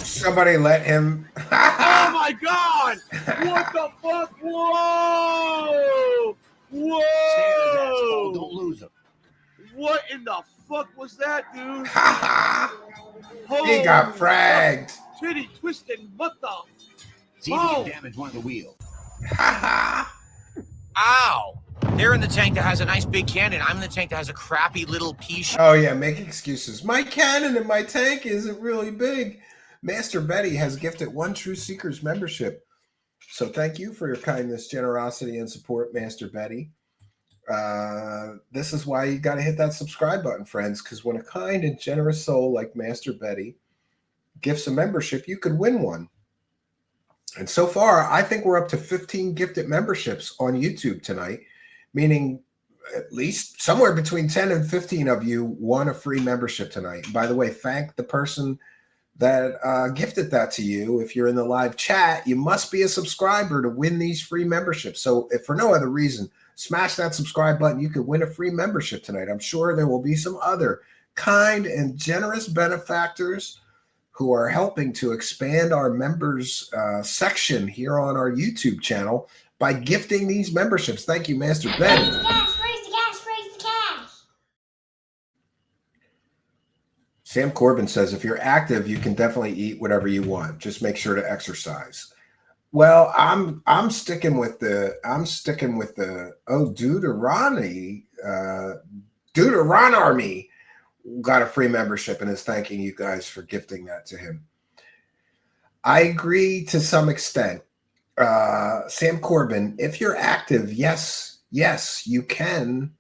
Somebody let him. Oh my god! What the fuck? Whoa! Whoa! Don't lose him. What in the fuck was that, dude? He got fragged. Titty twisting, what the? See if you damage one of the wheels. Ow! They're in the tank that has a nice big cannon. I'm in the tank that has a crappy little pea. Oh yeah, make excuses. My cannon in my tank isn't really big. Master Betty has gifted 1 True Seekers membership. So thank you for your kindness, generosity, and support, Master Betty. This is why you got to hit that subscribe button, friends, because when a kind and generous soul like Master Betty gifts a membership, you could win one. And so far, I think we're up to 15 gifted memberships on YouTube tonight, meaning at least somewhere between 10 and 15 of you won a free membership tonight. And by the way, thank the person that gifted that to you. If you're in the live chat, you must be a subscriber to win these free memberships. So if for no other reason, smash that subscribe button. You could win a free membership tonight. I'm sure there will be some other kind and generous benefactors who are helping to expand our members section here on our YouTube channel by gifting these memberships. Thank you, Master Ben. Raise the cash, raise the cash, raise the cash. Sam Corbin says, if you're active, you can definitely eat whatever you want. Just make sure to exercise. Well, I'm sticking with the Deuteronomy got a free membership and is thanking you guys for gifting that to him. I agree to some extent. Sam Corbin, if you're active, yes, you can.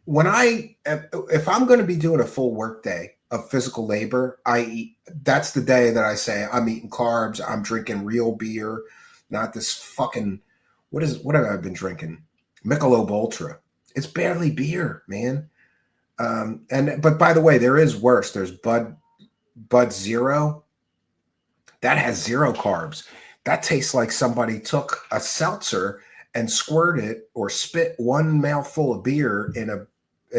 If I'm going to be doing a full work day of physical labor, that's the day that I say I'm eating carbs, I'm drinking real beer, not this fucking, what have I been drinking? Michelob Ultra. It's barely beer, man. But by the way, there is worse. There's Bud Zero. That has 0 carbs. That tastes like somebody took a seltzer and squirted or spit 1 mouthful of beer in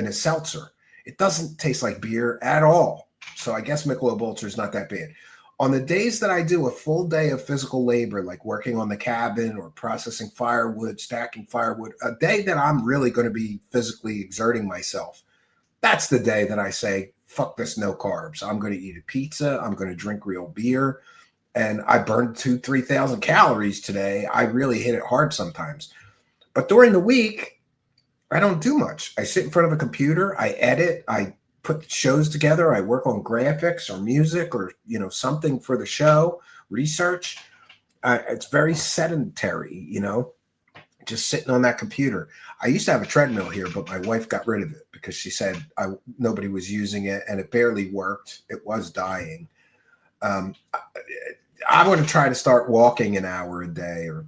a seltzer. It doesn't taste like beer at all. So I guess Michelob Ultra is not that bad. On the days that I do a full day of physical labor, like working on the cabin or processing firewood, stacking firewood, a day that I'm really going to be physically exerting myself, that's the day that I say, fuck this, no carbs. I'm going to eat a pizza. I'm going to drink real beer. And I burned 3,000 calories today. I really hit it hard sometimes. But during the week, I don't do much. I sit in front of a computer. I edit. I put shows together. I work on graphics or music or, something for the show, research. It's very sedentary, just sitting on that computer. I used to have a treadmill here, but my wife got rid of it because she said nobody was using it and it barely worked. It was dying. I want to try to start walking an hour a day, or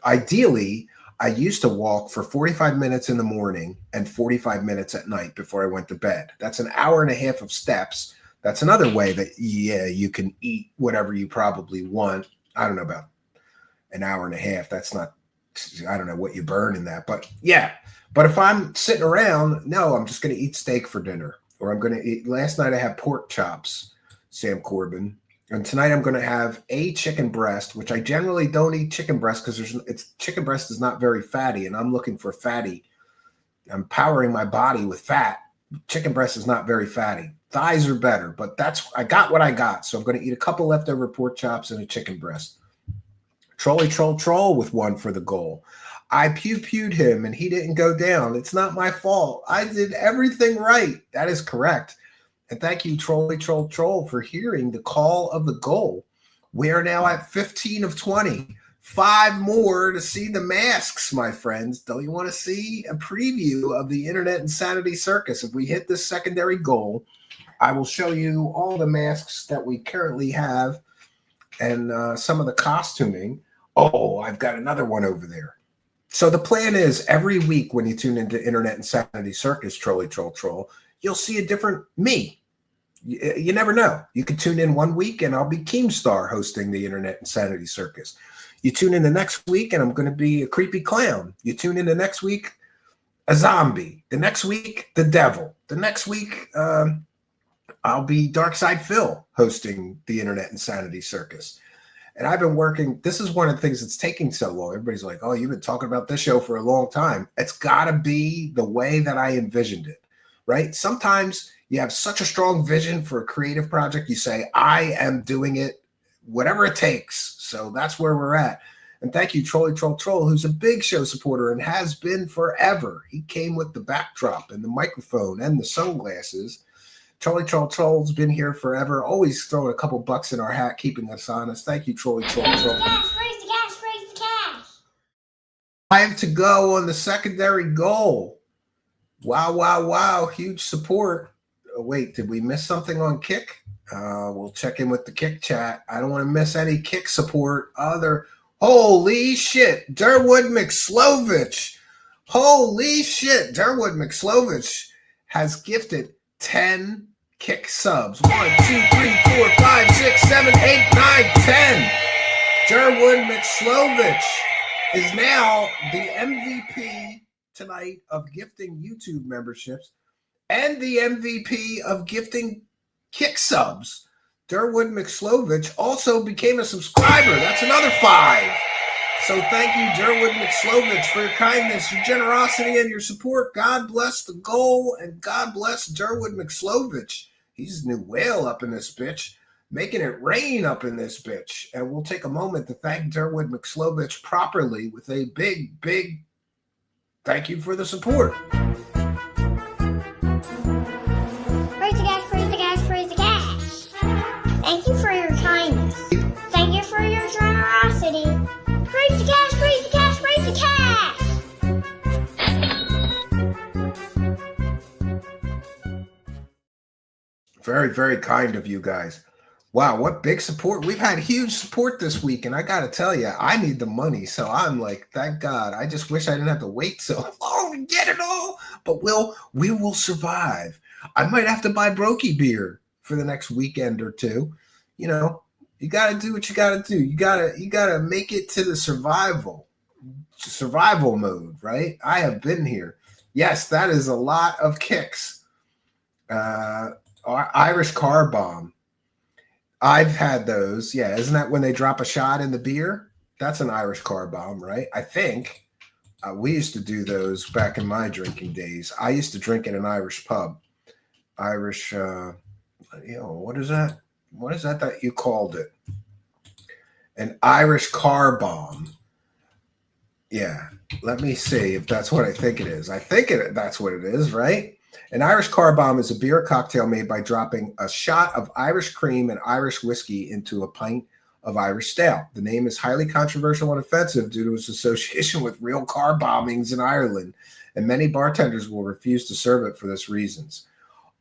ideally, I used to walk for 45 minutes in the morning and 45 minutes at night before I went to bed. That's an hour and a half of steps. That's another way that, you can eat whatever you probably want. I don't know about an hour and a half. That's not, I don't know what you burn in that, but yeah. But if I'm sitting around, no, I'm just going to eat steak for dinner, or I'm going to eat. Last night I had pork chops, Sam Corbin. And tonight I'm going to have a chicken breast, which I generally don't eat chicken breast because chicken breast is not very fatty, and I'm looking for fatty. I'm powering my body with fat. Chicken breast is not very fatty. Thighs are better, but I got what I got. So I'm going to eat a couple leftover pork chops and a chicken breast. Troll with one for the goal. I pewed him and he didn't go down. It's not my fault. I did everything right. That is correct. And thank you, Troll, for hearing the call of the goal. We are now at 15 of 20. 5 more to see the masks, my friends. Don't you want to see a preview of the Internet Insanity Circus? If we hit this secondary goal, I will show you all the masks that we currently have and some of the costuming. Oh, I've got another one over there. So the plan is every week when you tune into Internet Insanity Circus, Troll, you'll see a different me. You never know. You could tune in one week and I'll be Keemstar hosting the Internet Insanity Circus. You tune in the next week and I'm going to be a creepy clown. You tune in the next week, a zombie. The next week, the devil. The next week, I'll be Darksydephil hosting the Internet Insanity Circus. And I've been working. This is one of the things that's taking so long. Everybody's like, oh, you've been talking about this show for a long time. It's got to be the way that I envisioned it, right? Sometimes you have such a strong vision for a creative project. You say, I am doing it, whatever it takes. So that's where we're at. And thank you, Troll, who's a big show supporter and has been forever. He came with the backdrop and the microphone and the sunglasses. Troll's been here forever, always throwing a couple bucks in our hat, keeping us honest. Thank you, Troll. Raise the cash. 5 to go on the secondary goal. Wow. Huge support. Oh, wait, did we miss something on Kick? We'll check in with the Kick chat. I don't want to miss any Kick support. Holy shit, Durwood McSlovich. Holy shit, Durwood McSlovich has gifted 10 Kick subs. 1, 2, 3, 4, 5, 6, 7, 8, 9, 10. Durwood McSlovich is now the MVP tonight of gifting YouTube memberships and the MVP of gifting Kick subs. Durwood McSlovich also became a subscriber. That's another 5. So thank you, Durwood McSlovich, for your kindness, your generosity, and your support. God bless the goal, and God bless Durwood McSlovich. He's a new whale up in this bitch, making it rain up in this bitch. And we'll take a moment to thank Durwood McSlovich properly with a big, big thank you for the support. Praise the cash. Thank you for your kindness. Thank you for your generosity. Praise the cash. Very, very kind of you guys. Wow, what big support. We've had huge support this week, and I got to tell you, I need the money. So I'm like, thank God. I just wish I didn't have to wait so long to get it all. But we will survive. I might have to buy Brokey beer for the next weekend or two. You know, you got to do what you got to do. You got to make it to the survival mode, right? I have been here. Yes, that is a lot of kicks. Irish car bomb. I've had those. Yeah, isn't that when they drop a shot in the beer? That's an Irish car bomb, right? I think we used to do those back in my drinking days. I used to drink in an Irish pub. Irish, what is that? What is that you called it? An Irish car bomb. Yeah, let me see if that's what I think it is. I think that's what it is, right? An Irish car bomb is a beer cocktail made by dropping a shot of Irish cream and Irish whiskey into a pint of Irish stout. The name is highly controversial and offensive due to its association with real car bombings in Ireland, and many bartenders will refuse to serve it for this reasons.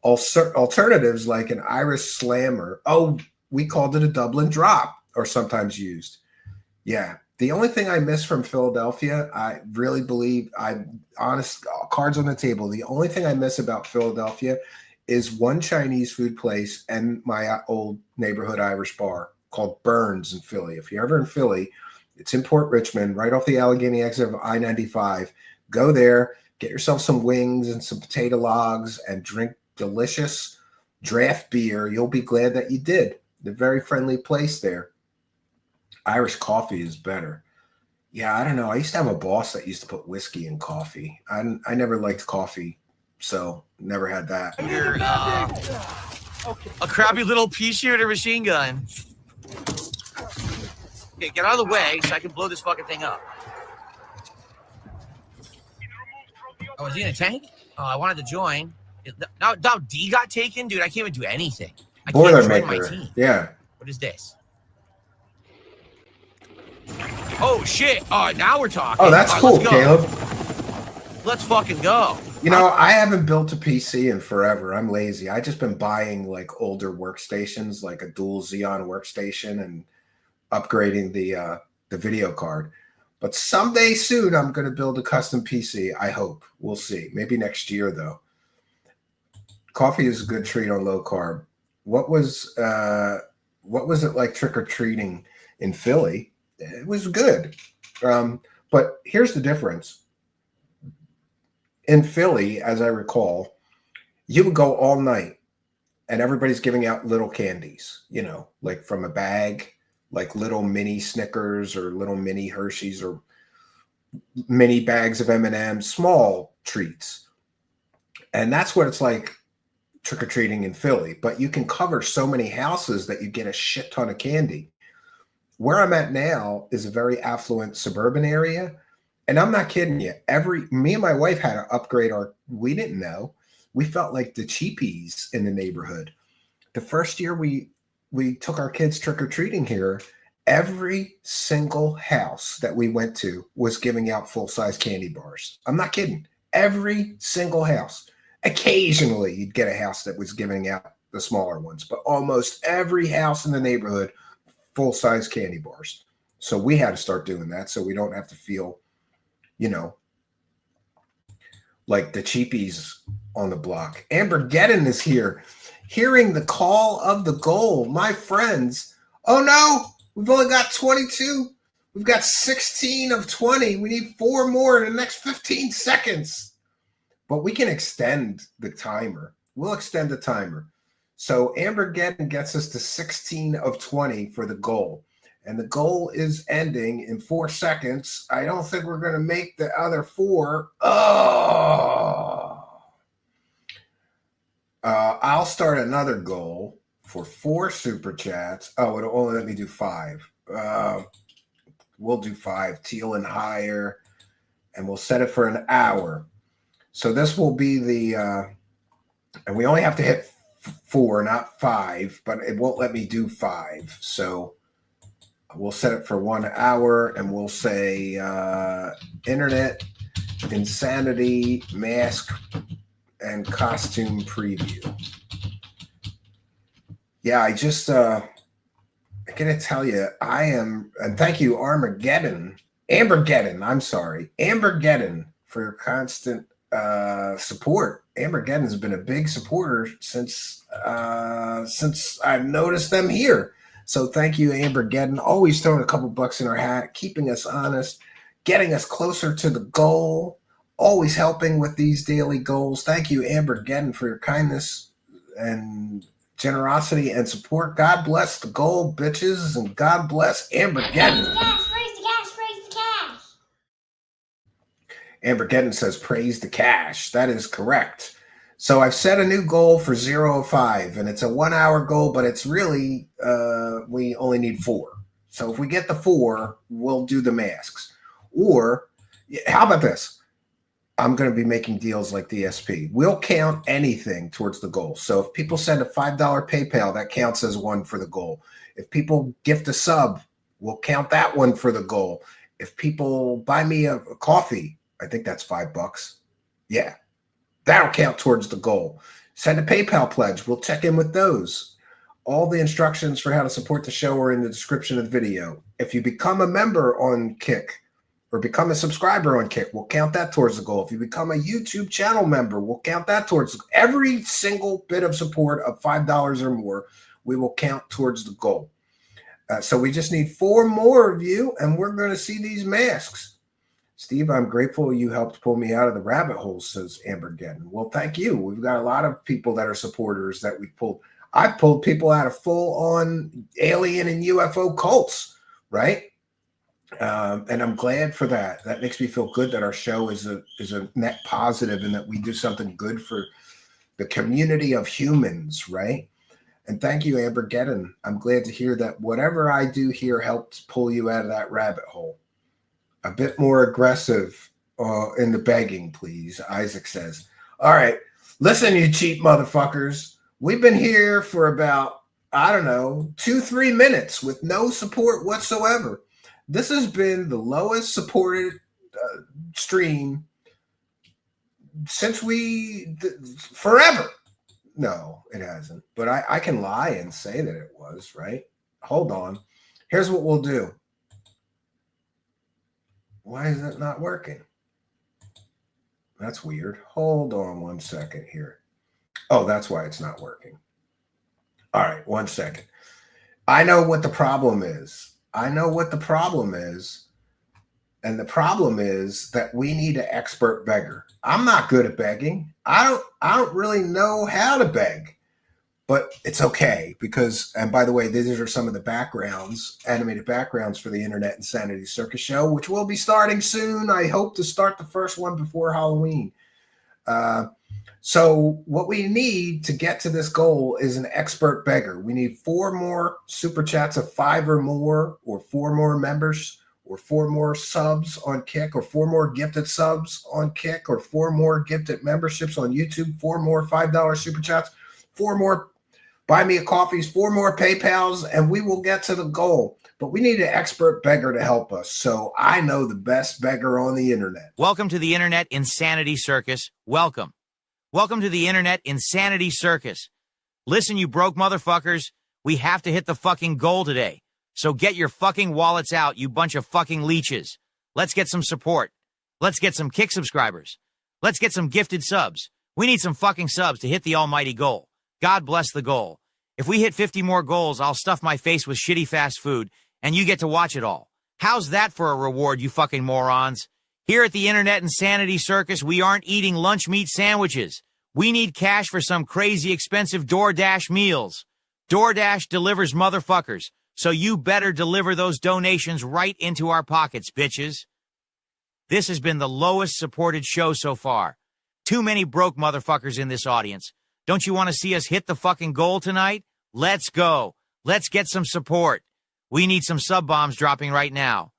Alternatives like an Irish slammer. Oh, we called it a Dublin drop, or sometimes used. Yeah. The only thing I miss from Philadelphia, I really believe, honest, cards on the table, the only thing I miss about Philadelphia is one Chinese food place and my old neighborhood Irish bar called Burns in Philly. If you're ever in Philly, it's in Port Richmond, right off the Allegheny exit of I-95. Go there, get yourself some wings and some potato logs and drink delicious draft beer. You'll be glad that you did. The very friendly place there. Irish coffee is better. Yeah, I don't know. I used to have a boss that used to put whiskey in coffee. I never liked coffee, so never had that. You're a crappy little pea shooter machine gun. Okay, get out of the way so I can blow this fucking thing up. Oh, is he in a tank? Oh, I wanted to join. Now D got taken? Dude, I can't even do anything. I can't join my team. Yeah. What is this? Oh, shit. Now we're talking. Oh, that's cool, Caleb. Let's fucking go. You know, I haven't built a PC in forever. I'm lazy. I just been buying like older workstations, like a dual Xeon workstation, and upgrading the video card. But someday soon, I'm going to build a custom PC. I hope. We'll see. Maybe next year, though. Coffee is a good treat on low carb. What was it like trick or treating in Philly? It was good. But here's the difference. In Philly, as I recall, you would go all night and everybody's giving out little candies, like from a bag, like little mini Snickers or little mini Hershey's or mini bags of M&M's, small treats. And that's what it's like trick-or-treating in Philly. But you can cover so many houses that you get a shit ton of candy. Where I'm at now is a very affluent suburban area. And I'm not kidding you. Me and my wife had to upgrade we didn't know. We felt like the cheapies in the neighborhood. The first year we took our kids trick-or-treating here, every single house that we went to was giving out full-size candy bars. I'm not kidding. Every single house. Occasionally, you'd get a house that was giving out the smaller ones, but almost every house in the neighborhood, full-size candy bars. So we had to start doing that so we don't have to feel, like the cheapies on the block. Amber Geddon is here, hearing the call of the goal. My friends, oh no, we've only got 22. We've got 16 of 20. We need 4 more in the next 15 seconds. But we can extend the timer. We'll extend the timer. So Amber Geddon gets us to 16 of 20 for the goal. And the goal is ending in 4 seconds. I don't think we're going to make the other 4. I'll start another goal for 4 super chats. Oh, it'll only let me do 5. We'll do 5, teal and higher, and we'll set it for an hour. So this will be the, and we only have to hit 4, not 5, but it won't let me do 5. So we'll set it for 1 hour, and we'll say internet, insanity, mask, and costume preview. Yeah, I just, I gotta tell you, I am, and thank you, Amber Geddon, for your constant support. Amber Geddon has been a big supporter since I've noticed them here. So thank you, Amber Geddon, always throwing a couple bucks in our hat, keeping us honest, getting us closer to the goal, always helping with these daily goals. Thank you, Amber Geddon, for your kindness and generosity and support. God bless the gold, bitches, and God bless Ambergeddon. Praise the cash, praise the cash. Ambergeddon says, praise the cash. That is correct. So I've set a new goal for 0 of 5, and it's a 1 hour goal, but it's really, we only need 4. So if we get the 4, we'll do the masks. Or how about this? I'm going to be making deals like DSP. We'll count anything towards the goal. So if people send a $5 PayPal, that counts as 1 for the goal. If people gift a sub, we'll count that 1 for the goal. If people buy me a coffee, I think that's $5. Yeah, that'll count towards the goal. Send a PayPal pledge. We'll check in with those. All the instructions for how to support the show are in the description of the video. If you become a member on Kick, or become a subscriber on Kick, we'll count that towards the goal. If you become a YouTube channel member, we'll count that towards every single bit of support of $5 or more. We will count towards the goal. So we just need 4 more of you, and we're going to see these masks. Steve, I'm grateful you helped pull me out of the rabbit hole, says Ambergeddon. Well, thank you. We've got a lot of people that are supporters that we've pulled. I've pulled people out of full-on alien and UFO cults, right? And I'm glad for that. That makes me feel good that our show is a net positive and that we do something good for the community of humans, right? And thank you, Ambergeddon. I'm glad to hear that whatever I do here helps pull you out of that rabbit hole. A bit more aggressive in the begging, please, Isaac says. All right, listen, you cheap motherfuckers. We've been here for about, I don't know, 2-3 minutes with no support whatsoever. This has been the lowest supported stream since forever. No, it hasn't. But I can lie and say that it was, right? Hold on. Here's what we'll do. Why is it not working? That's weird. Hold on 1 second here. Oh, that's why it's not working. All right, 1 second. I know what the problem is. And the problem is that we need an expert beggar. I'm not good at begging. I don't really know how to beg, but it's okay because, and by the way, these are some of the backgrounds, animated backgrounds for the Internet Insanity Circus show, which will be starting soon. I hope to start the first one before Halloween. So what we need to get to this goal is an expert beggar. We need 4 more super chats of 5 or more, or 4 more members, or 4 more subs on Kick, or 4 more gifted subs on Kick, or 4 more gifted memberships on YouTube, 4 more $5 super chats, 4 more buy me a coffees, 4 more PayPals, and we will get to the goal. But we need an expert beggar to help us. So I know the best beggar on the internet. Welcome to the Internet Insanity Circus. Welcome. Welcome to the Internet Insanity Circus. Listen, you broke motherfuckers, we have to hit the fucking goal today. So get your fucking wallets out, you bunch of fucking leeches. Let's get some support. Let's get some Kick subscribers. Let's get some gifted subs. We need some fucking subs to hit the almighty goal. God bless the goal. If we hit 50 more goals, I'll stuff my face with shitty fast food, and you get to watch it all. How's that for a reward, you fucking morons? Here at the Internet Insanity Circus, we aren't eating lunch meat sandwiches. We need cash for some crazy expensive DoorDash meals. DoorDash delivers motherfuckers, so you better deliver those donations right into our pockets, bitches. This has been the lowest supported show so far. Too many broke motherfuckers in this audience. Don't you want to see us hit the fucking goal tonight? Let's go. Let's get some support. We need some sub bombs dropping right now.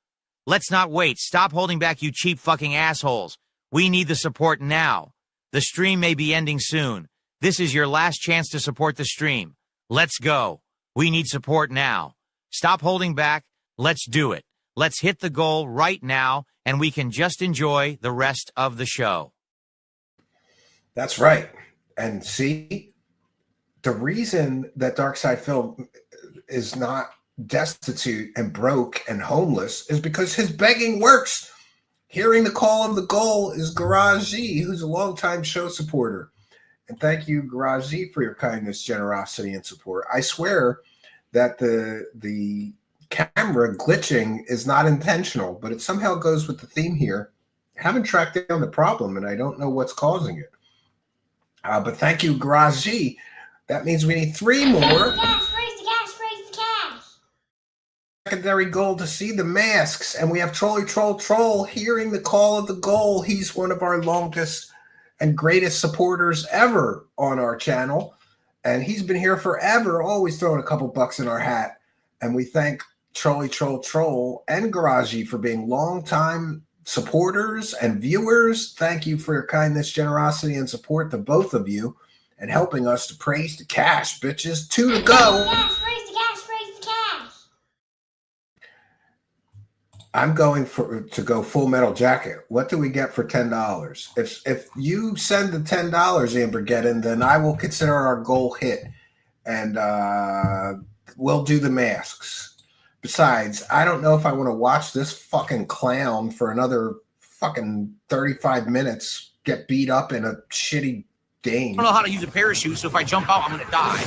Let's not wait. Stop holding back, you cheap fucking assholes. We need the support now. The stream may be ending soon. This is your last chance to support the stream. Let's go. We need support now. Stop holding back. Let's do it. Let's hit the goal right now, and we can just enjoy the rest of the show. That's right. And see, the reason that Darksydephil is not destitute and broke and homeless is because his begging works. Hearing the call of the goal is Garage Z, who's a longtime show supporter. And thank you, Garage Z, for your kindness, generosity, and support. I swear that the camera glitching is not intentional, but it somehow goes with the theme here. I haven't tracked down the problem, and I don't know what's causing it. But thank you, Garage Z, That means we need 3 more. Raise the cash, raise the cash, raise the cash. Secondary goal to see the masks, and we have Troll hearing the call of the goal. He's one of our longest and greatest supporters ever on our channel, and he's been here forever, always throwing a couple bucks in our hat. And we thank Troll and Garagi for being longtime supporters and viewers. Thank you for your kindness, generosity, and support, the both of you, and helping us to praise the cash, bitches. 2 to go. Raise the cash, raise the cash. I'm going to go Full Metal Jacket. What do we get for $10? If you send the $10, Ambergeddon, then I will consider our goal hit, and we'll do the masks. Besides, I don't know if I want to watch this fucking clown for another fucking 35 minutes get beat up in a shitty game. I don't know how to use a parachute, so if I jump out, I'm gonna die.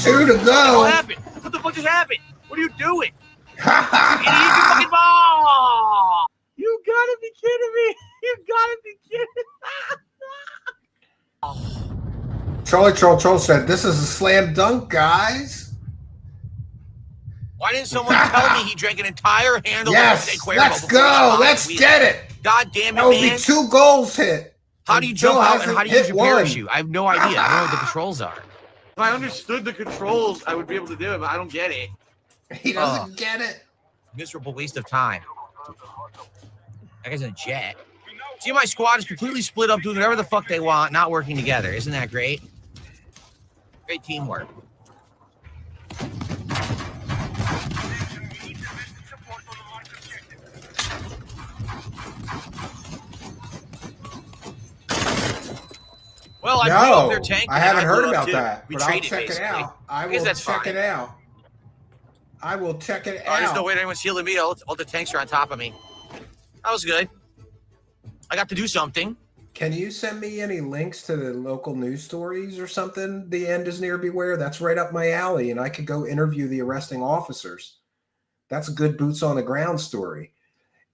2 to go. What happened? What the fuck just happened? What are you doing? Idiot, you fucking ball! You gotta be kidding me. You gotta be kidding. Troll said, this is a slam dunk, guys. Why didn't someone tell me he drank an entire handle Yes, of Cuervo let's before go. he Let's get it. God damn it, That would man. be 2 goals hit. How do you jump out and how do you use your parachute? I have no idea. I don't know what the controls are. If I understood the controls, I would be able to do it, but I don't get it. He doesn't get it. Miserable waste of time. That guy's in a jet. See, my squad is completely split up, doing whatever the fuck they want, not working together. Isn't that great? Great teamwork. Well, I blew up their tank. I haven't heard blew up about too. that, We but I'll traded, check it basically. out. I I guess will that's check fine. it out. I will check it There's no out. way anyone's healing me. All the tanks are on top of me. That was good. I got to do something. Can you send me any links to the local news stories or something? The end is near, beware. That's right up my alley, and I could go interview the arresting officers. That's a good boots on the ground story.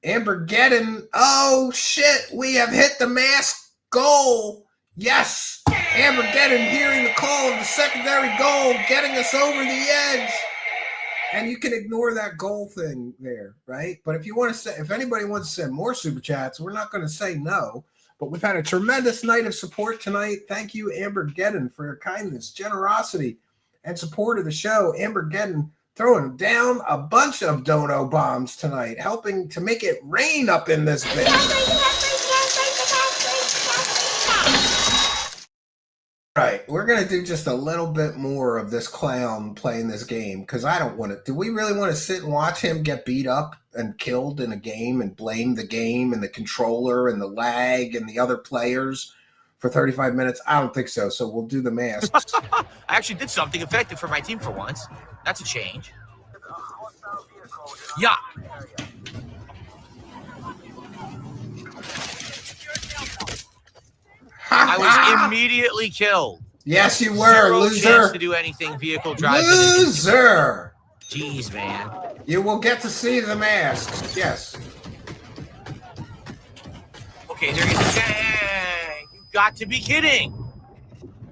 Ambergeddon. Oh shit! We have hit the mask goal. Yes, Ambergeddon hearing the call of the secondary goal, getting us over the edge. And you can ignore that goal thing there, right? But if you want to say, if anybody wants to send more super chats, we're not going to say no. But we've had a tremendous night of support tonight. Thank you, Ambergeddon, for your kindness, generosity, and support of the show. Ambergeddon throwing down a bunch of dono bombs tonight, helping to make it rain up in this bitch. Raise the cash, raise the cash, raise the cash, raise the cash, raise the cash. Right, we're going to do just a little bit more of this clown playing this game, because I don't want to. Do we really want to sit and watch him get beat up and killed in a game and blame the game and the controller and the lag and the other players for 35 minutes? I don't think so, so we'll do the masks. I actually did something effective for my team for once. That's a change. Yeah. I was immediately killed. Yes, you were, Zero loser. chance to do anything vehicle driving. Loser. Jeez, man. You will get to see the masks. Yes. Okay, there is a tank. You got to be kidding.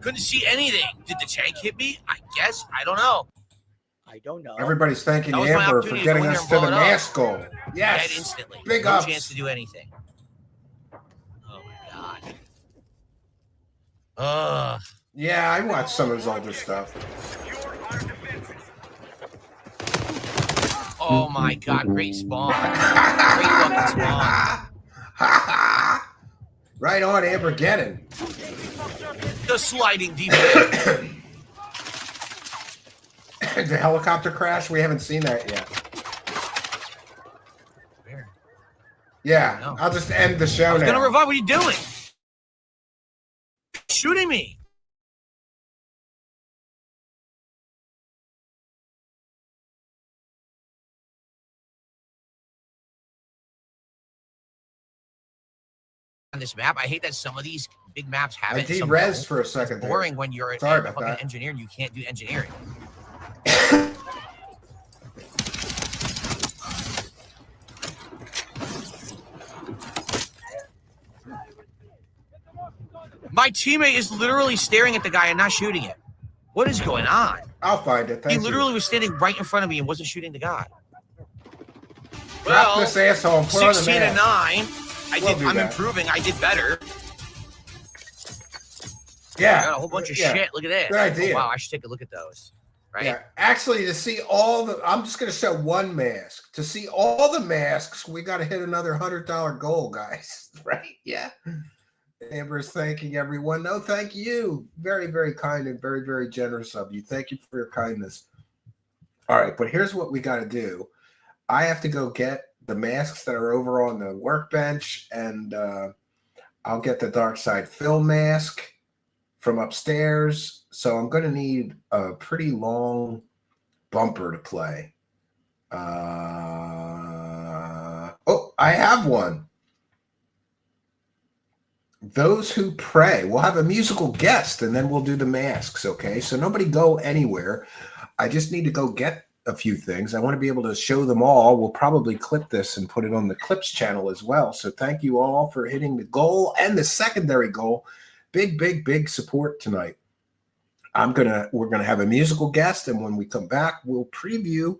Couldn't see anything. Did the tank hit me? I guess. I don't know. I don't know. Everybody's thanking That was my Amber for opportunity to getting go in us there to and the blow it up. mask goal. Yes. Dead instantly. Big no ups. chance to do anything. Oh my god. Ugh. Yeah, I watched some of his older stuff. Oh my god, great spawn. Great fucking spawn. Right on, Ambergeddon. The sliding DP. The helicopter crash, we haven't seen that yet. Where? Yeah, No. I'll just end the show I was now. gonna revive. What are you doing? Shooting me. On this map, I hate that some of these big maps have I it. Some de-rezzed don't. for a second It's there. boring when you're Sorry a about fucking that. engineer and you can't do engineering. My teammate is literally staring at the guy and not shooting it. What is going on? I'll find it. Thank He you. literally was standing right in front of me and wasn't shooting the guy. Drop this asshole and put on the 16 and 9. mask. I'm improving. I did better. Yeah. I got a whole bunch of Yeah. shit. Look at this. Good idea. Oh, wow, I should take a look at those. Right? Yeah, actually, to see all the, I'm just going to show one mask. To see all the masks, we got to hit another $100 goal, guys. Right? Yeah. Amber's thanking everyone. No, thank you. Very, very kind and very, very generous of you. Thank you for your kindness. All right, but here's what we got to do. I have to go get the masks that are over on the workbench, and I'll get the Darksydephil mask from upstairs. So I'm going to need a pretty long bumper to play. Oh, I have one. Those Who Pray. We'll have a musical guest, and then we'll do the masks, okay? So nobody go anywhere. I just need to go get a few things. I want to be able to show them all. We'll probably clip this and put it on the Clips channel as well. So thank you all for hitting the goal and the secondary goal. Big, big, big support tonight. We're gonna have a musical guest, and when we come back, we'll preview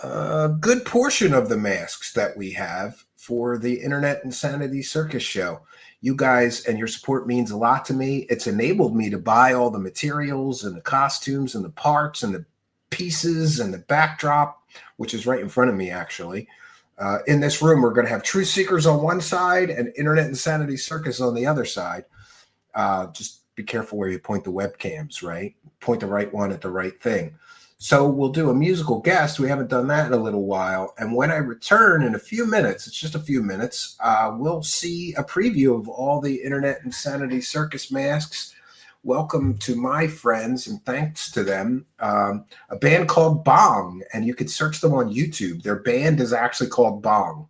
a good portion of the masks that we have for the Internet Insanity Circus show. You guys and your support means a lot to me. It's enabled me to buy all the materials and the costumes and the parts and the pieces and the backdrop, which is right in front of me, actually. In this room, we're going to have Truth Seekers on one side and Internet Insanity Circus on the other side. Just be careful where you point the webcams, right? Point the right one at the right thing. So we'll do a musical guest. We haven't done that in a little while. And when I return in a few minutes, it's just a few minutes, we'll see a preview of all the Internet Insanity Circus masks. Welcome to my friends, and thanks to them, a band called Bong. And you can search them on YouTube. Their band is actually called Bong.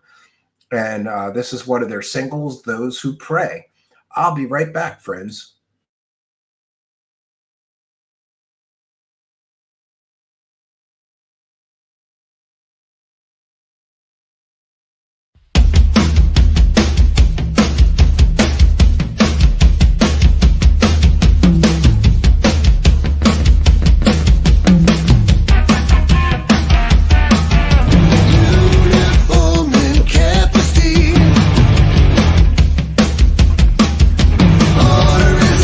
And this is one of their singles, Those Who Pray. I'll be right back, friends. Order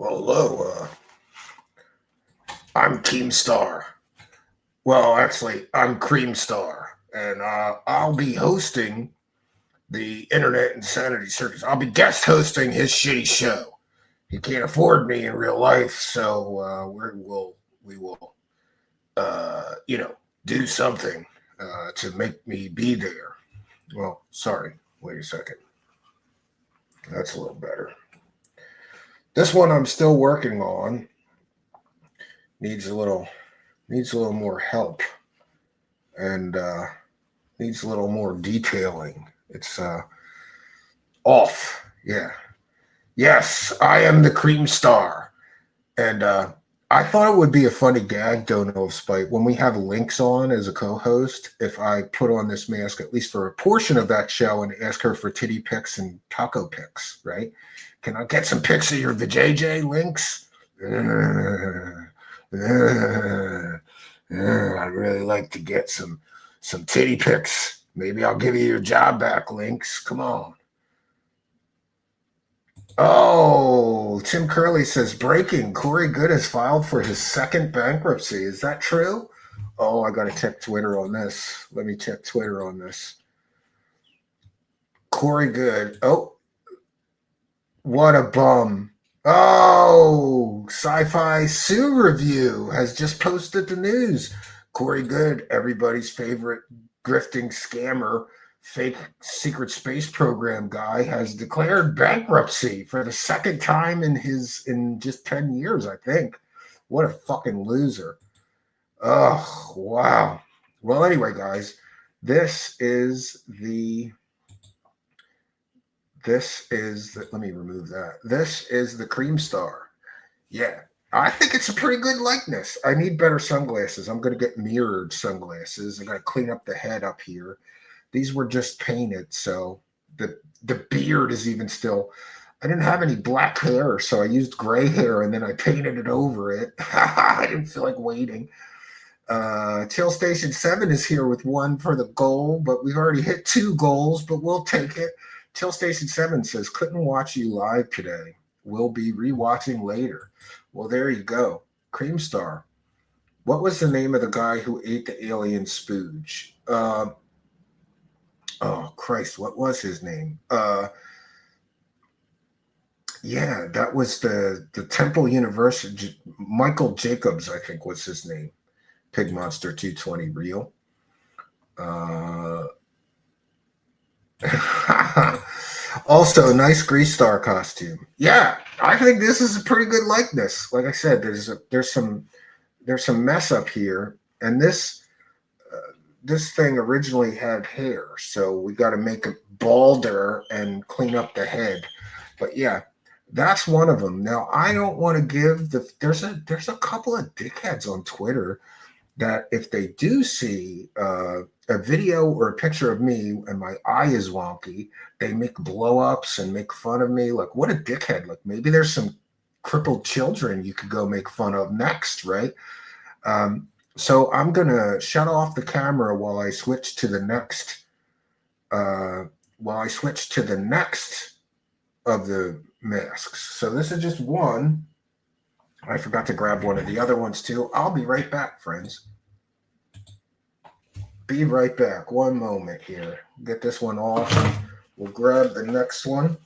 Well, hello. I'm Keemstar. Well, actually, I'm Creamstar, and I'll be hosting the Internet Insanity Circus. I'll be guest hosting his shitty show. He can't afford me in real life, so we will do something to make me be there. Well, sorry. Wait a second. That's a little better. This one I'm still working on. Needs a little more help, and needs a little more detailing. It's off. Yeah. Yes, I am the Creamstar. And I thought it would be a funny gag, Don't Know of Spite, when we have Lynx on as a co-host, if I put on this mask at least for a portion of that show and ask her for titty pics and taco pics, right? Can I get some pics of your vajayjay, Lynx? I'd really like to get some titty pics. Maybe I'll give you your job back, Lynx. Come on. Oh, Tim Curley says, breaking. Corey Good has filed for his second bankruptcy. Is that true? Oh, I got to check Twitter on this. Let me check Twitter on this. Corey Good. Oh, what a bum. Oh, Sci-Fi Sue Review has just posted the news. Corey Good, everybody's favorite grifting scammer, fake secret space program guy, has declared bankruptcy for the second time in just 10 years, I think. What a fucking loser. Oh, wow. Well, anyway, guys, let me remove that. This is the Creamstar. Yeah, I think it's a pretty good likeness. I need better sunglasses. I'm going to get mirrored sunglasses. I got to clean up the head up here. These were just painted, so the beard is even still. I didn't have any black hair, so I used gray hair, and then I painted it over it. I didn't feel like waiting. Chill Station 7 is here with one for the goal, but we've already hit 2 goals, but we'll take it. Chill Station 7 says, couldn't watch you live today. We'll be rewatching later. Well, there you go. Creamstar. What was the name of the guy who ate the alien spooge? Oh, Christ, what was his name? Yeah, that was the Temple University. Michael Jacobs, I think, was his name. Pig Monster 220 Real. Also, nice Grease Star costume. Yeah, I think this is a pretty good likeness. Like I said, there's some mess up here, and this thing originally had hair, so we got to make it balder and clean up the head. But yeah, that's one of them. Now, I don't want to give there's a couple of dickheads on Twitter that if they do see a video or a picture of me and my eye is wonky, they make blow-ups and make fun of me. Like, what a dickhead. Like, maybe there's some crippled children you could go make fun of next, right? So I'm going to shut off the camera while I switch to the next of the masks. So this is just one. I forgot to grab one of the other ones too. I'll be right back, friends. Be right back. One moment here. Get this one off. We'll grab the next one.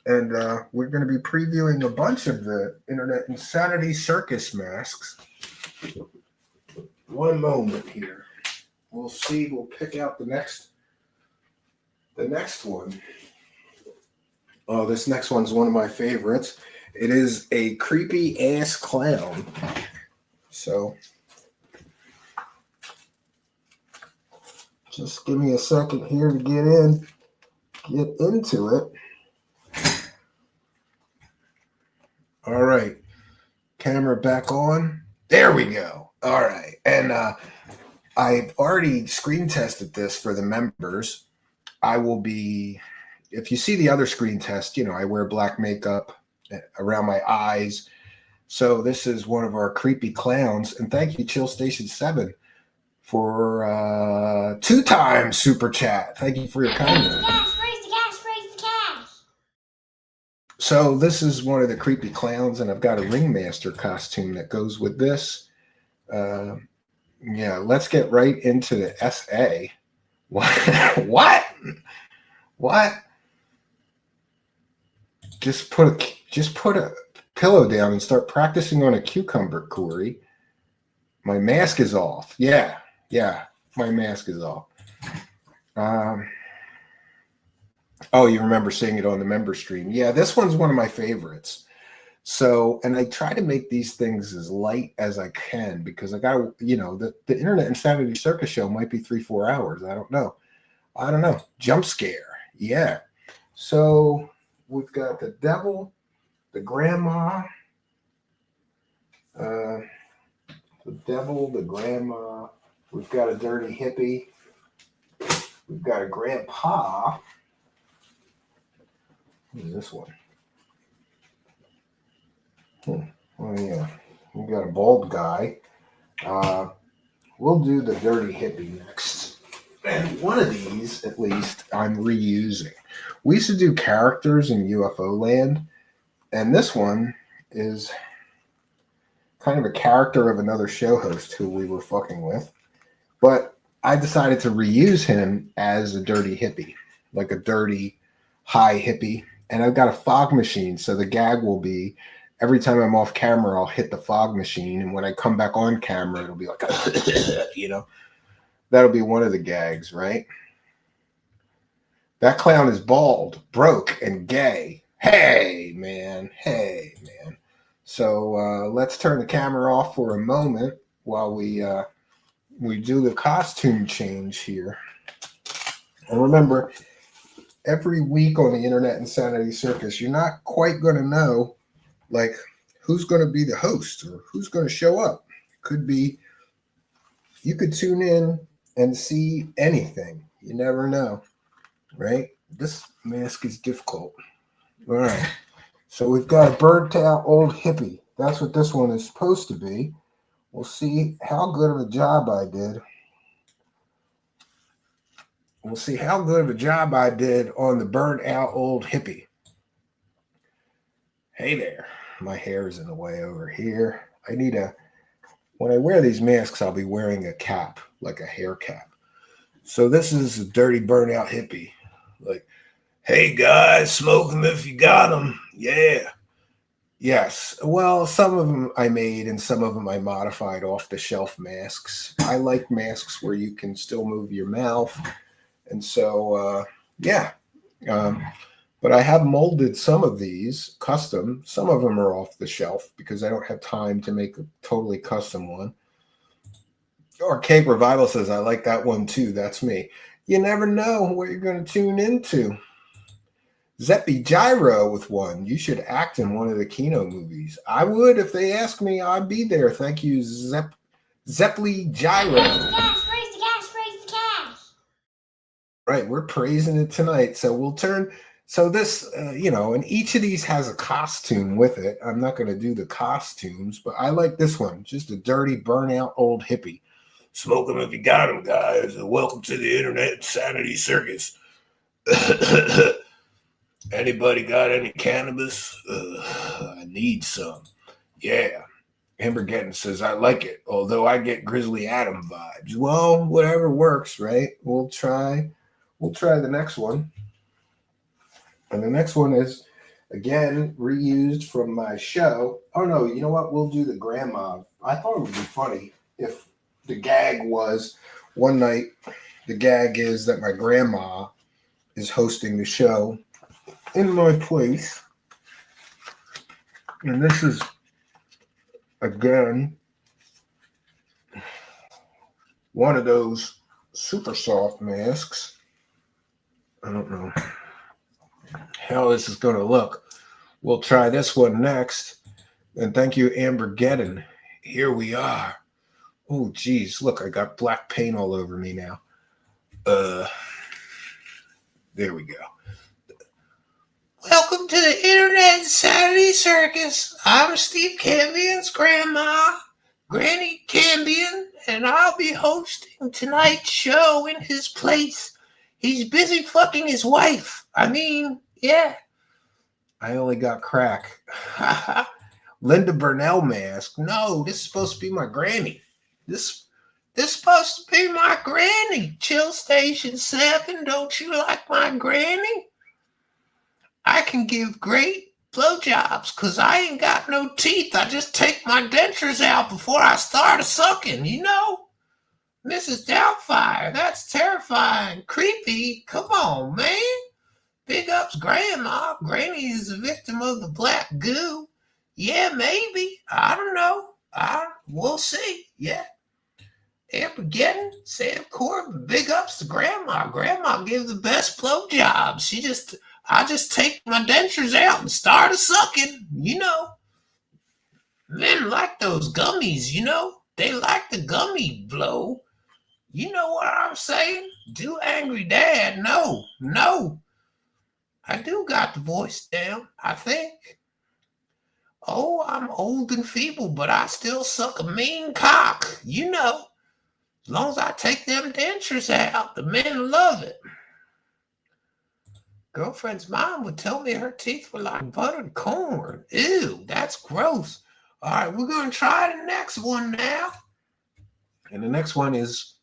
And we're going to be previewing a bunch of the Internet Insanity Circus masks. One moment here. We'll see. We'll pick out the next one. Oh, this next one's one of my favorites. It is a creepy ass clown. So just give me a second here to get into it. All right. Camera back on. There we go. All right. And I've already screen tested this for the members. I will be, if you see the other screen test, I wear black makeup around my eyes. So this is one of our creepy clowns. And thank you, Chill Station 7, for 2 times super chat. Thank you for your kindness. Raise the cash, raise the cash. So this is one of the creepy clowns, and I've got a ringmaster costume that goes with this. Yeah, let's get right into the SA. What? What? Just put a pillow down and start practicing on a cucumber, Corey. My mask is off. Yeah, my mask is off. Oh, you remember seeing it on the member stream. Yeah, this one's one of my favorites. So, and I try to make these things as light as I can because I got to, the Internet Insanity Circus show might be 3-4 hours. I don't know. Jump scare. Yeah. So we've got the devil, the grandma, the devil, the grandma. We've got a dirty hippie. We've got a grandpa. What is this one? Oh, yeah. We've got a bald guy. We'll do the dirty hippie next. And one of these, at least, I'm reusing. We used to do characters in UFO Land, and this one is kind of a character of another show host who we were fucking with. But I decided to reuse him as a dirty hippie, like a dirty, high hippie. And I've got a fog machine, so the gag will be every time I'm off camera, I'll hit the fog machine, and when I come back on camera, it'll be like, that'll be one of the gags, right? That clown is bald, broke, and gay. Hey, man. So let's turn the camera off for a moment while we do the costume change here. And remember, every week on the Internet Insanity Circus, you're not quite going to know, like, who's going to be the host or who's going to show up. Could be, you could tune in and see anything. You never know, right? This mask is difficult. All right. So we've got a bird tail old hippie. That's what this one is supposed to be. We'll see how good of a job I did. We'll see how good of a job I did on the burned out old hippie. Hey there. My hair is in the way over here. When I wear these masks, I'll be wearing a cap, like a hair cap. So this is a dirty burnt out hippie. Like, hey guys, smoke them if you got them. Yeah. Yes. Well, some of them I made and some of them I modified off the shelf masks. I like masks where you can still move your mouth. And so, yeah. But I have molded some of these custom. Some of them are off the shelf because I don't have time to make a totally custom one. Arcade Revival says, I like that one too. That's me. You never know what you're going to tune into. Zeppy Gyro with one. You should act in one of the Kino movies. I would. If they ask me, I'd be there. Thank you, Zepply Gyro. Praise the cash, praise the cash, praise the cash. Right, we're praising it tonight. So we'll turn... So this, and each of these has a costume with it. I'm not going to do the costumes, but I like this one. Just a dirty, burnout old hippie. Smoke them if you got them, guys. Welcome to the Internet Insanity Circus. Anybody got any cannabis? I need some. Yeah. Hamburgeddon says, I like it, although I get Grizzly Adam vibes. Well, whatever works, right? We'll try the next one. And the next one is, again, reused from my show. Oh, no, you know what? We'll do the grandma. I thought it would be funny if the gag was one night, the gag is that my grandma is hosting the show in my place. And this is, again, one of those super soft masks. I don't know how this is going to look. We'll try this one next. And thank you, Ambergeddon. Here we are. Oh, geez. Look, I got black paint all over me now. There we go. Welcome to the Internet Insanity Circus. I'm Steve Cambian's grandma, Granny Cambian, and I'll be hosting tonight's show in his place. He's busy fucking his wife. I mean, yeah. I only got crack. Linda Burnell mask. No, this is supposed to be my granny. This supposed to be my granny. Chill Station 7. Don't you like my granny? I can give great blowjobs because I ain't got no teeth. I just take my dentures out before I start sucking, you know? Mrs. Doubtfire, that's terrifying. Creepy. Come on, man. Big ups, Grandma. Granny is a victim of the black goo. Yeah, maybe. I don't know. We'll see. Yeah. Armageddon, Sam Corbin, big ups to Grandma. Grandma gives the best blowjobs. I just take my dentures out and start sucking, you know. Men like those gummies, you know. They like the gummy blow. You know what I'm saying? Do Angry Dad? No. I do got the voice down, I think. Oh, I'm old and feeble, but I still suck a mean cock, you know. As long as I take them dentures out, the men love it. Girlfriend's mom would tell me her teeth were like buttered corn. Ew, that's gross. All right, we're going to try the next one now. And the next one is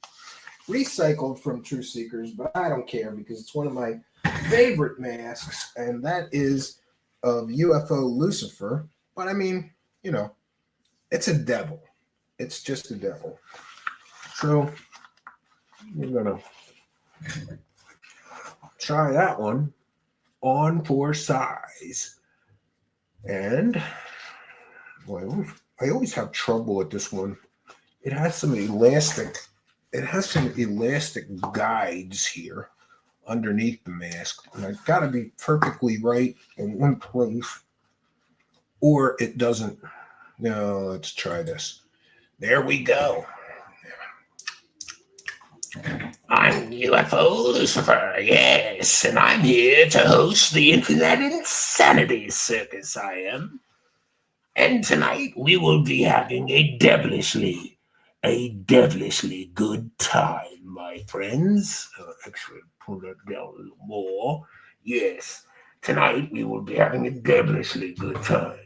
recycled from True Seekers, but I don't care because it's one of my favorite masks, and that is of UFO Lucifer. But I mean, you know, it's a devil. It's just a devil. So we're going to try that one on for size. And well, I always have trouble with this one. It has some elastic guides here underneath the mask. And I've got to be perfectly right in one place or it doesn't. No, let's try this. There we go. I'm UFO Lucifer, yes, and I'm here to host the Internet Insanity Circus, I am. And tonight we will be having a devilishly good time, my friends. Actually, pull that down a little more. Yes, tonight we will be having a devilishly good time.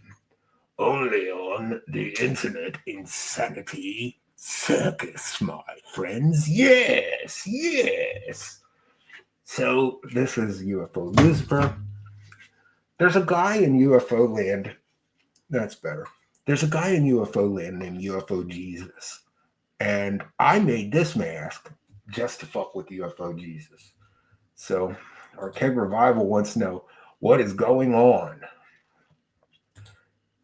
Only on the Internet Insanity Circus, my friends. Yes. So this is UFO Lucifer. There's a guy in UFO land. That's better. There's a guy in UFO land named UFO Jesus. And I made this mask just to fuck with UFO Jesus. So Arcade Revival wants to know what is going on.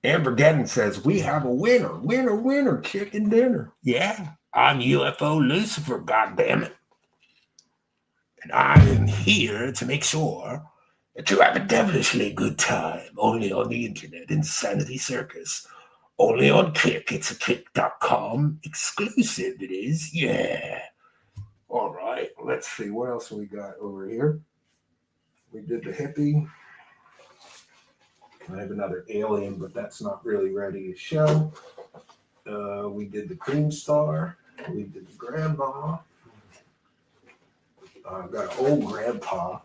Ambergeddon says, we have a winner, chicken dinner. Yeah, I'm UFO Lucifer, goddammit. And I am here to make sure that you have a devilishly good time, only on the Internet Insanity Circus. Only on Kick. It's a kick.com exclusive, it is. Yeah. All right, let's see. What else we got over here? We did the hippie. I have another alien, but that's not really ready to show. We did the cream star. We did the grandma. I've got an old grandpa.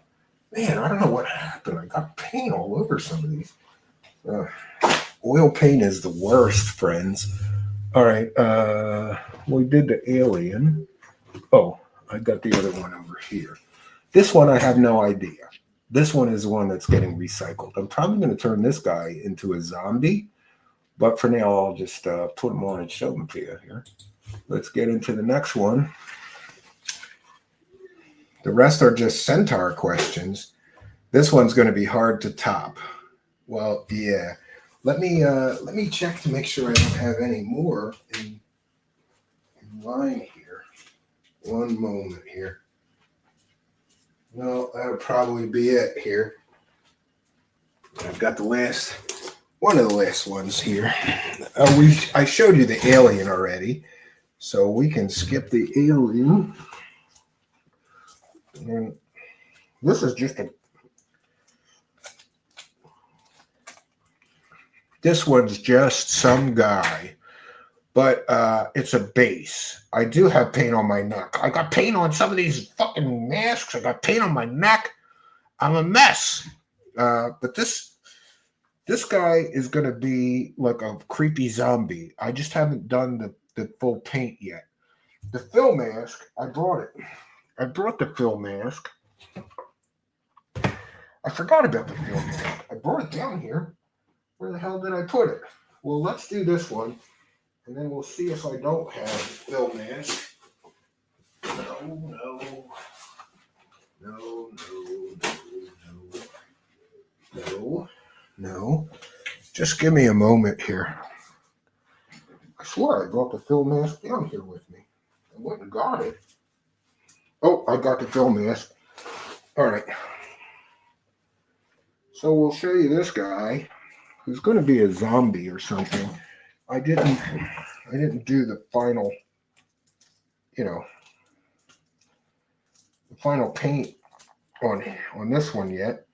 Man, I don't know what happened. I got paint all over some of these. Oil paint is the worst, friends. All right. We did the alien. Oh, I got the other one over here. This one, I have no idea. This one is the one that's getting recycled. I'm probably going to turn this guy into a zombie, but for now, I'll just put him on and show him to you here. Let's get into the next one. The rest are just centaur questions. This one's going to be hard to top. Well, yeah. Let me check to make sure I don't have any more in line here. One moment here. No, that'll probably be it here. I've got one of the last ones here. I showed you the alien already, so we can skip the alien. And this is just this one's just some guy, but it's a base. I do have paint on my neck. I got paint on some of these fucking masks. I got paint on my neck. I'm a mess. But this This guy is going to be like a creepy zombie. I just haven't done the full paint yet. The fill mask, I brought it. I brought the fill mask. I forgot about the fill mask. I brought it down here. Where the hell did I put it? Well, let's do this one, and then we'll see if I don't have the fill mask. No. Just give me a moment here. I swear I brought the fill mask down here with me. I went and got it. Oh, I got the fill mask. All right. So we'll show you this guy who's going to be a zombie or something. I didn't do the final, the final paint on this one yet.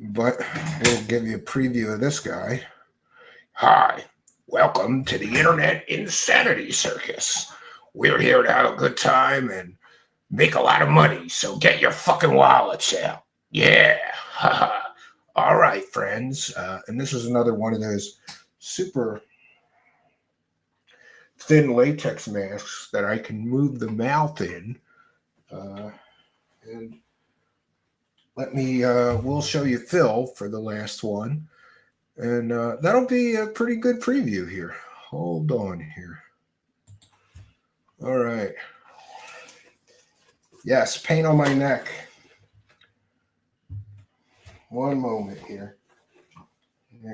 But we'll give you a preview of this guy. Hi, welcome to the Internet Insanity Circus. We're here to have a good time and make a lot of money, so get your fucking wallets out. Yeah, all right, friends. And this is another one of those super thin latex masks that I can move the mouth in. And let me, we'll show you Phil for the last one. And that'll be a pretty good preview here. Hold on here. All right. Yes, paint on my neck. One moment here.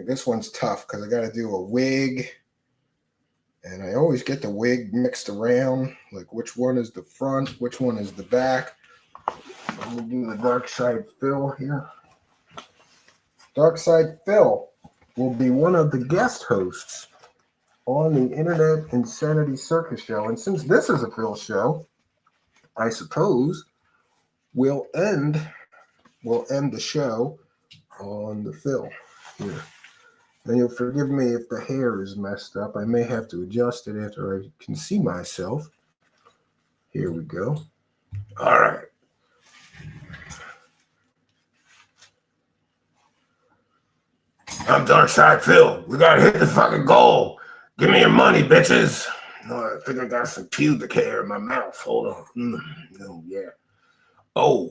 This one's tough because I got to do a wig. And I always get the wig mixed around. Like which one is the front, which one is the back. I'm going to do the Darksydephil here. Darksydephil will be one of the guest hosts on the Internet Insanity Circus show. And since this is a Phil show, I suppose we'll end the show on the Phil here. And you'll forgive me if the hair is messed up. I may have to adjust it after I can see myself. Here we go. All right. I'm Darksydephil. We gotta hit the fucking goal. Give me your money, bitches. No, I think I got some pubic hair in my mouth. Hold on. No, yeah. Oh.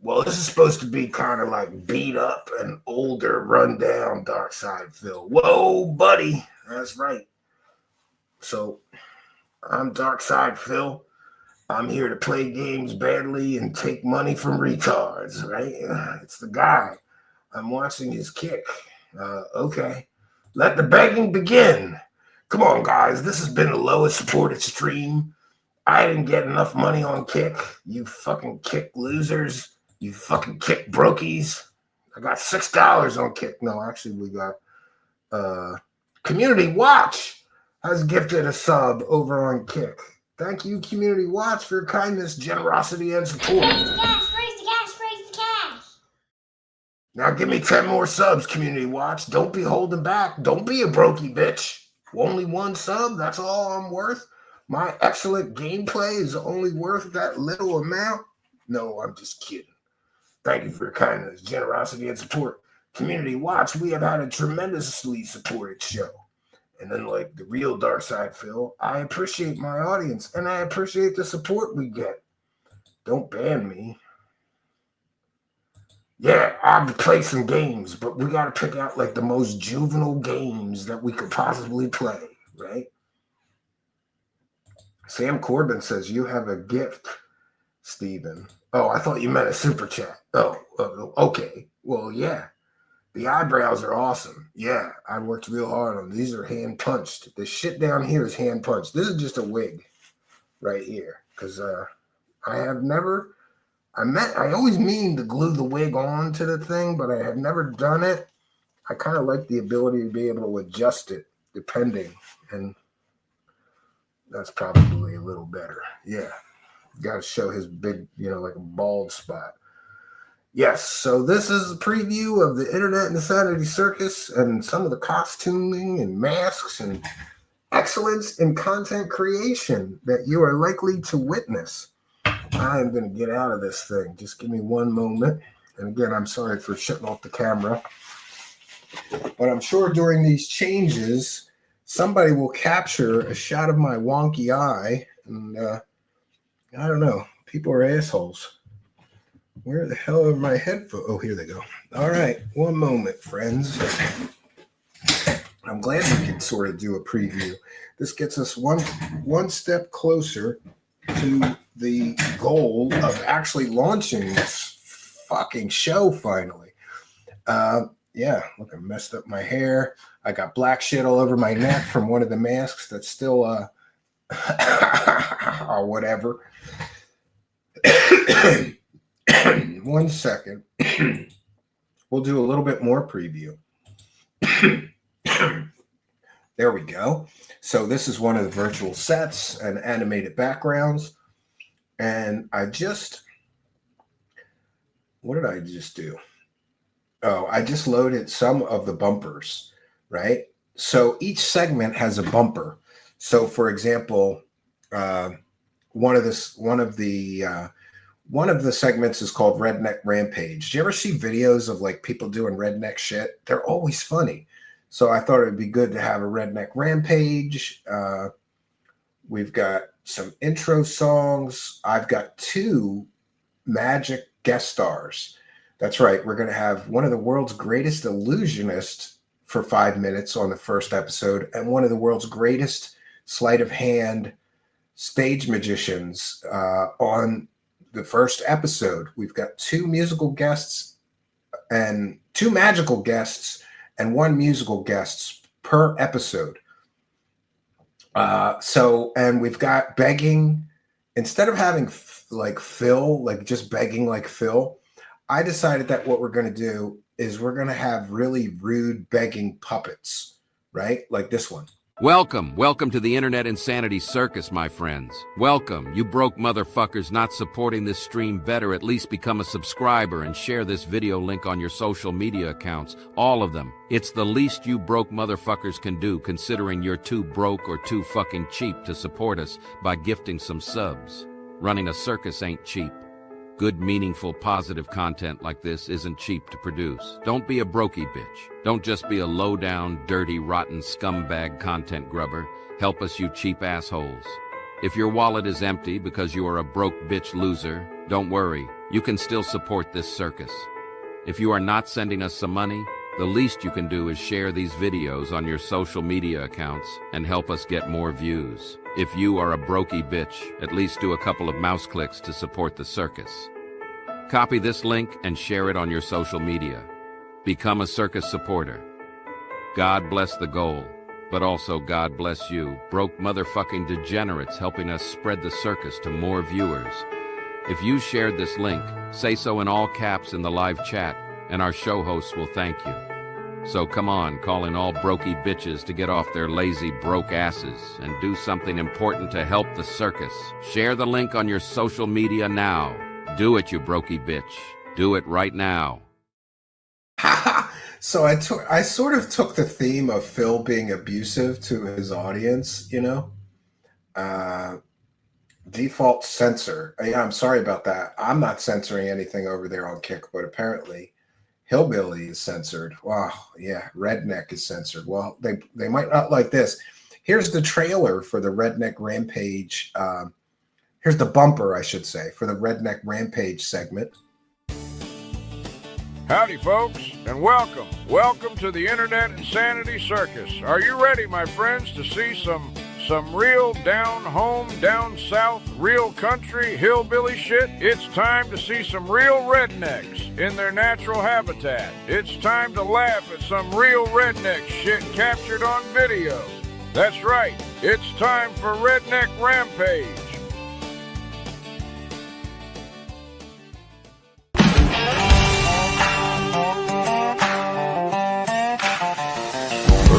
Well, this is supposed to be kind of like beat up and older, run down Darksydephil. Whoa, buddy. That's right. So, I'm Darksydephil. I'm here to play games badly and take money from retards, right? It's the guy. I'm watching his kick. Okay. Let the begging begin. Come on, guys. This has been the lowest supported stream. I didn't get enough money on Kick. You fucking Kick losers. You fucking Kick brokies. I got $6 on Kick. No, actually, we got Community Watch has gifted a sub over on Kick. Thank you, Community Watch, for your kindness, generosity, and support. Raise the cash, raise the cash, raise the cash. Now give me 10 more subs, Community Watch. Don't be holding back. Don't be a brokey bitch. Only one sub, that's all I'm worth. My excellent gameplay is only worth that little amount. No, I'm just kidding. Thank you for your kindness, generosity, and support. Community Watch, we have had a tremendously supported show. And then like the real Darksydephil, I appreciate my audience and I appreciate the support we get. Don't ban me. Yeah, I'll play some games, but we got to pick out like the most juvenile games that we could possibly play, right? Sam Corbin says, you have a gift, Stephen. Oh, I thought you meant a super chat. Oh, okay. Well, yeah. The eyebrows are awesome. Yeah, I worked real hard on them. These are hand punched. The shit down here is hand punched. This is just a wig right here. Because I always mean to glue the wig on to the thing, but I have never done it. I kind of like the ability to be able to adjust it depending. And that's probably a little better. Yeah. Got to show his big, like a bald spot. Yes, so this is a preview of the Internet Insanity Circus and some of the costuming and masks and excellence in content creation that you are likely to witness. I am going to get out of this thing. Just give me one moment. And again, I'm sorry for shutting off the camera. But I'm sure during these changes, somebody will capture a shot of my wonky eye. And I don't know. People are assholes. Where the hell are my headphones? Oh, here they go. All right. One moment, friends. I'm glad we can sort of do a preview. This gets us one step closer to the goal of actually launching this fucking show finally. Yeah, look, I messed up my hair. I got black shit all over my neck from one of the masks that's still or whatever. 1 second. We'll do a little bit more preview. There we go. So this is one of the virtual sets and animated backgrounds. And what did I just do? Oh, I just loaded some of the bumpers, right? So each segment has a bumper. So for example, one of the segments is called Redneck Rampage. Do you ever see videos of like people doing redneck shit? They're always funny. So I thought it would be good to have a Redneck Rampage. We've got some intro songs. I've got 2 magic guest stars. That's right. We're going to have one of the world's greatest illusionists for 5 minutes on the first episode, and one of the world's greatest sleight of hand stage magicians on the first episode. We've got 2 musical guests and 2 magical guests and 1 musical guests per episode. And we've got begging. Instead of having like Phil, like just begging like Phil, I decided that what we're going to do is we're going to have really rude begging puppets, right? Like this one. Welcome to the Internet Insanity Circus, my friends. Welcome. You broke motherfuckers not supporting this stream better at least become a subscriber and share this video link on your social media accounts. All of them. It's the least you broke motherfuckers can do considering you're too broke or too fucking cheap to support us by gifting some subs. Running a circus ain't cheap. Good, meaningful, positive content like this isn't cheap to produce. Don't be a brokey bitch. Don't just be a low-down, dirty, rotten scumbag content grubber. Help us, you cheap assholes. If your wallet is empty because you are a broke bitch loser, don't worry. You can still support this circus. If you are not sending us some money, the least you can do is share these videos on your social media accounts and help us get more views. If you are a brokey bitch, at least do a couple of mouse clicks to support the circus. Copy this link and share it on your social media. Become a circus supporter. God bless the goal, but also God bless you, broke motherfucking degenerates helping us spread the circus to more viewers. If you shared this link, say so in all caps in the live chat, and our show hosts will thank you. So come on, call in all brokey bitches to get off their lazy broke asses and do something important to help the circus. Share the link on your social media now. Do it, you brokey bitch. Do it right now. So I sort of took the theme of Phil being abusive to his audience, you know. Default censor. Yeah, I'm sorry about that. I'm not censoring anything over there on Kick, but apparently Hillbilly is censored. Wow, yeah, Redneck is censored. Well, they might not like this. Here's the trailer for the Redneck Rampage. Here's the bumper, I should say, for the Redneck Rampage segment. Howdy, folks, and welcome. Welcome to the Internet Insanity Circus. Are you ready, my friends, to see some real down home, down south, real country, hillbilly shit? It's time to see some real rednecks in their natural habitat. It's time to laugh at some real redneck shit captured on video. That's right, it's time for Redneck Rampage.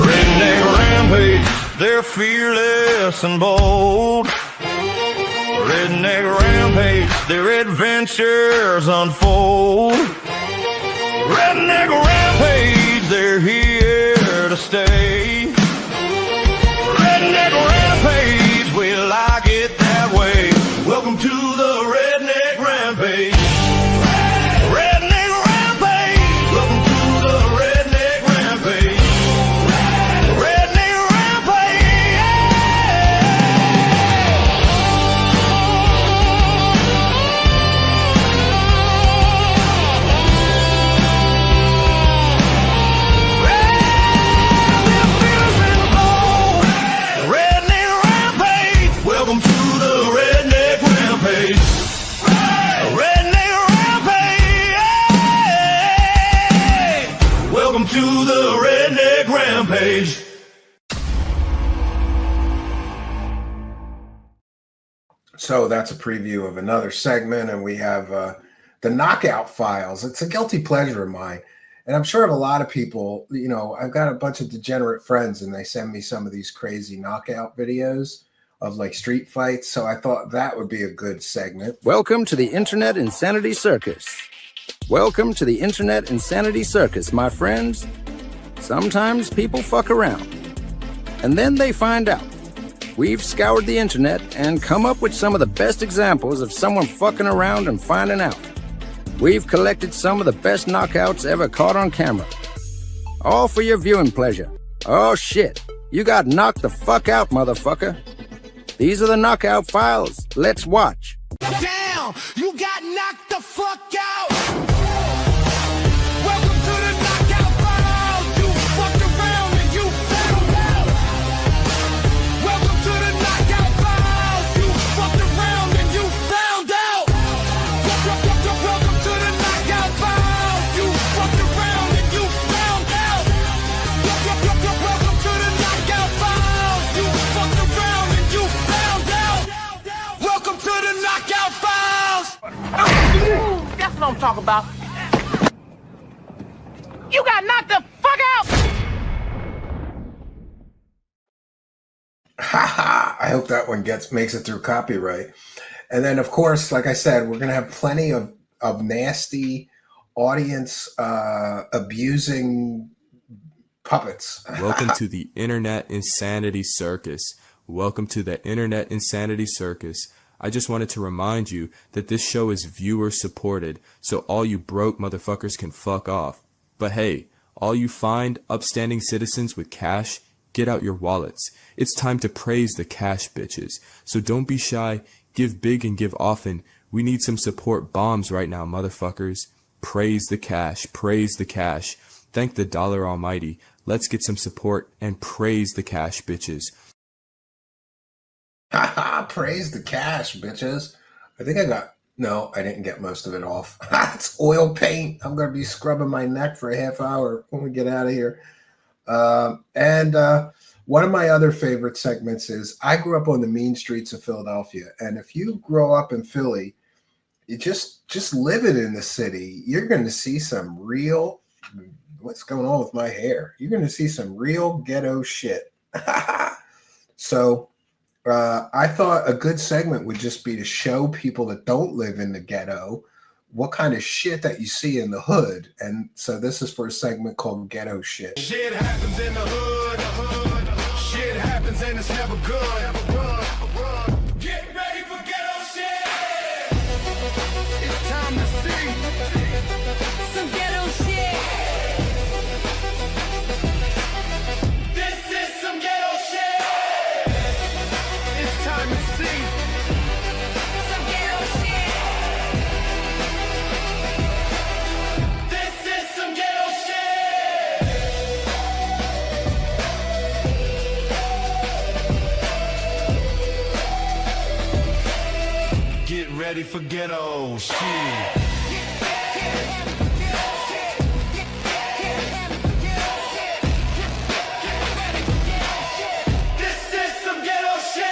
Redneck Rampage, they're fearless and bold. Redneck Rampage, their adventures unfold. Redneck Rampage, they're here to stay. Redneck Rampage, we like it that way. Welcome to the Redneck Rampage. Redneck Rampage. rampage. So that's a preview of another segment, and we have the Knockout Files. It's a guilty pleasure of mine, and I'm sure of a lot of people. You know, I've got a bunch of degenerate friends, and they send me some of these crazy knockout videos of like street fights. So I thought that would be a good segment. Welcome to the Internet Insanity Circus. Welcome to the Internet Insanity Circus, my friends. Sometimes people fuck around, and then they find out. We've scoured the internet and come up with some of the best examples of someone fucking around and finding out. We've collected some of the best knockouts ever caught on camera. All for your viewing pleasure. Oh shit, you got knocked the fuck out, motherfucker. These are the Knockout Files. Let's watch. Damn, you got knocked the fuck out. Welcome to the Knockout Files. You fucked around and you found out. Welcome to the Knockout Files. You fucked around and you found out. Welcome to the Knockout Files. You fucked around and you found out. Welcome to the Knockout Files. You fucked around and you found out. Welcome to the Knockout Files. That's what I'm talking about. You got knocked the fuck out. Ha! I hope that one makes it through copyright. And then, of course, like I said, we're going to have plenty of nasty audience abusing puppets. Welcome to the Internet Insanity Circus. Welcome to the Internet Insanity Circus. I just wanted to remind you that this show is viewer supported, so all you broke motherfuckers can fuck off. But hey, all you fine, upstanding citizens with cash, get out your wallets. It's time to praise the cash, bitches. So don't be shy, give big and give often. We need some support bombs right now, motherfuckers. Praise the cash, praise the cash. Thank the dollar almighty. Let's get some support and praise the cash, bitches. Praise the cash, bitches. I think no, I didn't get most of it off. It's oil paint. I'm going to be scrubbing my neck for a half hour when we get out of here. And one of my other favorite segments is I grew up on the mean streets of Philadelphia. And if you grow up in Philly, you just living in the city, you're going to see some real, what's going on with my hair? You're going to see some real ghetto shit. So I thought a good segment would just be to show people that don't live in the ghetto what kind of shit that you see in the hood. And so this is for a segment called Ghetto Shit. Shit happens in the hood. Shit happens and it's never good. Get ready for ghetto shit. It's time to see Some ghetto shit. This is some ghetto shit. it's time to see. Some ghetto shit. This is some ghetto shit. Get ready for ghetto shit. This is some ghetto shit.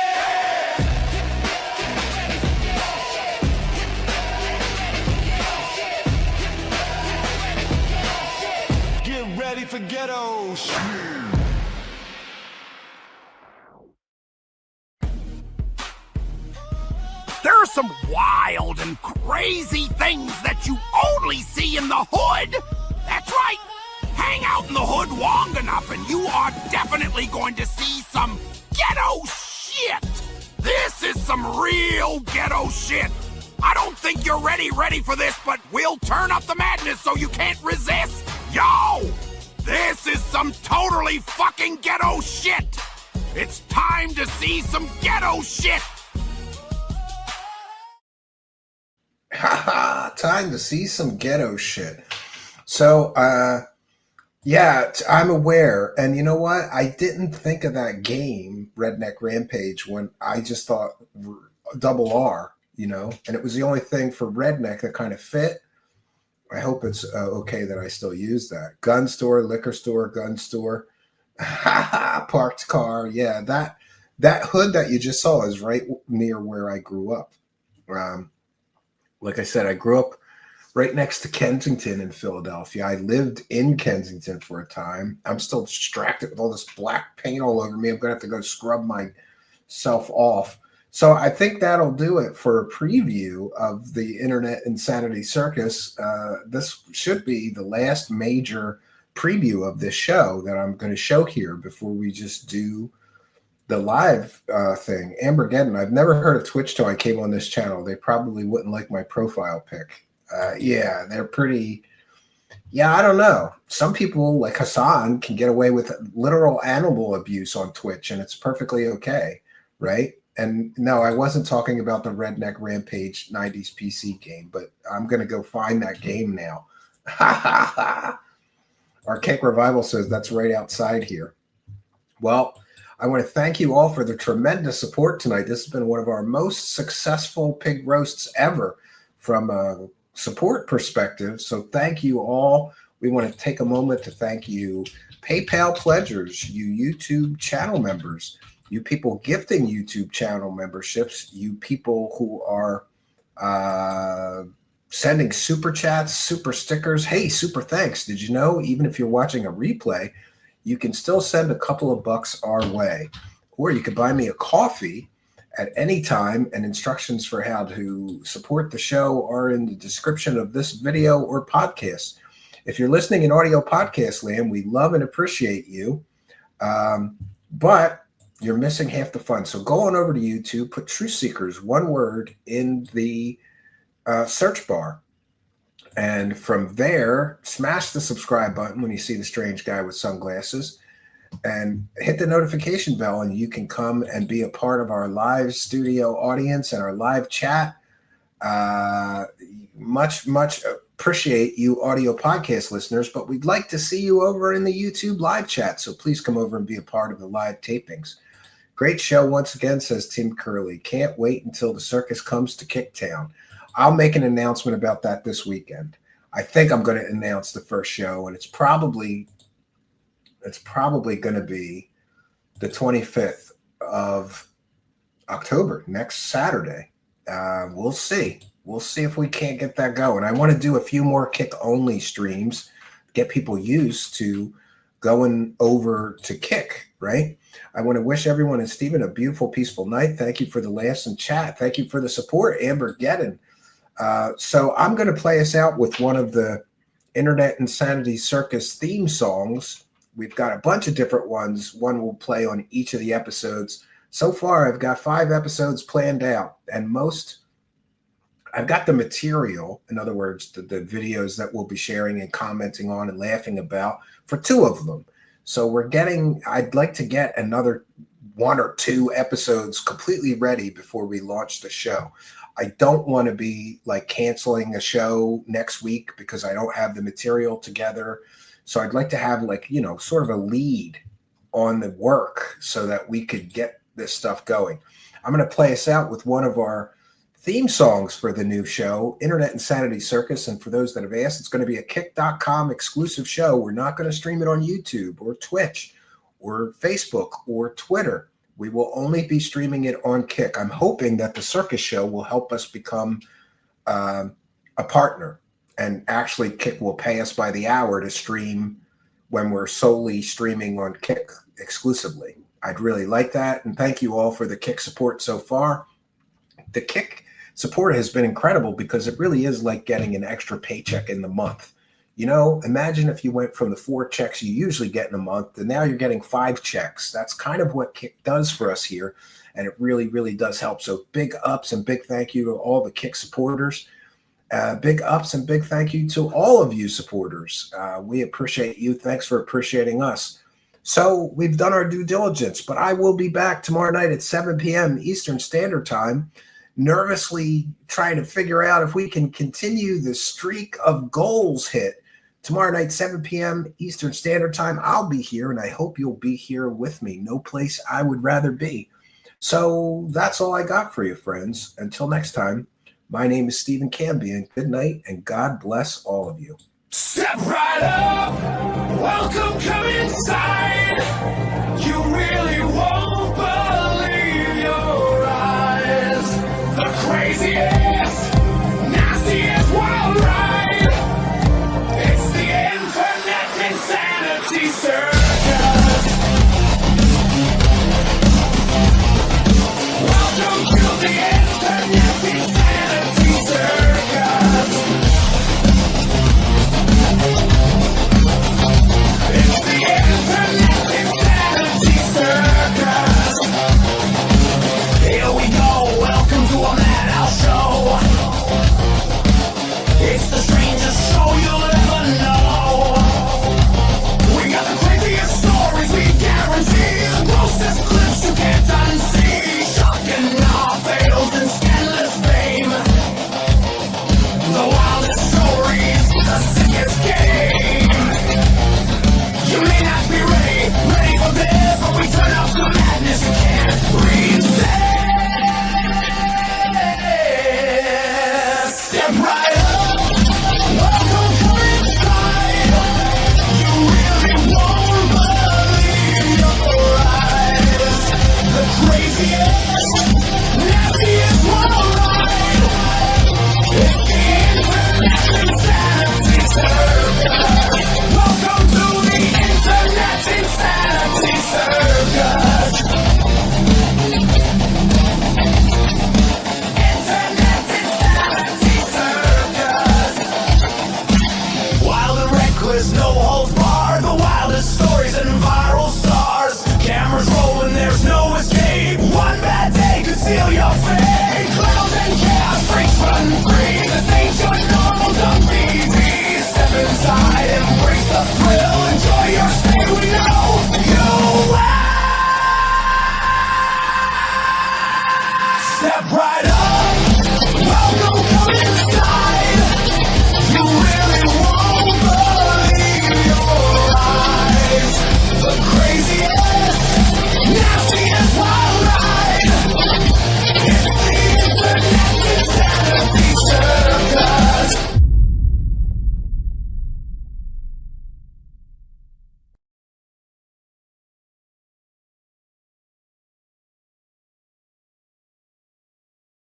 Get ready for ghetto shit. There are some wild and crazy things that you only see in the hood. That's right. Hang out in the hood long enough and you are definitely going to see some ghetto shit. This is some real ghetto shit. I don't think you're ready for this, but we'll turn up the madness so you can't resist. Yo, this is some totally fucking ghetto shit. It's time to see some ghetto shit. Time to see some ghetto shit. So, yeah, I'm aware. And you know what? I didn't think of that game, Redneck Rampage, when I just thought double R, you know, and it was the only thing for Redneck that kind of fit. I hope it's okay that I still use that. Gun store, liquor store, gun store. Parked car. Yeah, that hood that you just saw is right near where I grew up. Like I said, I grew up right next to Kensington in Philadelphia. I lived in Kensington for a time. I'm still distracted with all this black paint all over me. I'm going to have to go scrub myself off. So I think that'll do it for a preview of the Internet Insanity Circus. This should be the last major preview of this show that I'm going to show here before we just do the live thing. Ambergeddon, I've never heard of Twitch till I came on this channel. They probably wouldn't like my profile pic. Yeah, they're pretty. Yeah, I don't know. Some people like Hassan can get away with literal animal abuse on Twitch, and it's perfectly okay, right? And no, I wasn't talking about the Redneck Rampage 90s PC game, but I'm going to go find that game now. Archaic Revival says that's right outside here. Well, I want to thank you all for the tremendous support tonight. This has been one of our most successful pig roasts ever from a support perspective. So thank you all. We want to take a moment to thank you, PayPal pledgers, you YouTube channel members, you people gifting YouTube channel memberships, you people who are sending super chats, super stickers. Hey, super thanks. Did you know, even if you're watching a replay, you can still send a couple of bucks our way, or you could buy me a coffee at any time, and instructions for how to support the show are in the description of this video or podcast. If you're listening in audio podcast land, we love and appreciate you, but you're missing half the fun. So go on over to YouTube, put Truth Seekers, one word, in the search bar. And from there, smash the subscribe button when you see the strange guy with sunglasses, and hit the notification bell, and you can come and be a part of our live studio audience and our live chat. Much appreciate you audio podcast listeners, but we'd like to see you over in the YouTube live chat. So please come over and be a part of the live tapings. Great show once again, says Tim Curley. Can't wait until the circus comes to Kicktown. I'll make an announcement about that this weekend. I think I'm going to announce the first show, and it's probably going to be the 25th of October, next Saturday. We'll see. We'll see if we can't get that going. I want to do a few more Kick-only streams, get people used to going over to Kick, right? I want to wish everyone and Stephen a beautiful, peaceful night. Thank you for the laughs and chat. Thank you for the support, Ambergeddon. So I'm going to play us out with one of the Internet Insanity Circus theme songs. We've got a bunch of different ones. One will play on each of the episodes. So far, I've got 5 episodes planned out, and I've got the material, in other words, the videos that we'll be sharing and commenting on and laughing about for 2 of them. So I'd like to get another 1 or 2 episodes completely ready before we launch the show. I don't want to be like canceling a show next week because I don't have the material together. So I'd like to have sort of a lead on the work so that we could get this stuff going. I'm going to play us out with one of our theme songs for the new show, Internet Insanity Circus. And for those that have asked, it's going to be a Kick.com exclusive show. We're not going to stream it on YouTube or Twitch or Facebook or Twitter. We will only be streaming it on Kick. I'm hoping that the circus show will help us become a partner, and actually Kick will pay us by the hour to stream when we're solely streaming on Kick exclusively. I'd really like that, and thank you all for the Kick support so far. The Kick support has been incredible because it really is like getting an extra paycheck in the month. You know, imagine if you went from the 4 checks you usually get in a month, and now you're getting 5 checks. That's kind of what Kick does for us here, and it really, really does help. So big ups and big thank you to all the Kick supporters. Big ups and big thank you to all of you supporters. We appreciate you. Thanks for appreciating us. So we've done our due diligence, but I will be back tomorrow night at 7 p.m. Eastern Standard Time, nervously trying to figure out if we can continue the streak of goals hit. Tomorrow night, 7 p.m. Eastern Standard Time, I'll be here, and I hope you'll be here with me. No place I would rather be. So that's all I got for you, friends. Until next time, my name is Stephen Cambian. Good night, and God bless all of you. Step right up. Welcome, come inside.